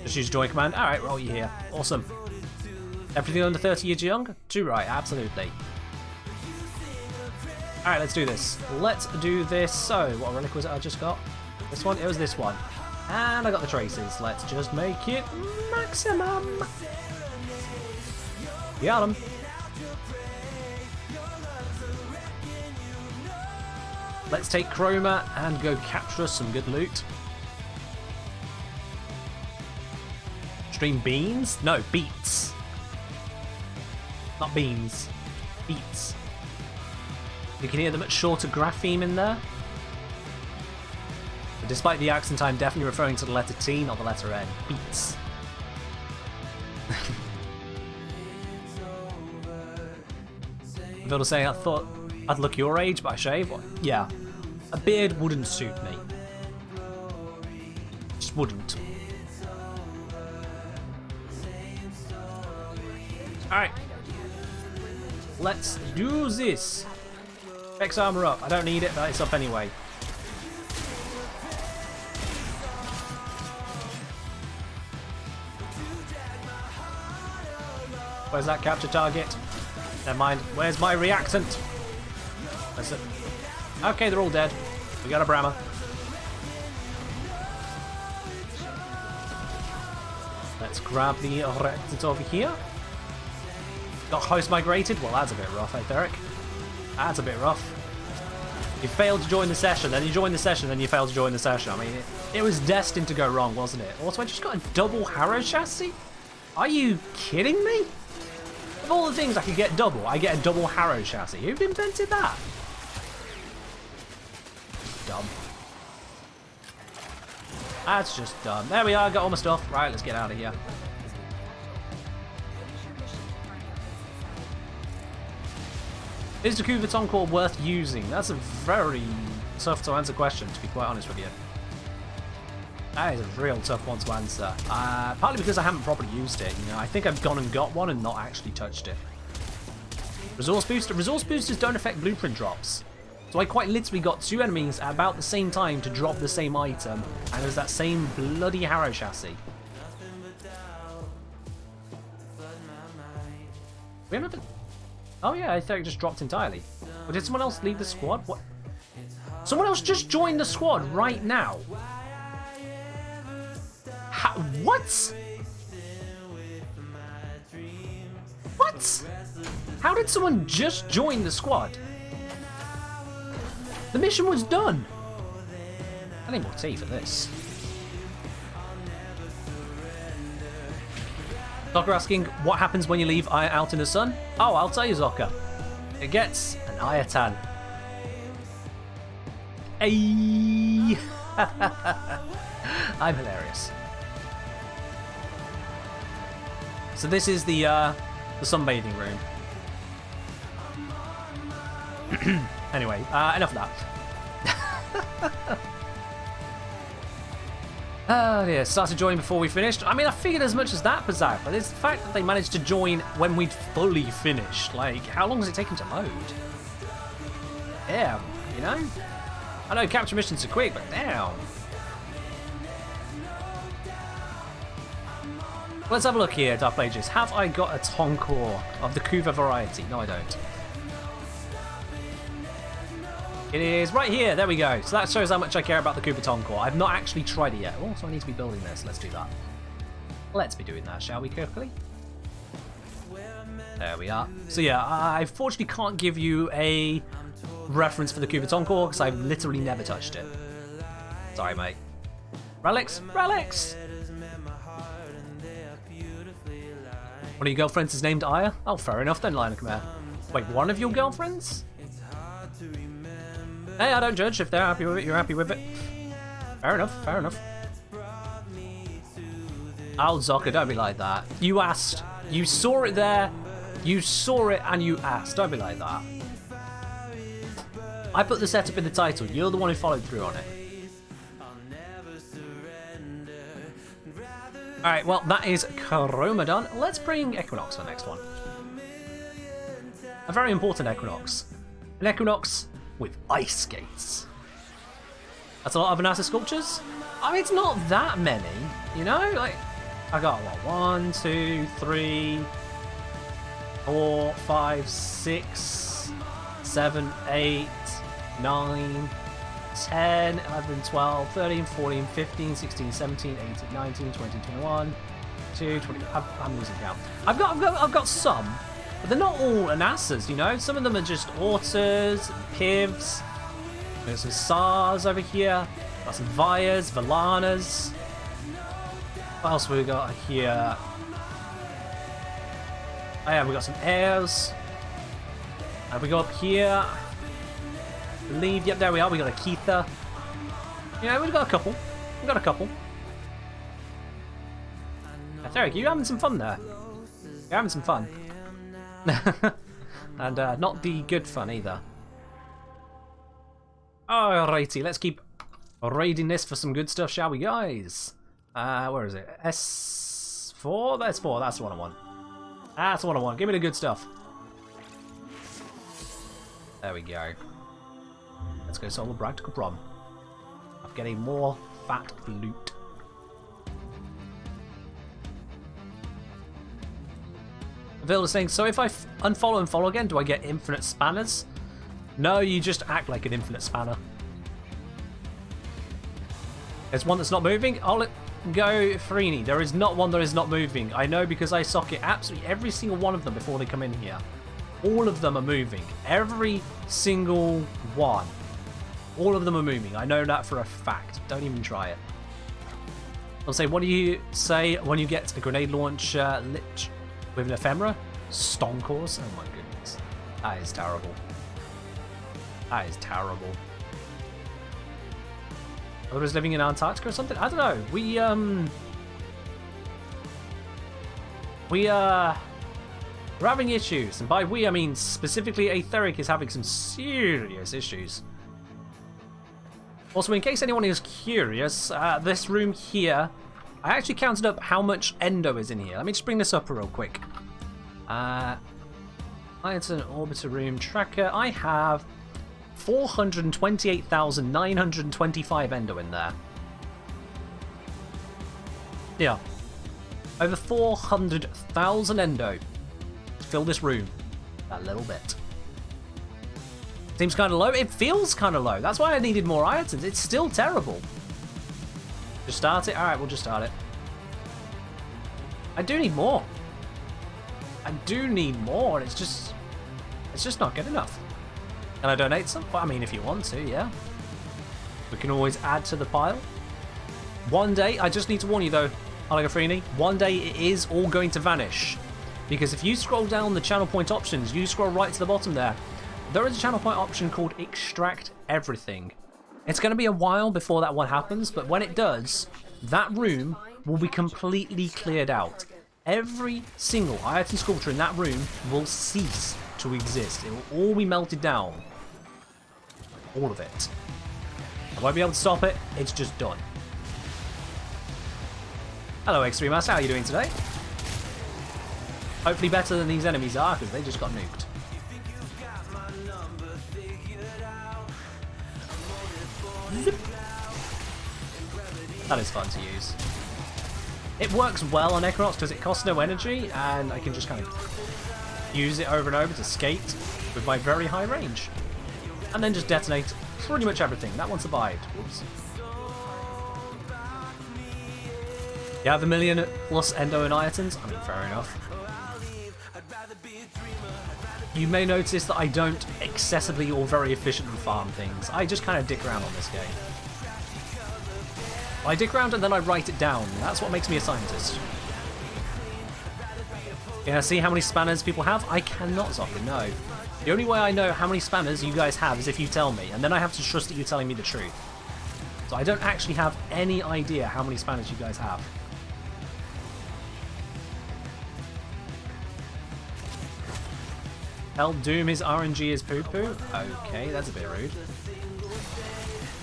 Just use join command. Alright, roll you here. Awesome. Everything under 30 years young? Too right, absolutely. Alright, let's do this. Let's do this. So, what relic was it I just got? This one? It was this one. And I got the traces. Let's just make it maximum. Got him. Let's take Chroma and go capture some good loot. Stream beans? No, beats. Not beans. Beats. You can hear the much shorter grapheme in there. But despite the accent, I'm definitely referring to the letter T, not the letter N. Beats. Vilda saying, I thought I'd look your age, but I shave. What? Yeah. A beard wouldn't suit me. Just wouldn't. Alright. Let's do this. X armor up. I don't need it, but it's up anyway. Where's that capture target? Never mind. Where's my reactant? That's it. Okay, they're all dead. We got a Brahma. Let's grab the reactant over here. Got host migrated. Well, that's a bit rough, Etheric. That's a bit rough. You failed to join the session, then you joined the session, then you failed to join the session. I mean, it was destined to go wrong, wasn't it? Also, I just got a double Harrow chassis? Are you kidding me? Of all the things I could get double, I get a double Harrow chassis. Who invented that? Dumb. That's just dumb. There we are, got all my stuff. Right, let's get out of here. Is the Couvaton core worth using? That's a very tough to answer question, to be quite honest with you. That is a real tough one to answer. Partly because I haven't properly used it. You know, I think I've gone and got one and not actually touched it. Resource booster. Resource boosters don't affect blueprint drops. So I quite literally got 2 enemies at about the same time to drop the same item, and it was that same bloody Harrow chassis. We haven't... Oh yeah, I thought it just dropped entirely. Or did someone else leave the squad? What? Someone else just joined the squad right now? What? What? How did someone just join the squad? The mission was done. I need more tea for this. Zocker asking, what happens when you leave out in the sun? Oh, I'll tell you, Zocker. It gets an AYATAN. Ayy. I'm hilarious. So this is the sunbathing room. Anyway, enough of that. Oh dear, started joining before we finished. I mean, I figured as much as that, Bazak, but it's the fact that they managed to join when we'd fully finished. Like, how long does it take them to load? Damn, you know? I know capture missions are quick, but damn. Let's have a look here, Dark Ages. Have I got a Tonkor of the Kuva variety? No, I don't. It is right here. There we go. So that shows how much I care about the Kuva Tonkor. I've not actually tried it yet. Oh, so I need to be building this. Let's do that. Let's be doing that, shall we, quickly? There we are. So yeah, I fortunately can't give you a reference for the Kuva Tonkor because I've literally never touched it. Sorry, mate. Relics? Relics! One of your girlfriends is named Aya? Oh, fair enough then, Line of Command. Wait, one of your girlfriends? Hey, I don't judge. If they're happy with it, you're happy with it. Fair enough, fair enough. Oh, Zocker, don't be like that. You asked. You saw it there. You saw it and you asked. Don't be like that. I put the setup in the title. You're the one who followed through on it. Alright, well, that is Chroma done. Let's bring Equinox for the next one. A very important Equinox. An Equinox with ice skates. That's a lot of Vanessa sculptures. I mean, it's not that many, you know? Like, I got what? 1, 2, 3, 4, 5, 6, 7, 8, 9, 10, 11, 12, 13, 14, 15, 16, 17, 18, 19, 20, 21, 22, 20. I'm losing count. I've got some. But they're not all Anasas, you know? Some of them are just Autas, Pivs. There's some Sars over here. Got some Vias, Valanas. What else have we got here? Oh yeah, we got some Airs. And we go up here. I believe, yep, there we are. We got a Keitha. Yeah, we've got a couple. We've got a couple. Derek, you having some fun there? You're having some fun. And not the good fun either. Alrighty, let's keep raiding this for some good stuff, shall we, guys? Where is it? S4? That's 4. That's the one I want. That's the one I want. Give me the good stuff. There we go. Let's go solve a practical problem of getting more fat loot. Vil is saying, so if I unfollow and follow again, do I get infinite spanners? No, you just act like an infinite spanner. There's one that's not moving. I'll let go, Freeney. There is not one that is not moving. I know because I socket absolutely every single one of them before they come in here. All of them are moving. Every single one. All of them are moving. I know that for a fact. Don't even try it. I'll say, what do you say when you get a grenade launch lit with an ephemera? Stonkors? Oh my goodness. That is terrible. That is terrible. Others living in Antarctica or something? I don't know. We're having issues. And by we, I mean specifically Aetheric is having some serious issues. Also, in case anyone is curious, this room here, I actually counted up how much endo is in here. Let me just bring this up real quick. It's an orbiter room tracker. I have 428,925 endo in there. Yeah. Over 400,000 endo to fill this room. A little bit. Seems kind of low. It feels kind of low. That's why I needed more AYATANs. It's still terrible. Just start it? Alright, we'll just start it. I do need more. I do need more, and it's just not good enough. Can I donate some? Well, I mean, if you want to, yeah. We can always add to the pile. One day, I just need to warn you though, Alagafrini, one day it is all going to vanish. Because if you scroll down the channel point options, you scroll right to the bottom there is a channel point option called Extract Everything. It's going to be a while before that one happens, but when it does, that room will be completely cleared out. Every single AYATAN sculpture in that room will cease to exist. It will all be melted down. All of it. I won't be able to stop it, it's just done. Hello Extreme Master, how are you doing today? Hopefully better than these enemies are, because they just got nuked. Zip. That is fun to use. It works well on Equinox because it costs no energy, and I can just kind of use it over and over to skate with my very high range. And then just detonate pretty much everything. That one survived. Whoops. You have 1 million plus endo and AYATANs? I mean, fair enough. You may notice that I don't excessively or very efficiently farm things. I just kind of dick around on this game. I dick around and then I write it down. That's what makes me a scientist. Yeah, see how many spanners people have? I cannot, Zocker, no. The only way I know how many spanners you guys have is if you tell me, and then I have to trust that you're telling me the truth. So I don't actually have any idea how many spanners you guys have. Tell Doom his RNG is poo-poo? Okay, that's a bit rude.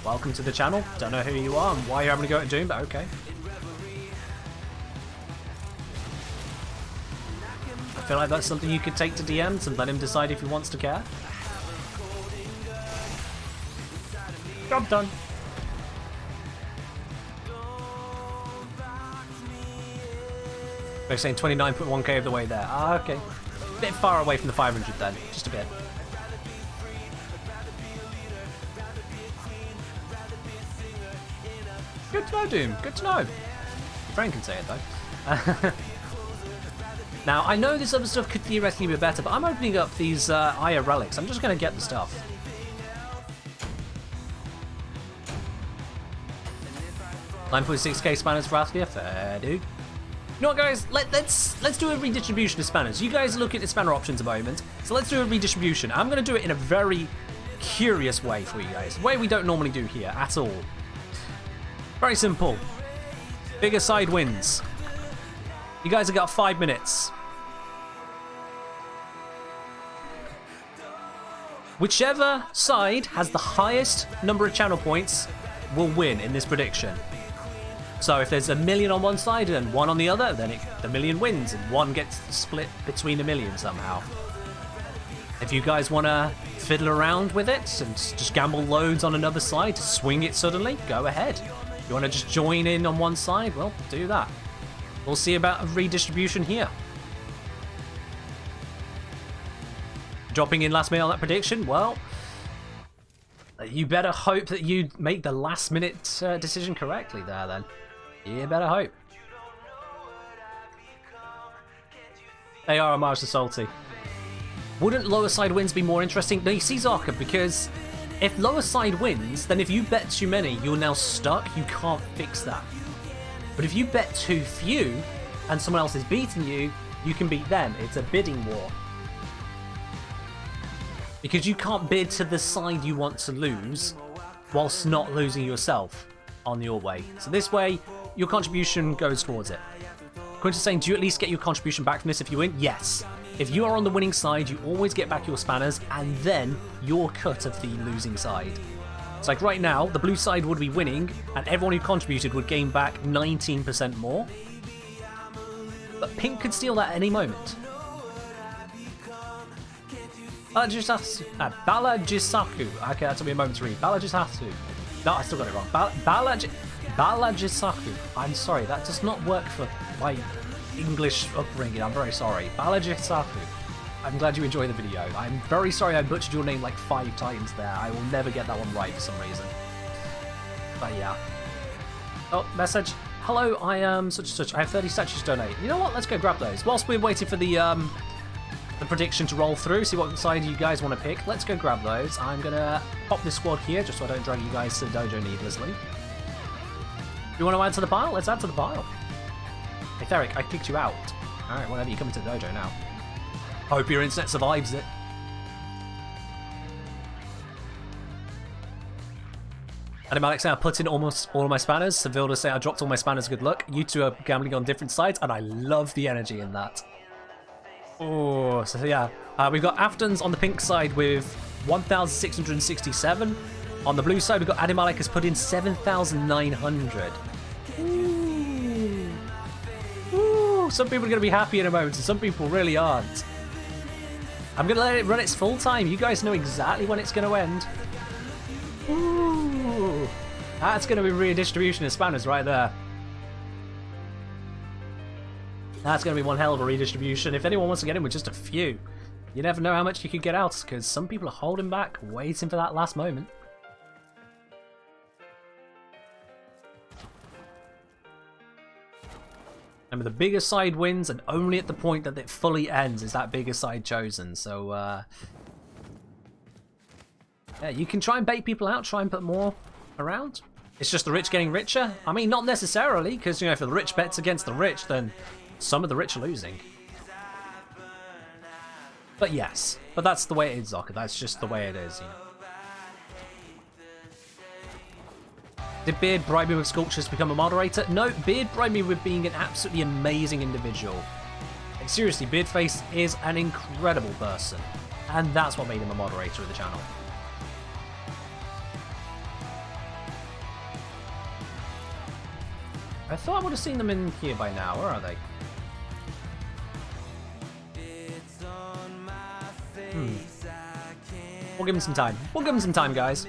Welcome to the channel. Don't know who you are and why you're having to go at Doom, but okay. I feel like that's something you could take to DMs and let him decide if he wants to care. Job done. They're saying 29.1k of the way there. Ah, okay. A bit far away from the 500 then. Just a bit. Good to know, Doom. Good to know. Your friend can say it, though. Now, I know this other stuff could theoretically be better, but I'm opening up these Aya relics. I'm just going to get the stuff. $9.6k spanners for Athlia. Fair, dude. You know what, guys? Let's do a redistribution of spanners. You guys look at the spanner options a moment, so let's do a redistribution. I'm going to do it in a very curious way for you guys. A way we don't normally do here at all. Very simple. Bigger side wins. You guys have got 5 minutes. Whichever side has the highest number of channel points will win in this prediction. So if there's 1 million on one side and 1 on the other, then the 1 million wins and 1 gets split between 1 million somehow. If you guys want to fiddle around with it and just gamble loads on another side to swing it suddenly, go ahead. If you want to just join in on one side, well, do that. We'll see about a redistribution here. Dropping in last minute on that prediction? Well, you better hope that you make the last minute decision correctly there then. You better hope. They are homage to Salty. Wouldn't lower side wins be more interesting? No, you see, Zarka, because if lower side wins, then if you bet too many, you're now stuck. You can't fix that. But if you bet too few and someone else is beating you, you can beat them. It's a bidding war. Because you can't bid to the side you want to lose whilst not losing yourself on your way. So this way, your contribution goes towards it. Quint is saying, do you at least get your contribution back from this if you win? Yes. If you are on the winning side, you always get back your spanners and then your cut of the losing side. It's like right now, the blue side would be winning and everyone who contributed would gain back 19% more. But pink could steal that at any moment. Balajisaku. Okay, that took me a moment to read. Balajisaku. No, I still got it wrong. Balajisaku. I'm sorry, that does not work for my English upbringing. I'm very sorry. Balajisaku. I'm glad you enjoyed the video. I'm very sorry I butchered your name like 5 times there. I will never get that one right for some reason. But yeah. Oh, message. Hello, I am such and such. I have 30 statues to donate. You know what? Let's go grab those. Whilst we're waiting for the prediction to roll through, see what side you guys want to pick. Let's go grab those. I'm going to pop this squad here just so I don't drag you guys to the dojo needlessly. You want to add to the pile? Let's add to the pile. Hey, Theric, I kicked you out. Alright, whatever, you come into the dojo now. Hope your internet survives it. Adam Alex saying I put in almost all of my spanners. Sevilda saying I dropped all my spanners, good luck. You two are gambling on different sides, and I love the energy in that. Oh, so yeah. We've got Aftons on the pink side with 1,667. On the blue side, we've got Adam Alex has put in 7,900. Ooh. Ooh, some people are going to be happy in a moment, and some people really aren't. I'm going to let it run its full time. You guys know exactly when it's going to end. Ooh, that's going to be redistribution of spanners right there. That's going to be one hell of a redistribution. If anyone wants to get in with just a few, you never know how much you could get out, because some people are holding back, waiting for that last moment. Remember, the bigger side wins, and only at the point that it fully ends is that bigger side chosen. So, yeah, you can try and bait people out, try and put more around. It's just the rich getting richer. I mean, not necessarily, because, you know, if the rich bets against the rich, then some of the rich are losing. But yes, but that's the way it is, Zoka. That's just the way it is, you know. Did Beard bribe me with sculptures to become a moderator? No, Beard bribed me with being an absolutely amazing individual. Like, seriously, Beardface is an incredible person. And that's what made him a moderator of the channel. I thought I would have seen them in here by now. Where are they? We'll give them some time. We'll give them some time, guys.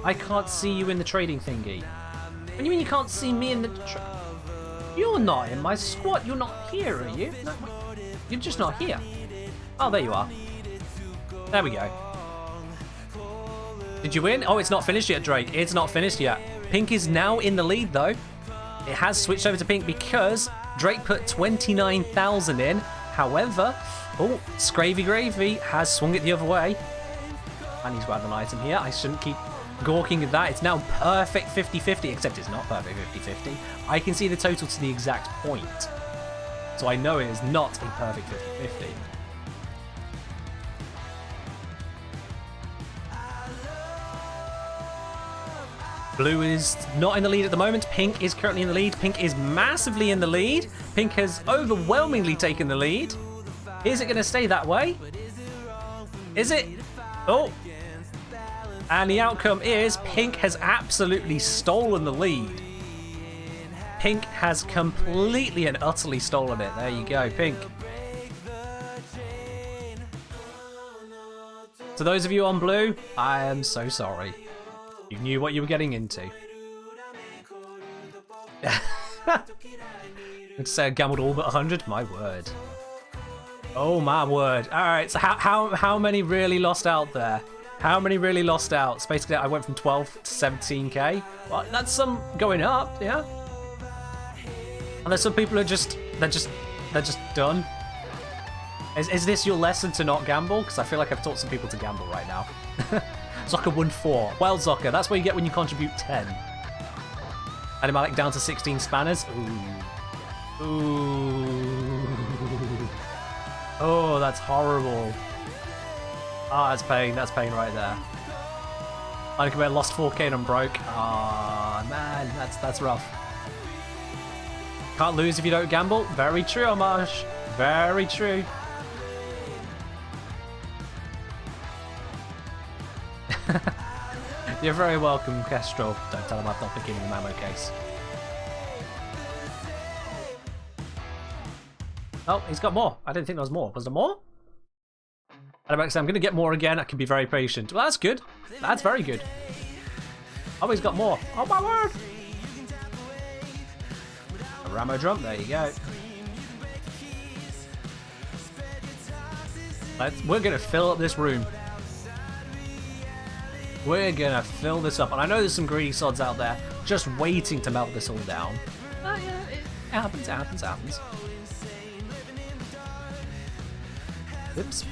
I can't see you in the trading thingy. What do you mean you can't see me in the... You're not in my squad. You're not here, are you? No, you're just not here. Oh, there you are. There we go. Did you win? Oh, it's not finished yet, Drake. It's not finished yet. Pink is now in the lead, though. It has switched over to pink because Drake put 29,000 in. However, oh, Scravy Gravy has swung it the other way. And he's grabbed an item here. I shouldn't keep gawking at that. It's now perfect 50-50, except it's not perfect 50-50. I can see the total to the exact point. So I know it is not a perfect 50-50. Blue is not in the lead at the moment. Pink is currently in the lead. Pink is massively in the lead. Pink has overwhelmingly taken the lead. Is it going to stay that way? Is it? Oh. And the outcome is Pink has absolutely stolen the lead. Pink has completely and utterly stolen it. There you go, Pink. To those of you on blue, I am so sorry. You knew what you were getting into. I'd say I gambled all but 100. My word. Oh my word. Alright, so how many really lost out there? How many really lost out? So basically I went from 12 to 17k. Well, that's some going up, yeah? And there's some people who they're just done. Is this your lesson to not gamble? Because I feel like I've taught some people to gamble right now. Zoka won 4. Well, Zoka, that's what you get when you contribute 10. Animalic down to 16 spanners. Ooh. Ooh. Oh, that's horrible. Ah, that's pain. That's pain right there. Uncommitted lost 4k and I'm broke. Ah, man, that's rough. Can't lose if you don't gamble. Very true, Homage. Very true. You're very welcome, Kestrel. Don't tell him I've not been giving him ammo case. Oh, he's got more. I didn't think there was more. Was there more? I'm going to get more again. I can be very patient. Well, that's good. That's very good. Oh, he's got more. Oh, my word. A Ramo drum. There you go. We're going to fill up this room. We're going to fill this up. And I know there's some greedy sods out there just waiting to melt this all down. Oh, yeah, it happens, it happens, it happens. Oops.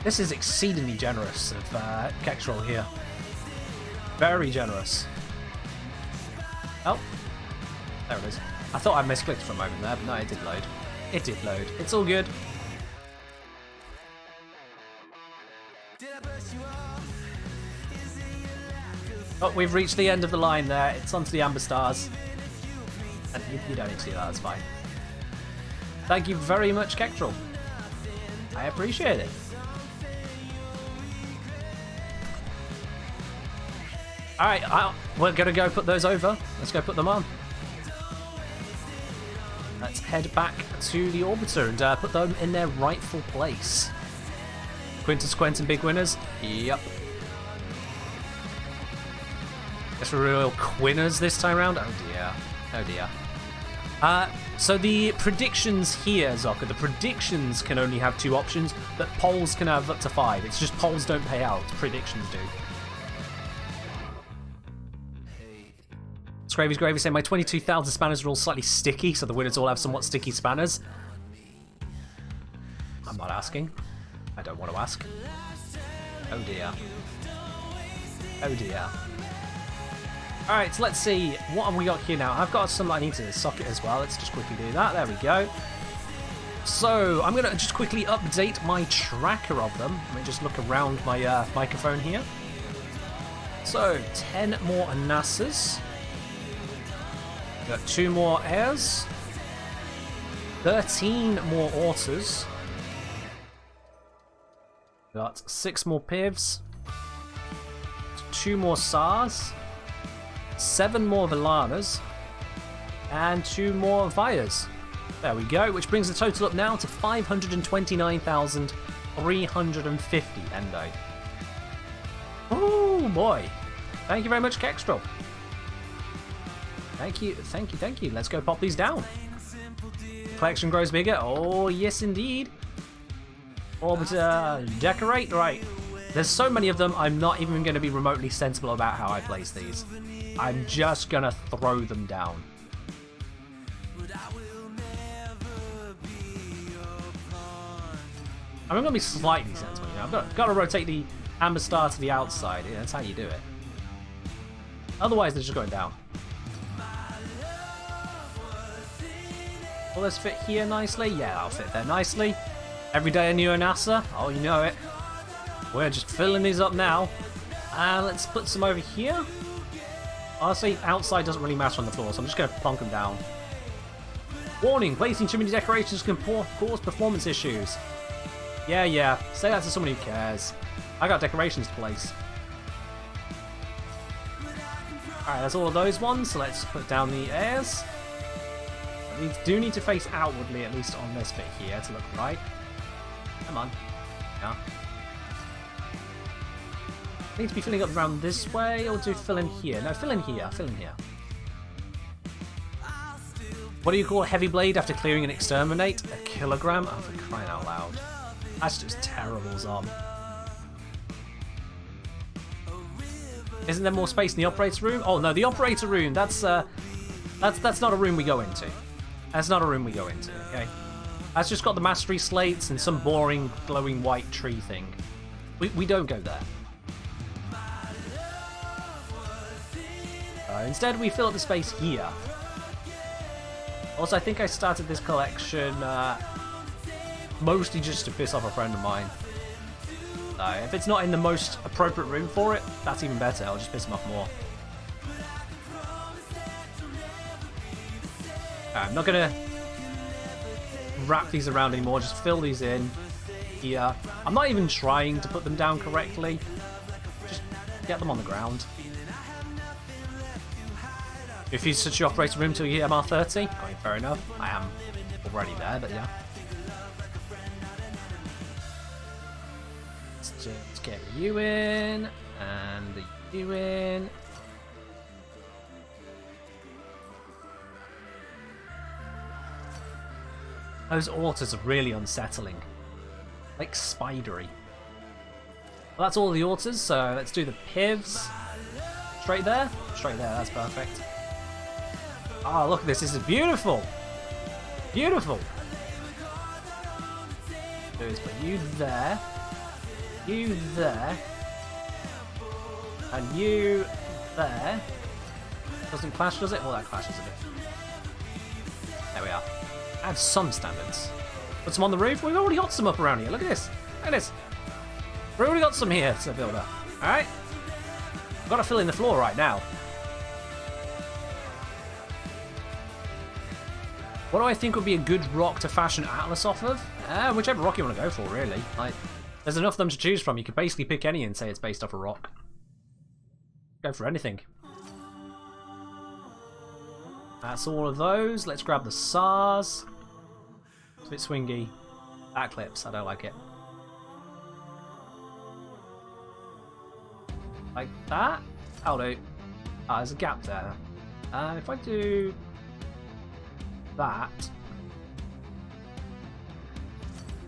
This is exceedingly generous of Kexroll here. Very generous. Oh, there it is. I thought I misclicked for a moment there, but no, it did load. It did load. It's all good. Oh, we've reached the end of the line there. It's onto the Amber Stars. And you don't need to do that, that's fine. Thank you very much, Kexroll. I appreciate it. Alright, we're going to go put those over. Let's go put them on. Let's head back to the Orbiter and put them in their rightful place. Quintus Quentin big winners? Yep. Guess we're real quinners this time around? Oh dear. Oh dear. So the predictions here, Zocker, the predictions can only have 2 options, but polls can have up to 5. It's just polls don't pay out, predictions do. Scravy's Gravy saying my 22,000 spanners are all slightly sticky, so the winners all have somewhat sticky spanners. I'm not asking. I don't want to ask. Oh dear. Oh dear. Alright, so let's see. What have we got here now? I've got some I need to socket as well. Let's just quickly do that. There we go. So, I'm going to just quickly update my tracker of them. Let me just look around my microphone here. So, 10 more Anasas. Got 2 more airs, 13 more autos, got 6 more pivs, 2 more SARs, 7 more Vilanas, and 2 more Vias. There we go, which brings the total up now to 529,350 Endo. Oh boy. Thank you very much, Kextroll. Thank you, thank you, thank you. Let's go pop these down. Collection grows bigger. Oh, yes, indeed. Orbiter, decorate. Right. There's so many of them, I'm not even going to be remotely sensible about how I place these. I'm just going to throw them down. I'm going to be slightly sensible. You know? I've got to rotate the Amber Star to the outside. Yeah, that's how you do it. Otherwise, they're just going down. Will this fit here nicely? Yeah, I'll fit there nicely. Every day a new NASA. Oh, you know it. We're just filling these up now. And let's put some over here. Honestly, outside doesn't really matter on the floor, so I'm just going to plonk them down. Warning, placing too many decorations can cause performance issues. Yeah. Say that to someone who cares. I got decorations to place. Alright, that's all of those ones, so let's put down the airs. These do need to face outwardly, at least on this bit here, to look right. Come on. Yeah. Need to be filling up around this way, or do fill in here? No, fill in here. Fill in here. What do you call a heavy blade after clearing and exterminate? A kilogram? Oh, for crying out loud. That's just terrible, Zom. Isn't there more space in the operator room? Oh no, the operator room. That's not a room we go into. That's not a room we go into. Okay, that's just got the mastery slates and some boring glowing white tree thing. We don't go there. Instead, we fill up the space here. Also, I think I started this collection mostly just to piss off a friend of mine. If it's not in the most appropriate room for it, that's even better. I'll just piss him off more. I'm not going to wrap these around anymore. Just fill these in here. I'm not even trying to put them down correctly. Just Get them on the ground. If you switch your operating room till you hit MR30, I mean, fair enough. I am already there, but yeah. Let's just get you in, and you in. Those autos are really unsettling. Like spidery. Well, that's all the autos, so let's do the pivs. Straight there? Straight there, that's perfect. Oh, look at this. This is beautiful. Beautiful. Do is put you there. You there. And you there. Doesn't clash, does it? Well, that clashes a bit. There we are. Add some standards. Put some on the roof. We've already got some up around here. Look at this. Look at this. We've already got some here to build up. Alright? I've got to fill in the floor right now. What do I think would be a good rock to fashion Atlas off of? Whichever rock you want to go for, really. Like, there's enough of them to choose from. You could basically pick any and say it's based off a rock. Go for anything. That's all of those. Let's grab the SARS. It's a bit swingy. That clips. I don't like it. Like that? I'll do. Ah, there's a gap there. If I do that.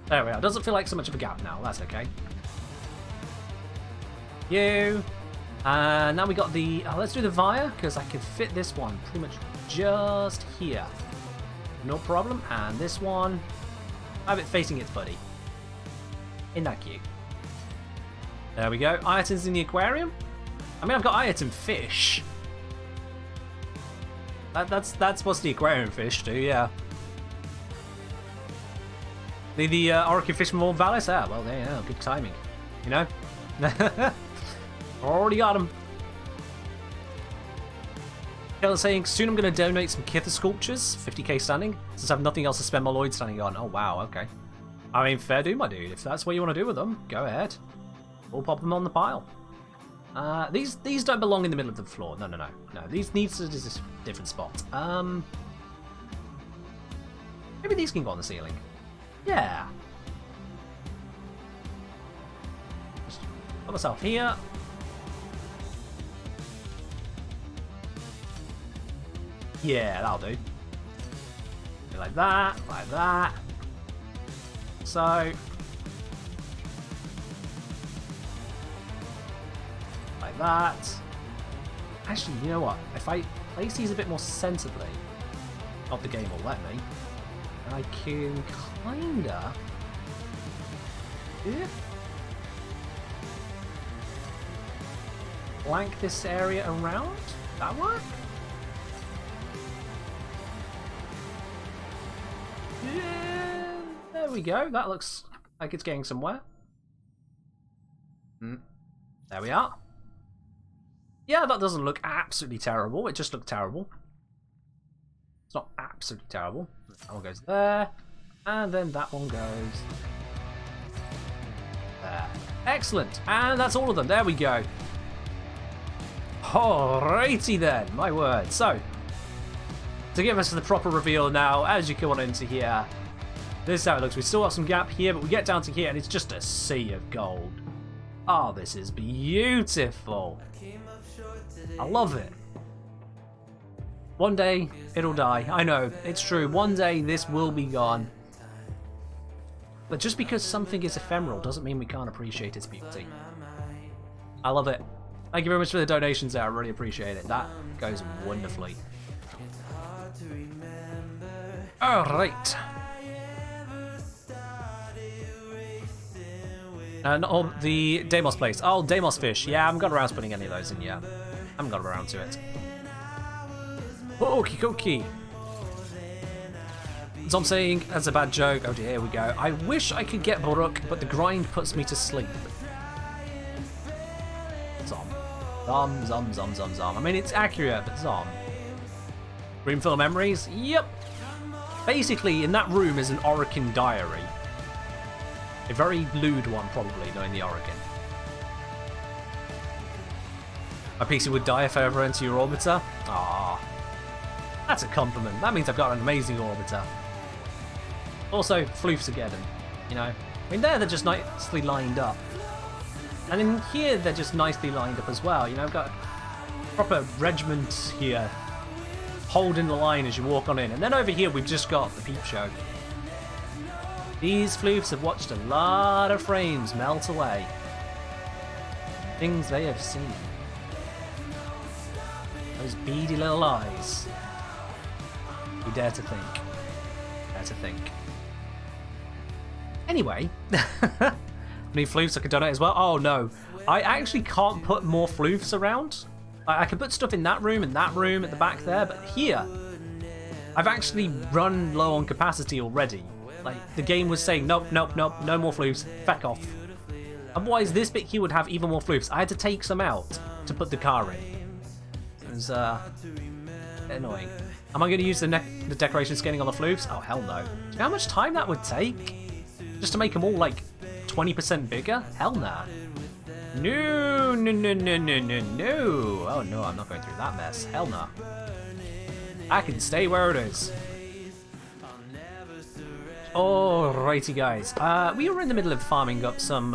There we are. Doesn't feel like so much of a gap now. That's okay. You. Now we got the... let's do the Via, because I can fit this one pretty much just here. No problem. And this one, I have it facing its buddy. Isn't that cute? There we go. AYATAN's in the aquarium. I mean, I've got AYATAN fish. That's what the aquarium fish do, yeah. The Orchid fish from Mount Vallis? Ah, well, there you go. Good timing. You know? Already got him. Kellen's saying, soon I'm going to donate some Kitha sculptures, 50k standing, since I have nothing else to spend my Lloyd standing on. Oh, wow, okay. I mean, fair do, my dude. If that's what you want to do with them, go ahead. We'll pop them on the pile. These don't belong in the middle of the floor. No. These need to be a different spot. Maybe these can go on the ceiling. Yeah. Just put myself here. Yeah, that'll do. Like that, like that. So. Like that. Actually, you know what? If I place these a bit more sensibly, not the game will let me, I can kinda... Yeah. Blank this area around? That work? Yeah, there we go. That looks like it's getting somewhere. There we are. Yeah, that doesn't look absolutely terrible. It just looked terrible. It's not absolutely terrible. That one goes there. And then that one goes there. Excellent. And that's all of them. There we go. Alrighty then. My word. So, to give us the proper reveal now, as you come on into here, this is how it looks. We still have some gap here, but we get down to here and it's just a sea of gold. Oh, this is beautiful. I love it. One day, it'll die. I know, it's true. One day, this will be gone. But just because something is ephemeral doesn't mean we can't appreciate its beauty. I love it. Thank you very much for the donations there. I really appreciate it. That goes wonderfully. Alright. And the Deimos place. Oh, Deimos fish. Yeah, I haven't got around to putting any of those in yet. I haven't got around to it. Okie dokie. So I'm saying, that's a bad joke. Oh dear, here we go. I wish I could get Baruch, but the grind puts me to sleep. Zom. Zom. I mean, it's accurate, but zom. Room full of memories? Yep. Basically, in that room is an Orokin diary. A very lewd one, probably, knowing the Orokin. My PC would die if I ever enter your orbiter. Ah, that's a compliment. That means I've got an amazing orbiter. Also, floofs again, you know. I mean, they're just nicely lined up. And in here, they're just nicely lined up as well. You know, I've got a proper regiment here, holding the line as you walk on in. And then over here, we've just got the peep show. These floofs have watched a lot of frames melt away. Things they have seen. Those beady little eyes. You dare to think. Dare to think. Anyway, any floofs I could donate as well? Oh no, I actually can't put more floofs around. I can put stuff in that room and that room at the back there, but here, I've actually run low on capacity already. Like, the game was saying, nope, nope, nope, no more floofs, feck off. Otherwise, this bit here would have even more floofs. I had to take some out to put the car in. It was, annoying. Am I going to use the decoration scanning on the floofs? Oh, hell no. Do you know how much time that would take? Just to make them all, like, 20% bigger? Hell nah. No, no, no, no, no, no, no. Oh, no, I'm not going through that mess. Hell nah. I can stay where it is. Alrighty, guys. We were in the middle of farming up some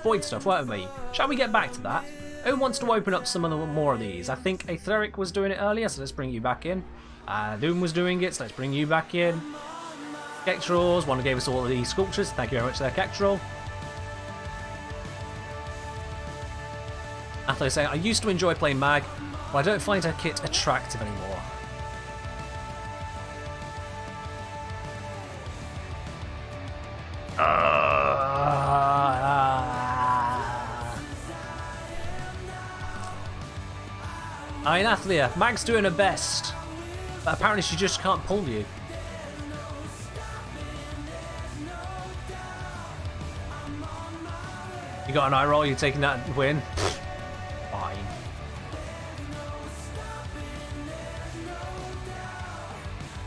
void stuff, weren't we? Shall we get back to that? Who wants to open up some of the more of these? I think Aetheric was doing it earlier, so let's bring you back in. Doom was doing it, so let's bring you back in. Kektrals, one who gave us all of these sculptures. Thank you very much there, Kektral. Atho saying, I used to enjoy playing Mag, but I don't find her kit attractive anymore. I mean, Athlia, Mag's doing her best, but apparently she just can't pull you. You got an eye roll, you're taking that win? Fine.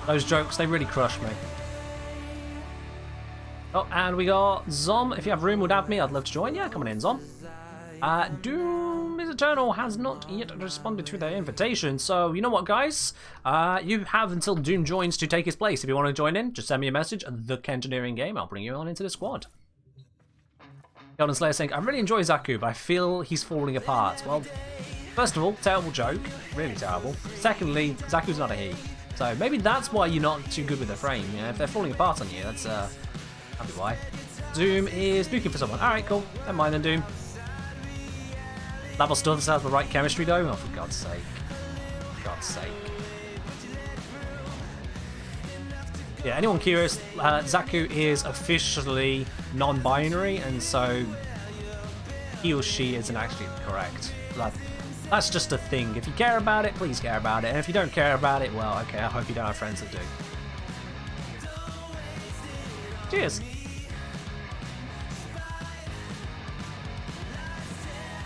Those jokes, they really crush me. Oh, and we got Zom. If you have room, would have me. I'd love to join. Yeah, come on in, Zom. Doom is Eternal has not yet responded to their invitation. So, you know what, guys? You have until Doom joins to take his place. If you want to join in, just send me a message. The Engineering Game. I'll bring you on into the squad. Golden Slayer saying, I really enjoy Zaku, but I feel he's falling apart. Well, first of all, terrible joke. Really terrible. Secondly, Zaku's not a he. So maybe that's why you're not too good with the frame. You know, if they're falling apart on you, that's that'd be why. Doom is looking for someone. Alright, cool. Never mind then, Doom. Level still doesn't have the right chemistry though. Oh, for God's sake. For God's sake. Yeah, anyone curious, Zaku is officially non-binary, and so he or she isn't actually correct. That's just a thing. If you care about it, please care about it. And if you don't care about it, well, okay, I hope you don't have friends that do. Cheers.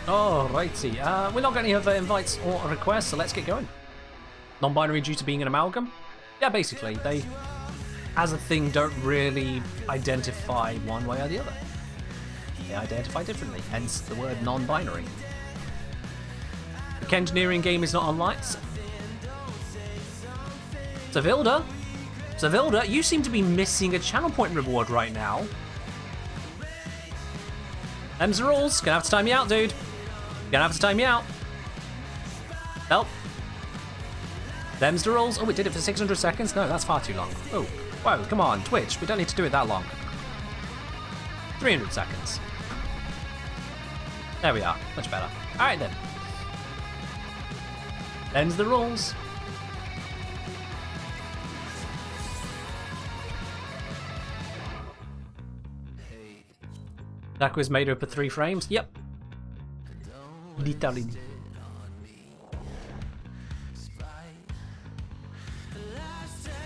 Alrighty, we're not getting any other invites or requests, so let's get going. Non-binary due to being an amalgam? Yeah, basically, they, as a thing, don't really identify one way or the other. They identify differently, hence the word non-binary. The Engineering Game is not online. Zavilda, you seem to be missing a channel point reward right now. Them's the rules. Gonna have to time you out, dude. Gonna have to time you out. Help. Them's the rules. Oh, we did it for 600 seconds? No, that's far too long. Oh, whoa, come on, Twitch. We don't need to do it that long. 300 seconds. There we are. Much better. Alright then. Them's the rules. Zaku is made up of 3 frames? Yep. Literally.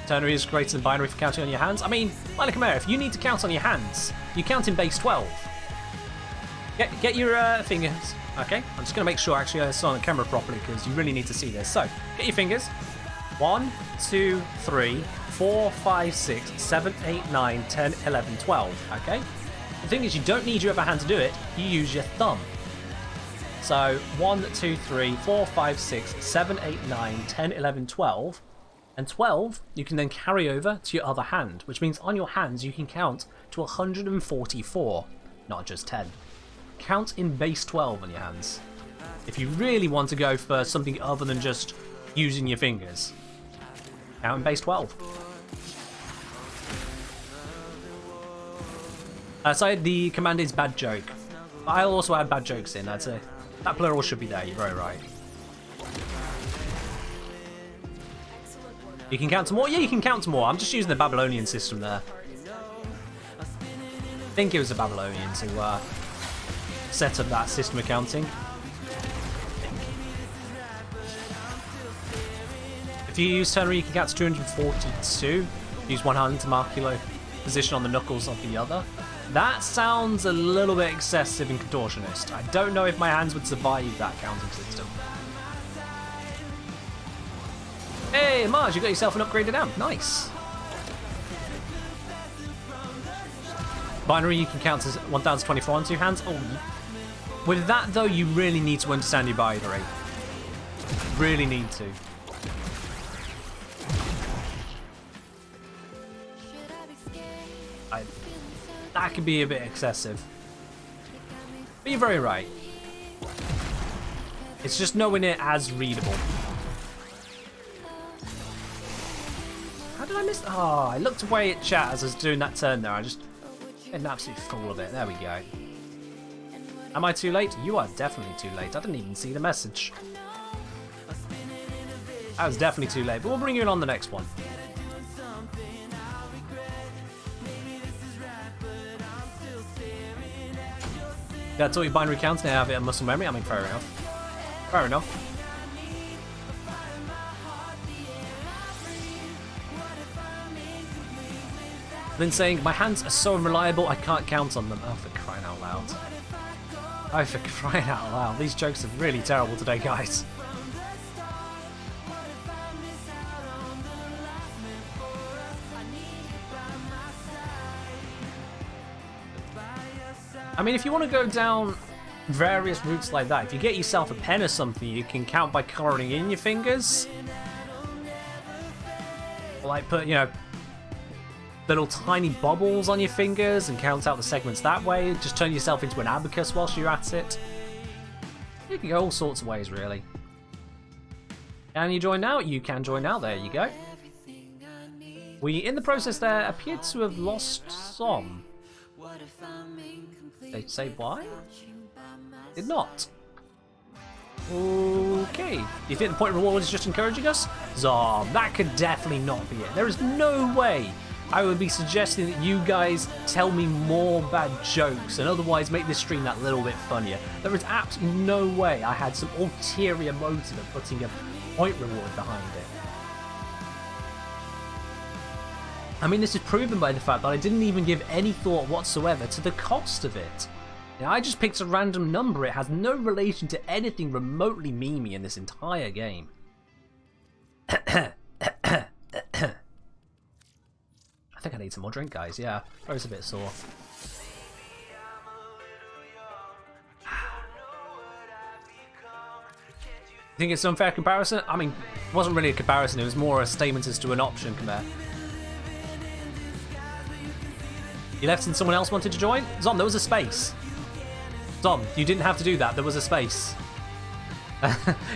Ternary is greater than binary for counting on your hands. I mean, like Mare, if you need to count on your hands, you count in base 12. Get your fingers. Okay, I'm just going to make sure actually I saw on the camera properly because you really need to see this. So, get your fingers. 1, 2, 3, 4, 5, 6, 7, 8, 9, 10, 11, 12. Okay? The thing is, you don't need your other hand to do it, you use your thumb. So 1, 2, 3, 4, 5, 6, 7, 8, 9, 10, 11, 12. And 12 you can then carry over to your other hand, which means on your hands you can count to 144, not just 10. Count in base 12 on your hands. If you really want to go for something other than just using your fingers, count in base 12. So the command is bad joke. I'll also add bad jokes in. That plural should be there. You're very right. You can count to more? Yeah, you can count to more. I'm just using the Babylonian system there. I think it was the Babylonian to set up that system of counting. If you use ternary, you can count to 242. Use one hand to mark your position on the knuckles of the other. That sounds a little bit excessive and contortionist. I don't know if my hands would survive that counting system. Hey, Marge, you got yourself an upgraded amp. Nice. Binary, you can count to 1024 on two hands. Oh, with that, though, you really need to understand your binary. Really need to. That could be a bit excessive. But you're very right. It's just knowing it as readable. How did I miss? Oh, I looked away at chat as I was doing that turn there. I just made an absolute fool of it. There we go. Am I too late? You are definitely too late. I didn't even see the message. I was definitely too late, but we'll bring you in on the next one. That's all your binary counts now have it on muscle memory. I mean, fair enough. Fair enough. Then saying, my hands are so unreliable, I can't count on them. Oh, for crying out loud. Oh, for crying out loud. These jokes are really terrible today, guys. I mean, if you want to go down various routes like that, if you get yourself a pen or something, you can count by colouring in your fingers. Or like put, you know, little tiny bubbles on your fingers and count out the segments that way. Just turn yourself into an abacus whilst you're at it. You can go all sorts of ways, really. Can you join now? You can join now. There you go. We, in the process there, appeared to have lost some. They say why? Did not. Okay. You think the point of reward is just encouraging us? Zom, that could definitely not be it. There is no way I would be suggesting that you guys tell me more bad jokes and otherwise make this stream that little bit funnier. There is absolutely no way I had some ulterior motive of putting a point reward behind it. I mean, this is proven by the fact that I didn't even give any thought whatsoever to the cost of it. Now, I just picked a random number. It has no relation to anything remotely memey in this entire game. I think I need some more drink, guys. Yeah, throat's a bit sore. You think it's an unfair comparison? I mean, it wasn't really a comparison. It was more a statement as to an option compare. You left and someone else wanted to join? Zom, there was a space. Zom, you didn't have to do that. There was a space.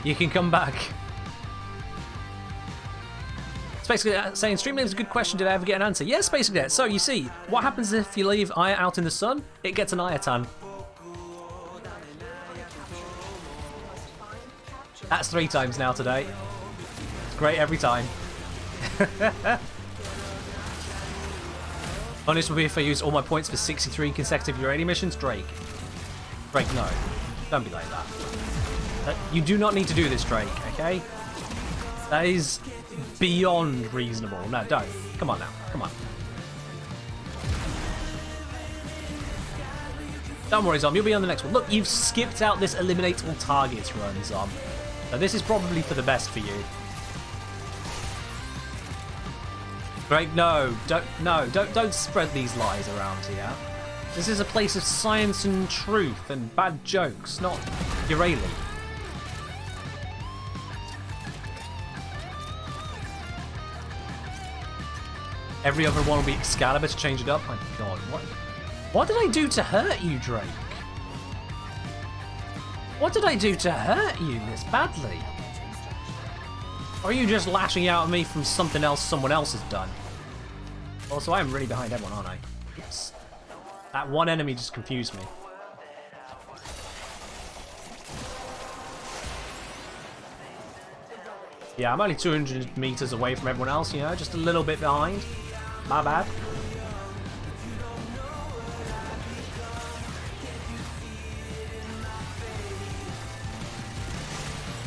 You can come back. It's basically saying, Streamlabs is a good question. Did I ever get an answer? Yes, basically. So, you see, what happens if you leave Aya out in the sun? It gets an AYATAN. That's 3 times now today. It's great every time. Honest would be if I used all my points for 63 consecutive uranium missions. Drake, no. Don't be like that. You do not need to do this, Drake, okay? That is beyond reasonable. No, don't. Come on now. Come on. Don't worry, Zom. You'll be on the next one. Look, you've skipped out this eliminate all targets run, Zom. So this is probably for the best for you. Drake, no, don't spread these lies around here. This is a place of science and truth and bad jokes, not Urayli. Every other one will be Excalibur to change it up. My god, what did I do to hurt you, Drake? What did I do to hurt you this badly? Or are you just lashing out at me from something else someone else has done? Also, I am really behind everyone, aren't I? Yes. That one enemy just confused me. Yeah, I'm only 200 meters away from everyone else, you know, just a little bit behind. My bad.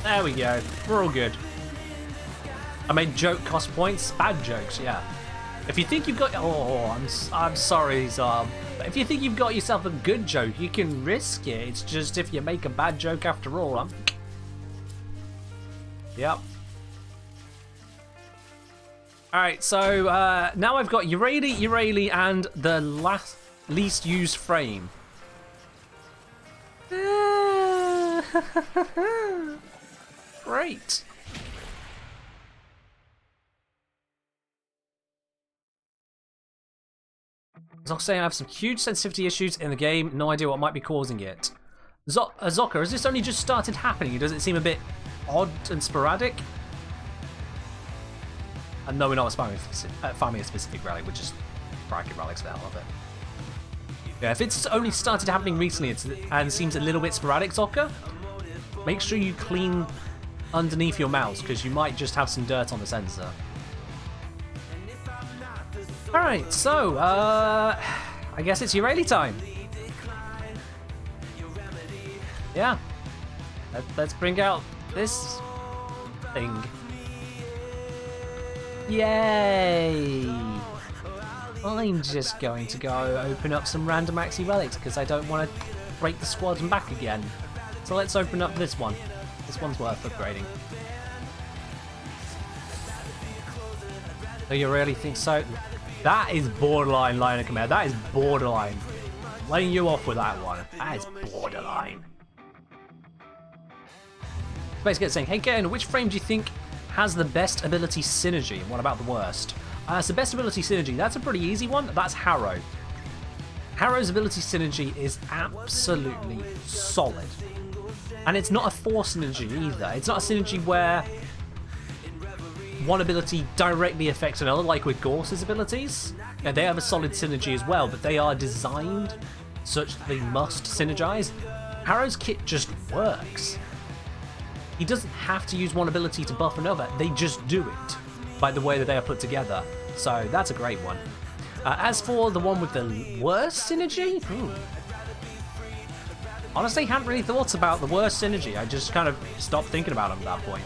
There we go. We're all good. I made joke cost points. Bad jokes, yeah. If you think you've got... Oh, I'm sorry, Zarb. But if you think you've got yourself a good joke, you can risk it. It's just if you make a bad joke after all. Yep. Alright, so now I've got Urayli, and the least used frame. Great. As I was saying, I have some huge sensitivity issues in the game. No idea what might be causing it. Zoka, has this only just started happening? Does it seem a bit odd and sporadic? And no, we're not farming a specific relic, we're just bracket relics for the hell of it. Yeah, if it's only started happening recently and seems a little bit sporadic, Zoka, make sure you clean underneath your mouse, because you might just have some dirt on the sensor. Alright, so, I guess it's Urayli time. Yeah. Let's bring out this thing. Yay! I'm just going to go open up some random Axie relics because I don't want to break the squadron back again. So let's open up this one. This one's worth upgrading. Do you really think so? That is borderline line of command. That is borderline. I'm letting you off with that one. That is borderline. Basically it's saying, hey Ken, which frame do you think has the best ability synergy, and what about the worst? So best ability synergy, that's a pretty easy one. That's Harrow. Harrow's ability synergy is absolutely solid. And it's not a force synergy either. It's not a synergy where one ability directly affects another, like with Gorse's abilities. Now, they have a solid synergy as well, but they are designed such that they must synergize. Harrow's kit just works. He doesn't have to use one ability to buff another, they just do it by the way that they are put together. So that's a great one. As for the one with the worst synergy, honestly, hadn't really thought about the worst synergy. I just kind of stopped thinking about them at that point.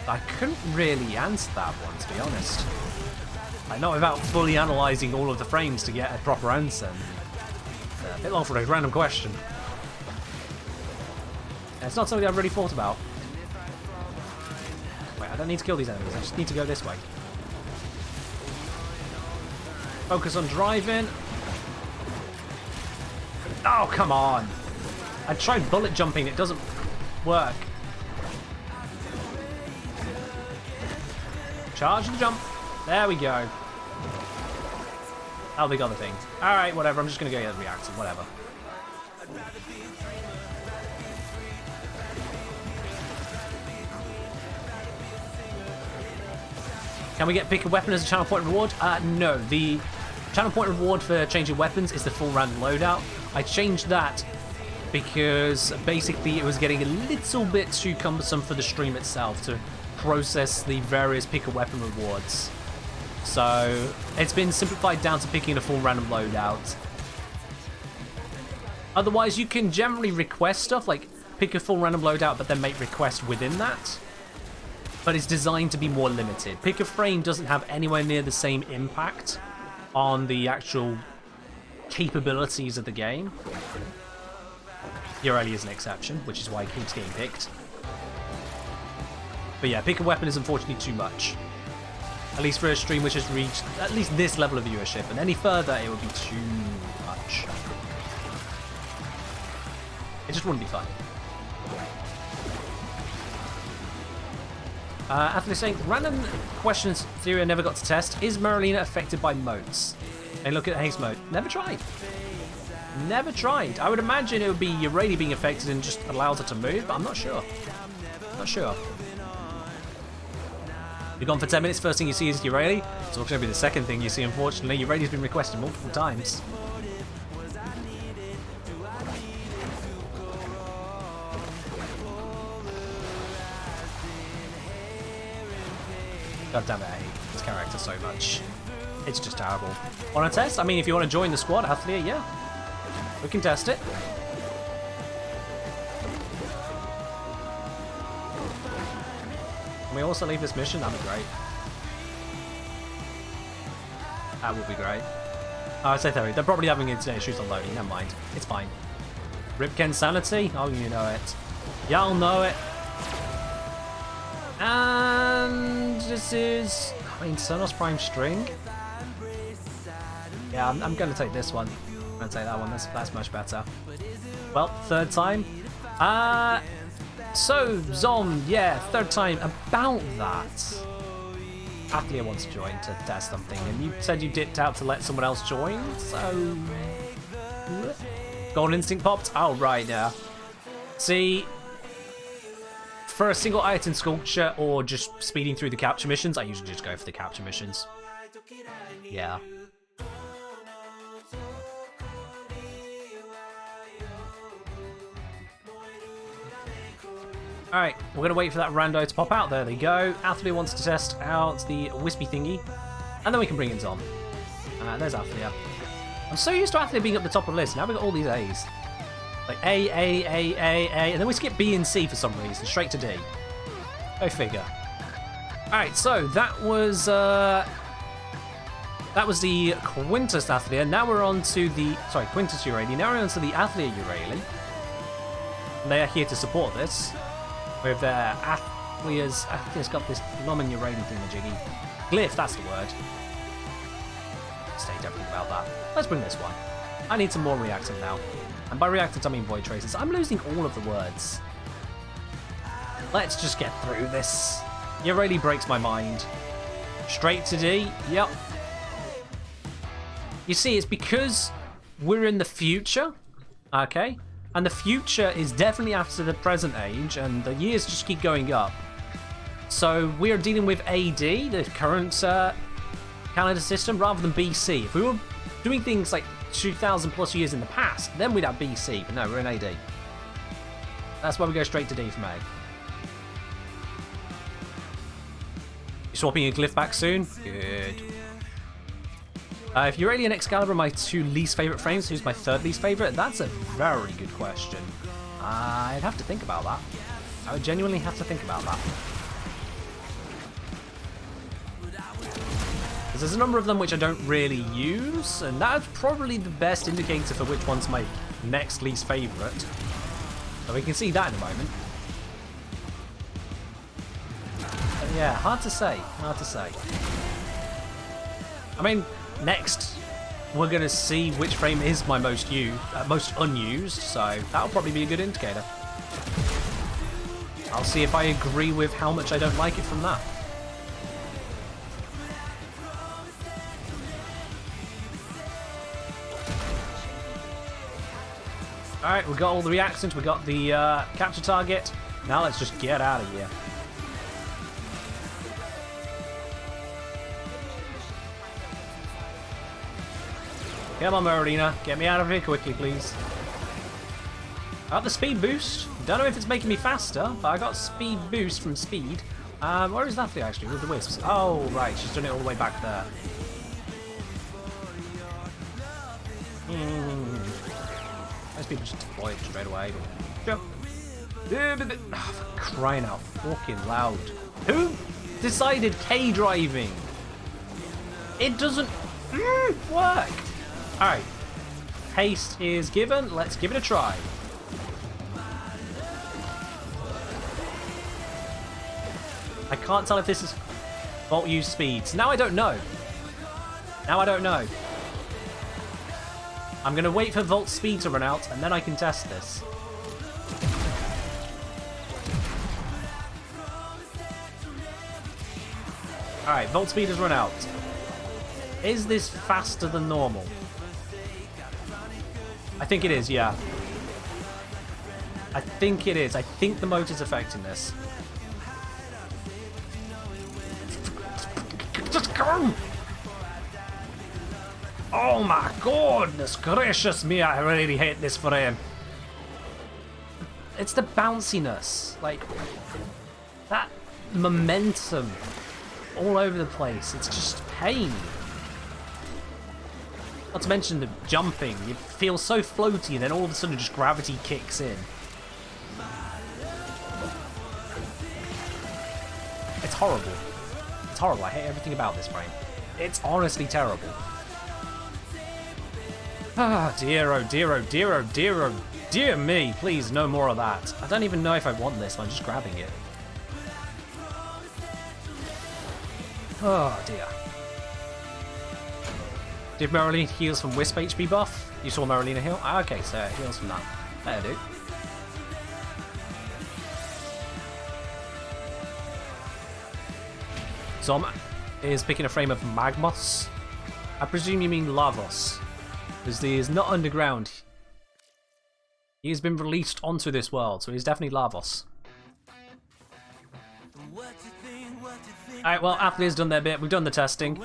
I couldn't really answer that one, to be honest. Not without fully analysing all of the frames to get a proper answer. A bit long for a random question. It's not something I've really thought about. Wait, I don't need to kill these enemies, I just need to go this way. Focus on driving. Oh, come on! I tried bullet jumping, it doesn't work. Charge and jump. There we go. Oh, they got the thing. Alright, whatever, I'm just gonna go get the reactor, whatever. Can we get pick a weapon as a channel point reward? No. The channel point reward for changing weapons is the full random loadout. I changed that because basically it was getting a little bit too cumbersome for the stream itself to process the various pick a weapon rewards. So it's been simplified down to picking a full random loadout. Otherwise, you can generally request stuff like pick a full random loadout, but then make requests within that. But it's designed to be more limited. Pick a frame doesn't have anywhere near the same impact on the actual capabilities of the game. Urayli is an exception, which is why it keeps getting picked. But yeah, pick a weapon is unfortunately too much. At least for a stream which has reached at least this level of viewership, and any further it would be too much. It just wouldn't be fun. After saying, random questions theory I never got to test. Is Marlena affected by motes? And look at haste mode. Never tried. Never tried. I would imagine it would be Urali being affected and just allows her to move, but I'm not sure. Not sure. You're gone for 10 minutes, first thing you see is Urali. It's also going to be the second thing you see, unfortunately. Urali's been requested multiple times. God damn it, I hate this character so much. It's just terrible. Want to test? I mean, if you want to join the squad, Athlia, yeah. We can test it. Can we also leave this mission? That'd be great. That would be great. Oh, I say theory. They're probably having issues on loading. Never mind. It's fine. Ripken Sanity? Oh, you know it. Y'all know it. And this is, I mean, Sonos Prime String. Yeah, I'm going to take this one. I'm going to take that one. That's much better. Well, third time. So, Zom, yeah, third time. About that. Athlia wants to join to test something, and you said you dipped out to let someone else join, so... Golden Instinct popped? Oh, right, yeah. See... For a single AYATAN sculpture or just speeding through the capture missions, I usually just go for the capture missions. Yeah. Alright, we're going to wait for that rando to pop out. There they go. Athlia wants to test out the wispy thingy. And then we can bring in Zom. There's Athlia. I'm so used to Athlia being up the top of the list. Now we've got all these A's. Like A, and then we skip B and C for some reason, straight to D. Go figure. Alright, so that was the Quintus Athlia. Now we're on to the, sorry, Quintus Urali. Now we're on to the Athlia Urali. And they are here to support this. With Athlia's got this Loman Urali thingamajiggy. Glyph, that's the word. Stay everything about that. Let's bring this one. I need some more reactant now. And by reactant, I mean void traces. I'm losing all of the words. Let's just get through this. It really breaks my mind. Straight to D. Yep. You see, it's because we're in the future. Okay? And the future is definitely after the present age, and the years just keep going up. So we are dealing with AD, the current calendar system, rather than BC. If we were doing things like 2,000 plus years in the past, then we'd have BC, but no, we're in AD. That's why we go straight to D from A. You swapping your glyph back soon? Good. If Urali and Excalibur are my two least favourite frames, who's my third least favourite? That's a very good question. I'd have to think about that. I would genuinely have to think about that. There's a number of them which I don't really use, and that's probably the best indicator for which one's my next least favourite. So we can see that in a moment. But yeah, hard to say, hard to say. I mean, next we're going to see which frame is my most unused, so that'll probably be a good indicator. I'll see if I agree with how much I don't like it from that. Alright, we got all the reactions, we got the capture target. Now let's just get out of here. Come on, Marina, get me out of here quickly, please. I got the speed boost. Don't know if it's making me faster, but I got speed boost from speed. Where is Athlia actually, with the wisps? Oh, right, she's done it all the way back there. Most people just deploy it straight away. Jump. Oh, for crying out fucking loud. Who decided K driving? It doesn't work. Alright. Haste is given. Let's give it a try. I can't tell if this is Volt use speeds. Now I don't know. Now I don't know. I'm going to wait for Volt speed to run out, and then I can test this. Alright, Volt Speed has run out. Is this faster than normal? I think it is, yeah. I think it is. I think the motor's affecting this. Just go! Oh my goodness gracious me, I really hate this frame. It's the bounciness. Like, that momentum all over the place. It's just pain. Not to mention the jumping. You feel so floaty and then all of a sudden just gravity kicks in. It's horrible. It's horrible. I hate everything about this frame. It's honestly terrible. Ah, dear, oh dear, oh dear, oh dear, oh dear me. Please, no more of that. I don't even know if I want this. I'm just grabbing it. Oh dear. Did Marolina heals from Wisp HP buff? You saw Marolina heal? Ah, okay, so it heals from that. That'll do. Zom is picking a frame of Magmos. I presume you mean Lavos, because he is not underground. He has been released onto this world, so he's definitely Lavos. Alright, well, Apple has done their bit. We've done the testing.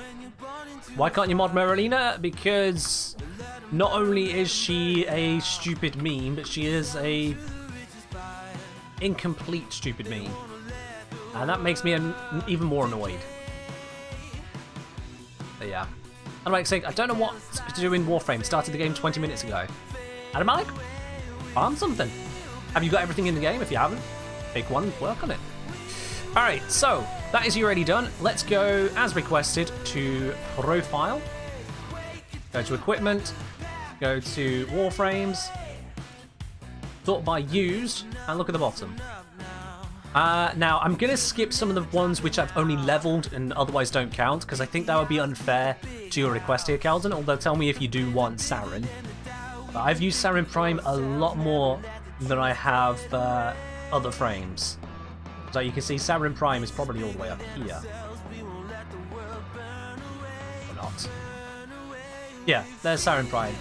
Why can't you mod Marolina? Because not only is she a stupid meme, but she is a incomplete stupid meme. And that makes me even more annoyed. But yeah. And like saying, I don't know what to do in Warframe. Started the game 20 minutes ago. Adam Malik, farm something. Have you got everything in the game? If you haven't, pick one, work on it. Alright, so that is already done. Let's go, as requested, to Profile. Go to Equipment. Go to Warframes. Sort by Used. And look at the bottom. Now, I'm going to skip some of the ones which I've only leveled and otherwise don't count, because I think that would be unfair to your request here, Calden, although tell me if you do want Saren. But I've used Saren Prime a lot more than I have other frames. So you can see Saren Prime is probably all the way up here. Or not. Yeah, there's Saren Prime.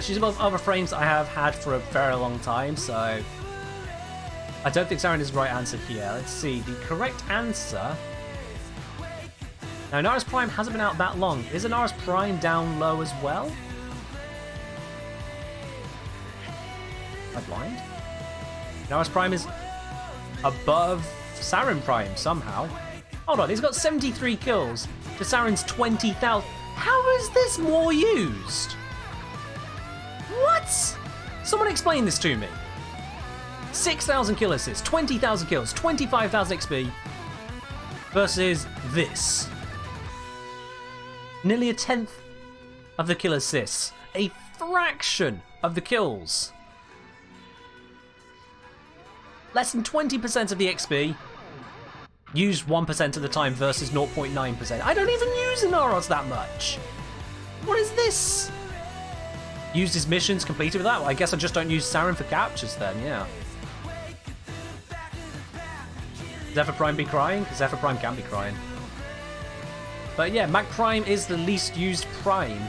She's above other frames I have had for a very long time, so I don't think Saren is the right answer here. Let's see, the correct answer... Now, Naris Prime hasn't been out that long. Is Naris Prime down low as well? Am I blind? Naris Prime is above Saren Prime somehow. Hold on, he's got 73 kills to Saren's 20,000. How is this more used? What? Someone explain this to me. 6,000 kill assists, 20,000 kills, 25,000 XP versus this. Nearly a tenth of the kill assists, a fraction of the kills. Less than 20% of the XP, used 1% of the time versus 0.9%. I don't even use Inaros that much. What is this? Used his missions, completed with that? Well, I guess I just don't use Saren for captures then, yeah. Zephyr Prime be crying? Zephyr Prime can be crying. But yeah, Mag Prime is the least used Prime,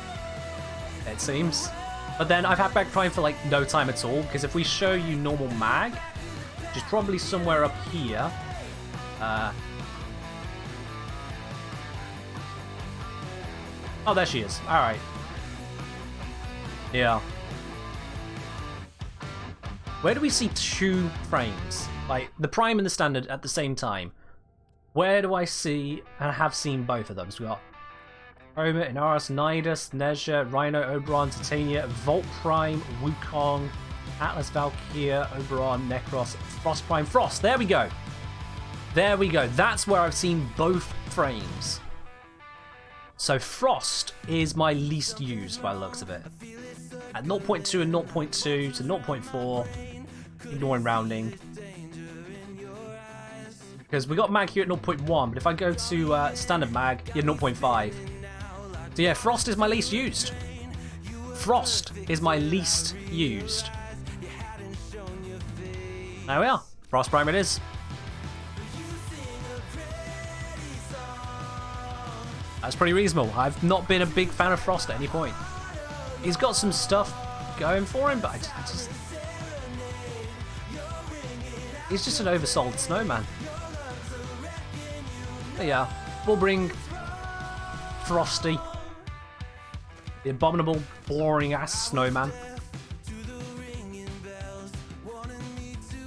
it seems. But then I've had Mag Prime for like no time at all, because if we show you normal Mag, which is probably somewhere up here. Oh, there she is. Alright. Yeah. Where do we see two frames? Like, the Prime and the Standard at the same time. Where do I see, and I have seen both of them. So we got Roma, Inaris, Nidus, Nezha, Rhino, Oberon, Titania, Volt Prime, Wukong, Atlas, Valkyria, Oberon, Necros, Frost Prime, Frost. There we go. There we go. That's where I've seen both frames. So Frost is my least used by the looks of it. At 0.2 and 0.2 to 0.4, ignoring rounding. Because we got Mag here at 0.1, but if I go to Standard Mag, you're 0.5. So yeah, Frost is my least used. Frost is my least used. There we are. Frost Prime it is. That's pretty reasonable. I've not been a big fan of Frost at any point. He's got some stuff going for him, but I just... He's just an oversold snowman. But yeah, we'll bring Frosty, the abominable, boring-ass snowman.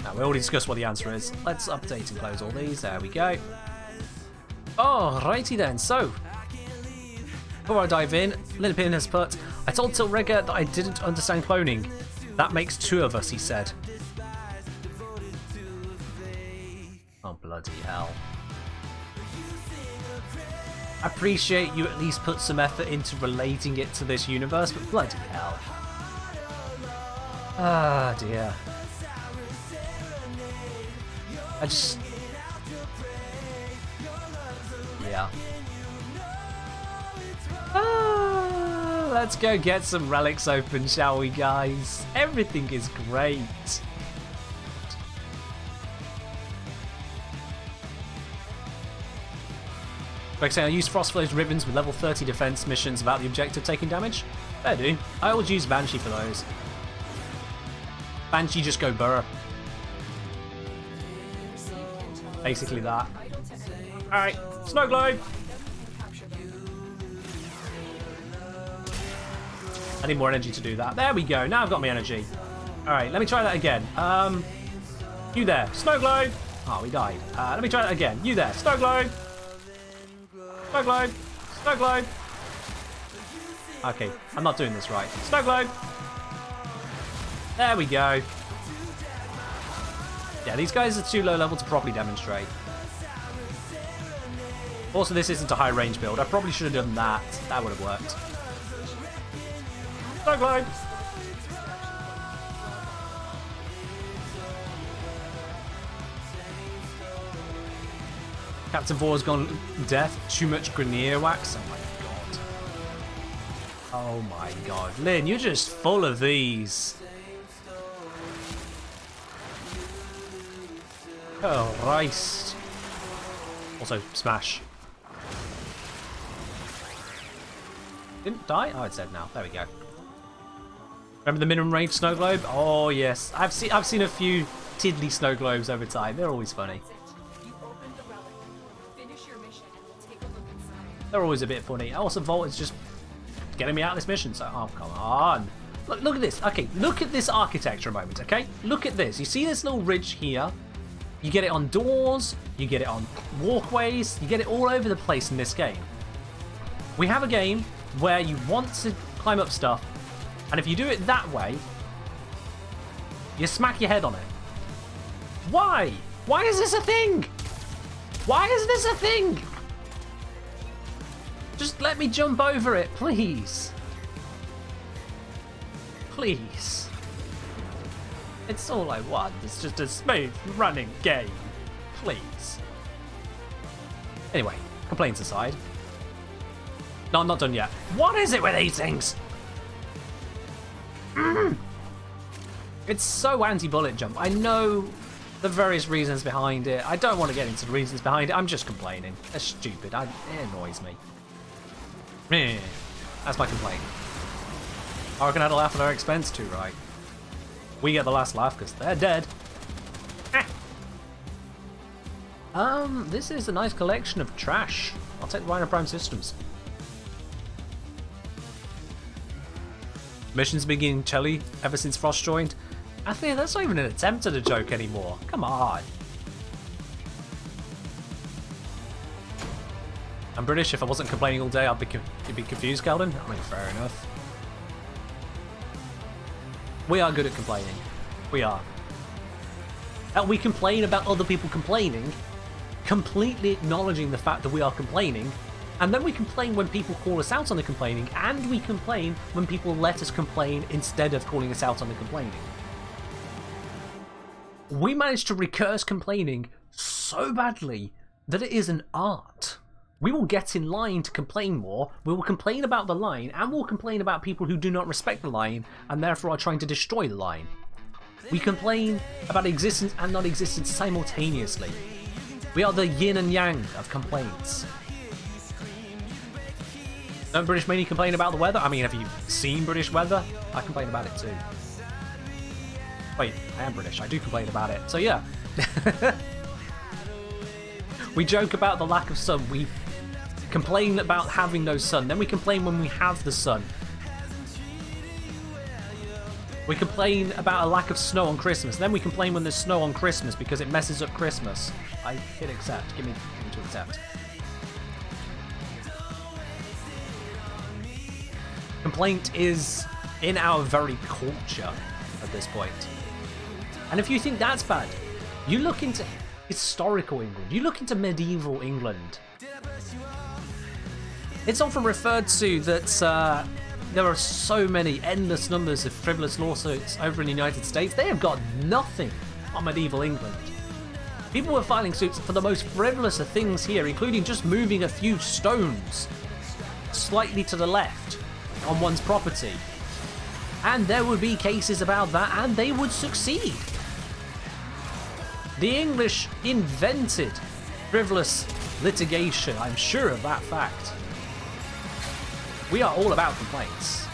Now, we already discussed what the answer is. Let's update and close all these. There we go. Alrighty then, so... Before I dive in, Linapin has put, I told Tilrega that I didn't understand cloning. That makes 2 of us, he said. Oh, bloody hell. I appreciate you at least put some effort into relating it to this universe, but bloody hell. Ah, dear. I just... Yeah. Let's go get some relics open, shall we, guys? Everything is great. Like saying, I use Frostflow's ribbons with level 30 defense missions about the objective taking damage. Fair do. I always use Banshee for those. Banshee just go burr. Basically that. Alright, Snow Globe! I need more energy to do that. There we go, now I've got my energy. Alright, let me try that again. You there, Snow Globe! Oh, we died. Let me try that again. You there, Snow Globe! Snow Globe! Snow Globe! Okay, I'm not doing this right. Snow Globe! There we go. Yeah, these guys are too low level to properly demonstrate. Also, this isn't a high range build. I probably should have done that. That would have worked. Snow Globe! Captain Vor's gone deaf. Too much Grenier wax. Oh my god. Oh my god. Lynn, you're just full of these. Oh, Christ. Also, smash. Didn't die? Oh, it's dead now. There we go. Remember the minimum range snow globe? Oh yes, I've seen a few tiddly snow globes over time. They're always funny. They're always a bit funny. Also, Volt is just getting me out of this mission. So, oh come on! Look at this. Okay, look at this architecture a moment. Okay, look at this. You see this little ridge here? You get it on doors. You get it on walkways. You get it all over the place in this game. We have a game where you want to climb up stuff. And if you do it that way, you smack your head on it. Why? Why is this a thing? Why is this a thing? Just let me jump over it, please. Please. It's all I want. It's just a smooth running game. Please. Anyway, complaints aside. No, I'm not done yet. What is it with these things? It's so anti-bullet jump. I know the various reasons behind it. I don't want to get into the reasons behind it. I'm just complaining. They're stupid. It annoys me. That's my complaint. I reckon I had a laugh at their expense too, right? We get the last laugh because they're dead. This is a nice collection of trash. I'll take the Rhino Prime Systems. Missions been getting chilly ever since Frost joined. I think that's not even an attempt at a joke anymore. Come on. I'm British. If I wasn't complaining all day, you'd be confused, Calden. I mean, fair enough. We are good at complaining. We are. And we complain about other people complaining, completely acknowledging the fact that we are complaining, and then we complain when people call us out on the complaining, and we complain when people let us complain instead of calling us out on the complaining. We managed to recurse complaining so badly that it is an art. We will get in line to complain more, we will complain about the line, and we'll complain about people who do not respect the line, and therefore are trying to destroy the line. We complain about existence and non-existence simultaneously. We are the yin and yang of complaints. Don't British mainly complain about the weather? I mean, have you seen British weather? I complain about it too. Wait, I am British. I do complain about it. So yeah. We joke about the lack of sun. We complain about having no sun. Then we complain when we have the sun. We complain about a lack of snow on Christmas. Then we complain when there's snow on Christmas because it messes up Christmas. I hit accept. Give me to accept. Complaint is in our very culture at this point. And if you think that's bad, you look into historical England. You look into medieval England. It's often referred to that there are so many endless numbers of frivolous lawsuits over in the United States. They have got nothing on medieval England. People were filing suits for the most frivolous of things here, including just moving a few stones slightly to the left on one's property. And there would be cases about that, and they would succeed. The English invented frivolous litigation, I'm sure of that fact. We are all about complaints.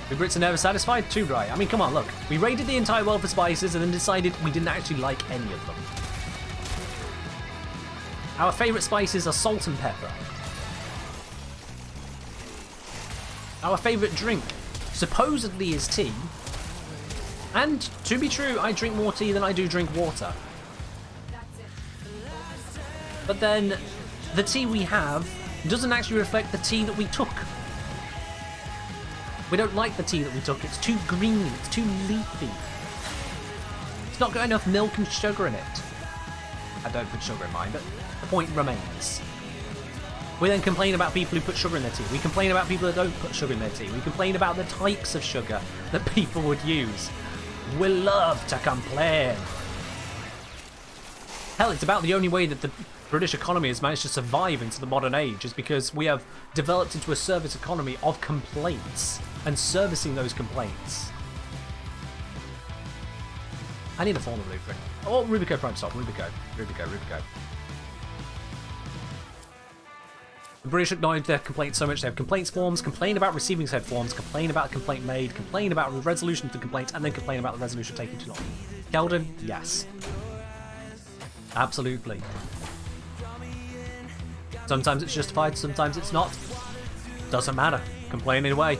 The Brits are never satisfied? Too right. I mean, come on, look. We raided the entire world for spices and then decided we didn't actually like any of them. Our favourite spices are salt and pepper. Our favourite drink supposedly is tea. And to be true, I drink more tea than I do drink water. But then the tea we have doesn't actually reflect the tea that we took. We don't like the tea that we took. It's too green, it's too leafy. It's not got enough milk and sugar in it. I don't put sugar in mine, but the point remains. We then complain about people who put sugar in their tea. We complain about people that don't put sugar in their tea. We complain about the types of sugar that people would use. We love to complain. Hell, it's about the only way that the British economy has managed to survive into the modern age is because we have developed into a service economy of complaints and servicing those complaints. I need a formal blueprint. Oh, Rubico Prime Stop. Rubico. The British acknowledge their complaints so much they have complaints forms, complain about receiving said forms, complain about a complaint made, complain about the resolution of the complaint, and then complain about the resolution taking too long. Keldon, yes. Absolutely. Sometimes it's justified, sometimes it's not. Doesn't matter. Complain anyway.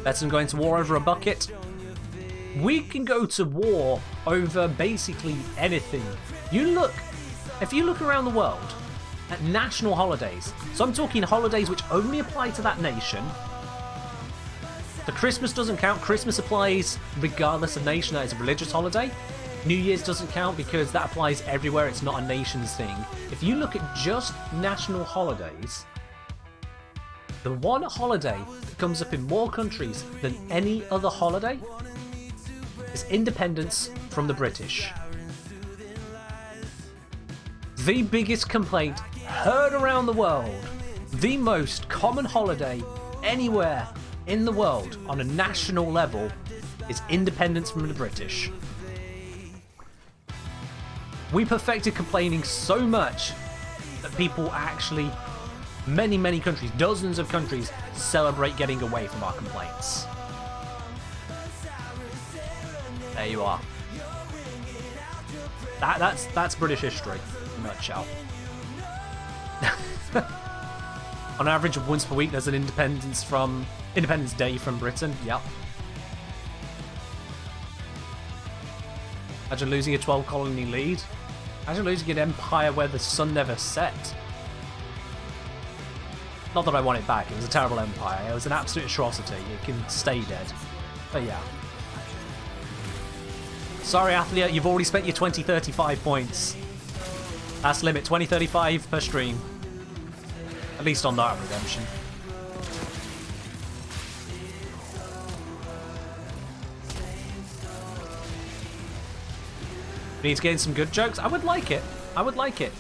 Better than going to war over a bucket. We can go to war over basically anything. If you look around the world at national holidays, so I'm talking holidays which only apply to that nation. The Christmas doesn't count. Christmas applies regardless of nation. That is a religious holiday. New Year's doesn't count because that applies everywhere. It's not a nation's thing. If you look at just national holidays, the one holiday that comes up in more countries than any other holiday is independence from the British. The biggest complaint heard around the world, the most common holiday anywhere in the world on a national level is independence from the British. We perfected complaining so much that people actually, many countries, dozens of countries, celebrate getting away from our complaints. There you are. That's British history in a nutshell. On average, once per week, there's an Independence Day from Britain. Yep. Imagine losing a 12-colony lead. Imagine losing an empire where the sun never set. Not that I want it back. It was a terrible empire. It was an absolute atrocity. It can stay dead. But yeah. Sorry, Athlia, you've already spent your 2035 points. That's limit, 2035 per stream. At least on that redemption. We need to gain some good jokes. I would like it. I would like it.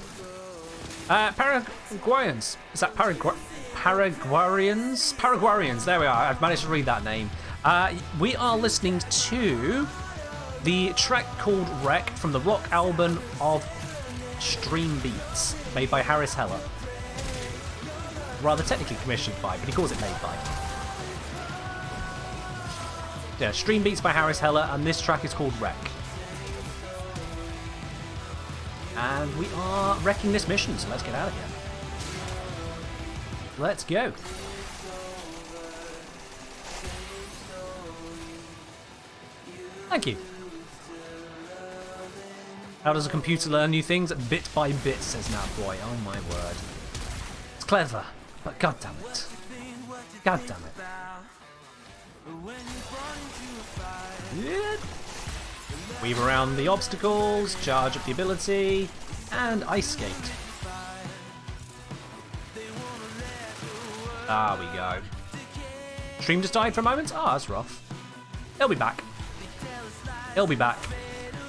Paraguayans. Is that Paraguayans? Paraguayans. There we are. I've managed to read that name. We are listening to the track called Wreck from the rock album of Stream Beats, made by Harris Heller. rather technically commissioned by, but he calls it made by. Yeah, Stream Beats by Harris Heller, and this track is called Wreck. And we are wrecking this mission, so let's get out of here. Let's go. Thank you. How does a computer learn new things? Bit by bit, says Now Boy. Oh my word. It's clever, but god damn it. God damn it. Yeah. Weave around the obstacles, charge up the ability, and ice skate. There we go. Stream just died for a moment? Oh, that's rough. He'll be back. He'll be back.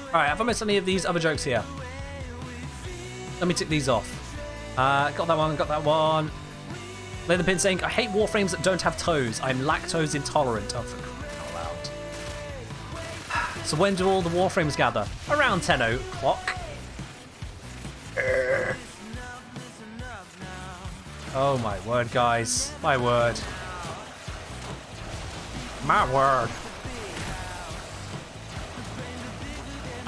Alright, have I missed any of these other jokes here? Let me tick these off. Got that one, got that one. Leatherpin saying, I hate Warframes that don't have toes. I'm lactose intolerant. Oh, for crying out loud. So when do all the Warframes gather? Around 10 o'clock. Oh my word, guys. My word. My word.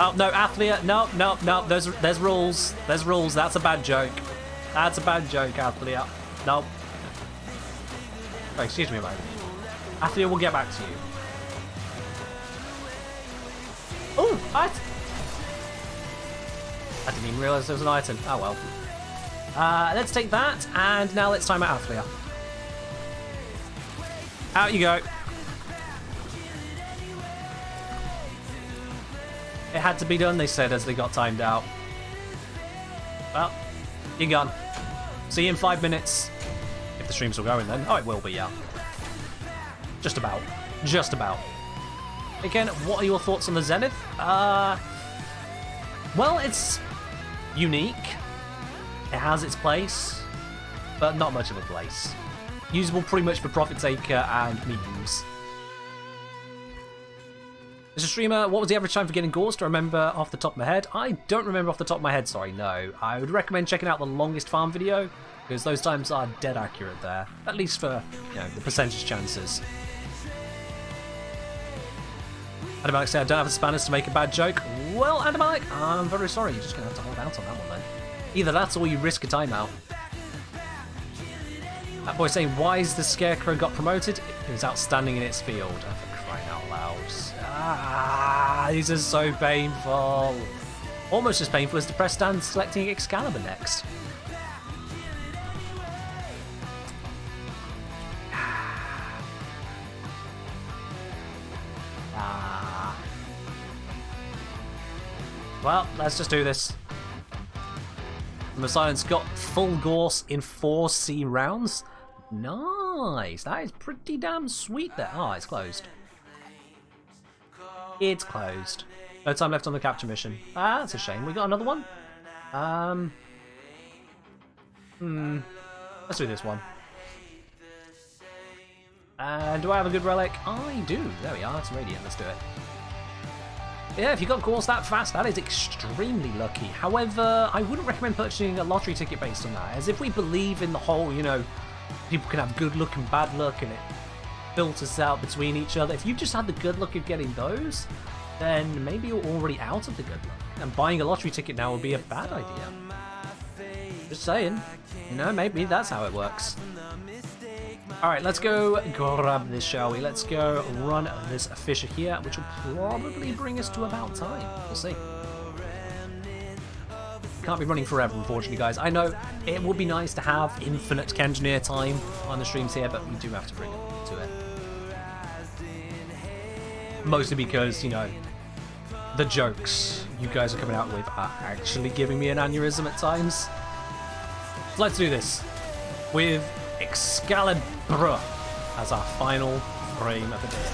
Oh, no, Athlia. No, no, no. There's rules. There's rules. That's a bad joke. That's a bad joke, Athlia. No. Oh, excuse me a moment. Athlia will get back to you. Oh, what? I didn't even realise there was an item. Oh, well. Let's take that, and now let's time out Athlia. Out you go. It had to be done, they said, as they got timed out. Well, you're gone. See you in 5 minutes. If the stream's still going then. Oh, it will be, yeah. Just about. Just about. Again, what are your thoughts on the Zenith? Well, it's unique. It has its place, but not much of a place. Usable pretty much for Profit Taker and memes. As a streamer, what was the average time for getting gauze? Do I remember off the top of my head? I don't remember off the top of my head, sorry, no. I would recommend checking out the longest farm video, because those times are dead accurate there. At least for, you know, the percentage chances. Adamalik said, I don't have the spanners to make a bad joke. Well, Adamalik, I'm very sorry. You're just going to have to hold out on that one then. Either that or you risk a timeout. That boy saying, why is the Scarecrow got promoted? It was outstanding in its field. Oh, for crying out loud. Ah, these are so painful. Almost as painful as the press stand selecting Excalibur next. Well, let's just do this. And the Silence got full Gorse in 4 C rounds. Nice. That is pretty damn sweet there. Oh, it's closed. It's closed. No time left on the capture mission. Ah, that's a shame. We got another one? Let's do this one. Do I have a good relic? I do. There we are. It's Radiant. Let's do it. Yeah, if you got Gorse that fast, that is extremely lucky. However, I wouldn't recommend purchasing a lottery ticket based on that, as if we believe in the whole, you know, people can have good luck and bad luck, and it filters out between each other. If you just had the good luck of getting those, then maybe you're already out of the good luck. And buying a lottery ticket now would be a bad idea. Just saying. You know, maybe that's how it works. Alright, let's go grab this, shall we? Let's go run this fisher here, which will probably bring us to about time. We'll see. Can't be running forever, unfortunately, guys. I know it would be nice to have infinite Kengineer time on the streams here, but we do have to bring it to it. Mostly because, you know, the jokes you guys are coming out with are actually giving me an aneurysm at times. So let's do this with Excalibur as our final frame of the day.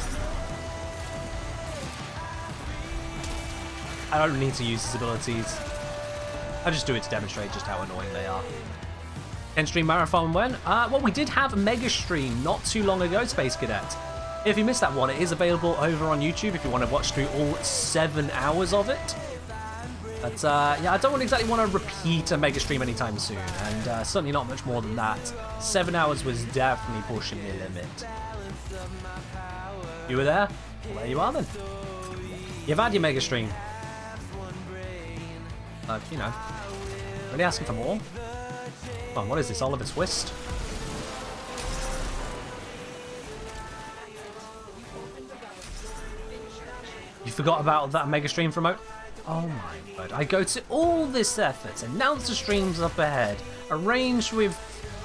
I don't need to use his abilities. I just do it to demonstrate just how annoying they are. 10 stream marathon when? Well, we did have a mega stream not too long ago, Space Cadet. If you missed that one, it is available over on YouTube if you want to watch through all 7 hours of it. But yeah, I don't exactly want to repeat a mega stream anytime soon, and certainly not much more than that. 7 hours was definitely pushing the limit. You were there? Well, there you are then. You've had your mega stream. You know, really asking for more? Come on, what is this, Oliver Twist? You forgot about that mega stream promote? Oh my god, I go to all this effort, announce the streams up ahead, arrange with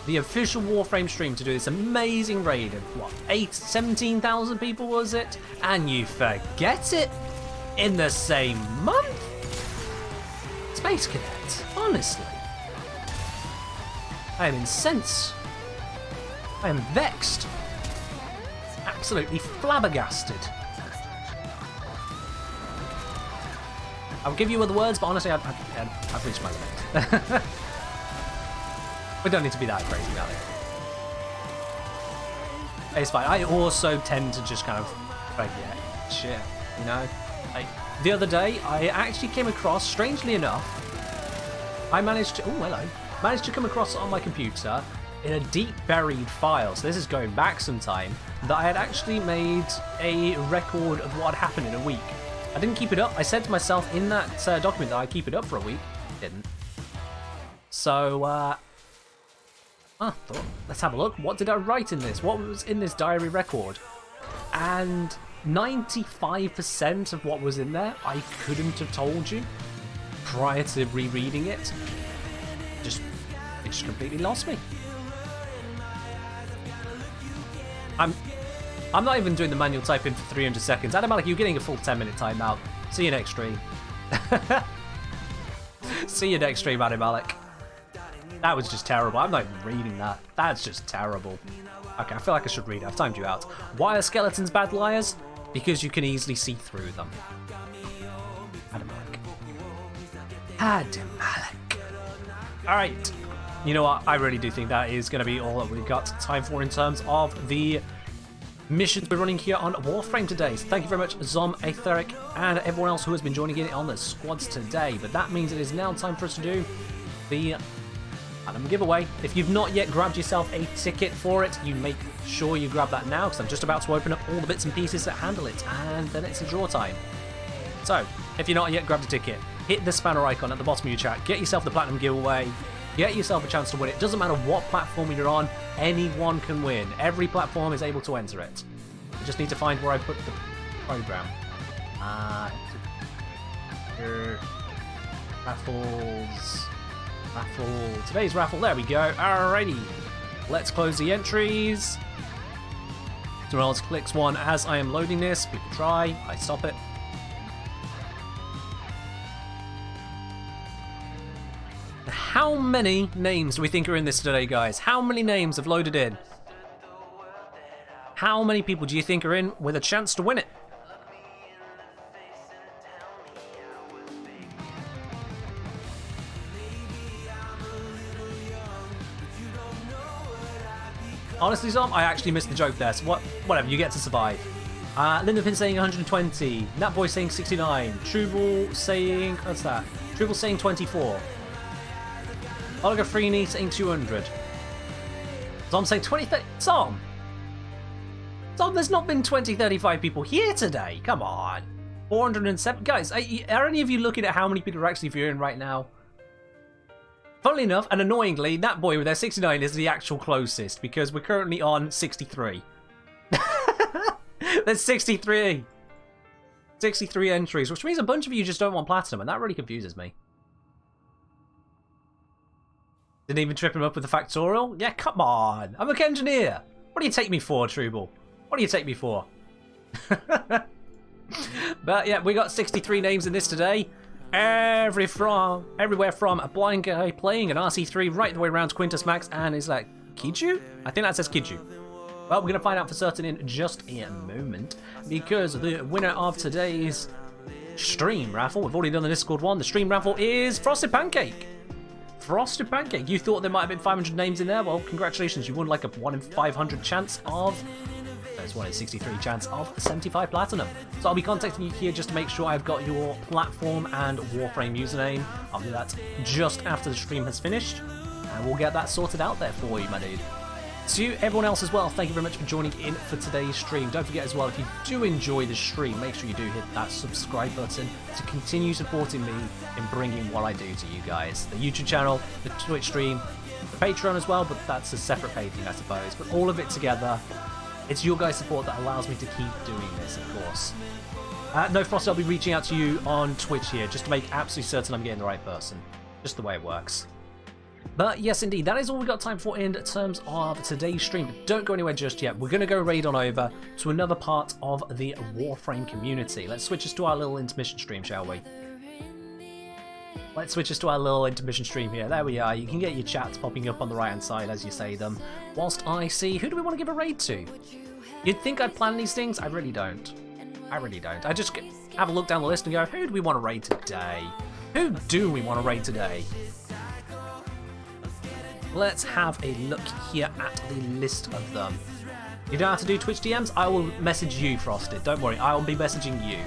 the official Warframe stream to do this amazing raid of, what, 17,000 people was it? And you forget it? In the same month? Space Cadet, honestly. I am incensed. I am vexed. Absolutely flabbergasted. I'll give you other words, but honestly, I've reached my limit. We don't need to be that crazy about it. It's fine. I also tend to just kind of forget shit, you know? Like, the other day, I actually came across, strangely enough, I managed to... Oh, hello. Managed to come across on my computer in a deep buried file, so this is going back some time, that I had actually made a record of what had happened in a week. I didn't keep it up. I said to myself in that document that I'd keep it up for a week. Didn't. So, thought, let's have a look. What did I write in this? What was in this diary record? And 95% of what was in there, I couldn't have told you prior to rereading it. It just completely lost me. I'm not even doing the manual typing for 300 seconds. Adam Malik, you're getting a full 10-minute timeout. See you next stream. See you next stream, Adam Malik. That was just terrible. I'm not even reading that. That's just terrible. Okay, I feel like I should read it. I've timed you out. Why are skeletons bad liars? Because you can easily see through them. Adam Malik. Adam Malik. Alright. You know what? I really do think that is going to be all that we've got time for in terms of the missions we're running here on Warframe today. So thank you very much, Zom, Aetheric, and everyone else who has been joining in on the squads today. But that means it is now time for us to do the Adam giveaway. If you've not yet grabbed yourself a ticket for it, you make sure you grab that now, because I'm just about to open up all the bits and pieces that handle it, and then it's a draw time. So, if you're not yet grabbed a ticket, hit the spanner icon at the bottom of your chat, get yourself the Platinum giveaway, get yourself a chance to win it. Doesn't matter what platform you're on, anyone can win. Every platform is able to enter it. I just need to find where I put the program. Raffles. Raffle. Today's raffle. There we go. Alrighty. Let's close the entries. Someone else clicks one as I am loading this. People try. I stop it. How many names do we think are in this today, guys? How many names have loaded in? How many people do you think are in with a chance to win it? Honestly, Zom, I actually missed the joke there, so whatever, you get to survive. Linda Pin saying 120, Natboy saying 69, Trubel saying, what's that? Trubel saying 24. Olga Freeney saying 200. Zom saying 20, 30. Zom, there's not been 20, 35 people here today. Come on. 407. Guys, are any of you looking at how many people are actually viewing right now? Funnily enough, and annoyingly, that boy with their 69 is the actual closest, because we're currently on 63. There's 63. 63 entries, which means a bunch of you just don't want platinum, and that really confuses me. Didn't even trip him up with the factorial? Yeah, come on. I'm an engineer. What do you take me for, Trubel? What do you take me for? But yeah, we got 63 names in this today. Everywhere from a blind guy playing an RC3 right the way around to Quintus Max, and is that Kiju? I think that says Kiju. Well, we're going to find out for certain in just a moment, because the winner of today's stream raffle, we've already done the Discord one, the stream raffle is Frosted Pancake. Frosted Pancake. You thought there might have been 500 names in there? Well, congratulations, you won like a 1 in 500 chance of there's 1 in 63 chance of 75 platinum. So I'll be contacting you here just to make sure I've got your platform and Warframe username. I'll do that just after the stream has finished, and we'll get that sorted out there for you, my dude. To everyone else as well, thank you very much for joining in for today's stream. Don't forget as well, if you do enjoy the stream, make sure you do hit that subscribe button to continue supporting me in bringing what I do to you guys. The YouTube channel, the Twitch stream, the Patreon as well, but that's a separate pay thing, I suppose. But all of it together, it's your guys' support that allows me to keep doing this, of course. No, Frosty, I'll be reaching out to you on Twitch here, just to make absolutely certain I'm getting the right person. Just the way it works. But yes, indeed, that is all we've got time for in terms of today's stream. But don't go anywhere just yet. We're going to go raid on over to another part of the Warframe community. Let's switch us to our little intermission stream, shall we? Let's switch us to our little intermission stream here. There we are. You can get your chats popping up on the right-hand side as you say them. Whilst I see, who do we want to give a raid to? You'd think I'd plan these things. I really don't. I really don't. I just have a look down the list and go, who do we want to raid today? Who do we want to raid today? Let's have a look here at the list of them. You don't have to do Twitch DMs, I will message you, Frosted. Don't worry, I will be messaging you.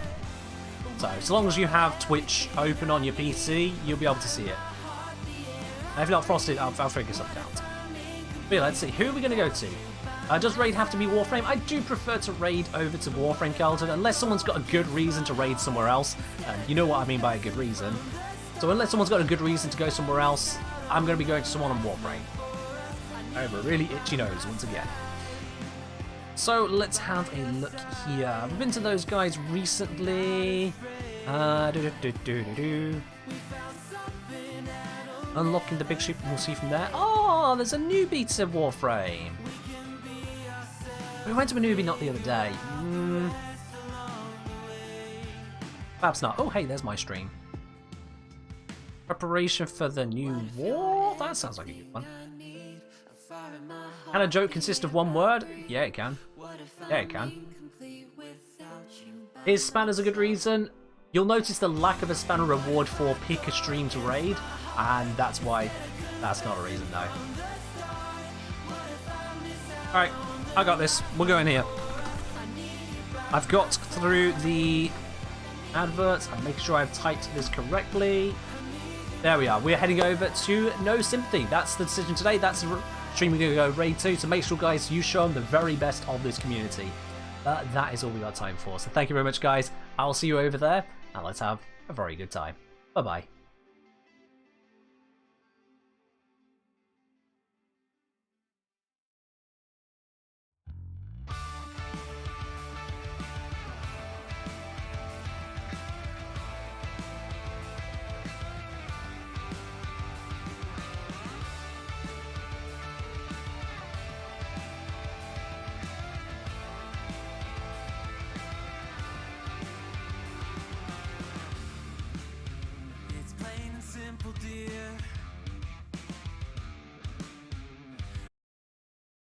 So, as long as you have Twitch open on your PC, you'll be able to see it. And if not, Frosted, I'll figure something out. But yeah, let's see, who are we going to go to? Does raid have to be Warframe? I do prefer to raid over to Warframe, Carlton, unless someone's got a good reason to raid somewhere else. And you know what I mean by a good reason. So unless someone's got a good reason to go somewhere else, I'm going to be going to someone on Warframe. I have a really itchy nose once again. So let's have a look here. I've been to those guys recently. Unlocking the big ship, we'll see from there. Oh, there's a newbie to Warframe. We went to a newbie not the other day. Perhaps not. Oh, hey, there's my stream. Preparation for the new war? That sounds like a good one. Can a joke consist of one word? Yeah, it can. Yeah, it can. Is spanners a good reason? You'll notice the lack of a spanner reward for pick a stream to raid, and that's why that's not a reason, no. Alright, I got this. We'll go in here. I've got through the adverts. I'm making sure I've typed this correctly. There we are. We're heading over to No Sympathy. That's the decision today. That's the stream we're going to go raid to. So make sure, guys, you show them the very best of this community. That is all we got time for. So thank you very much, guys. I'll see you over there, and let's have a very good time. Bye-bye.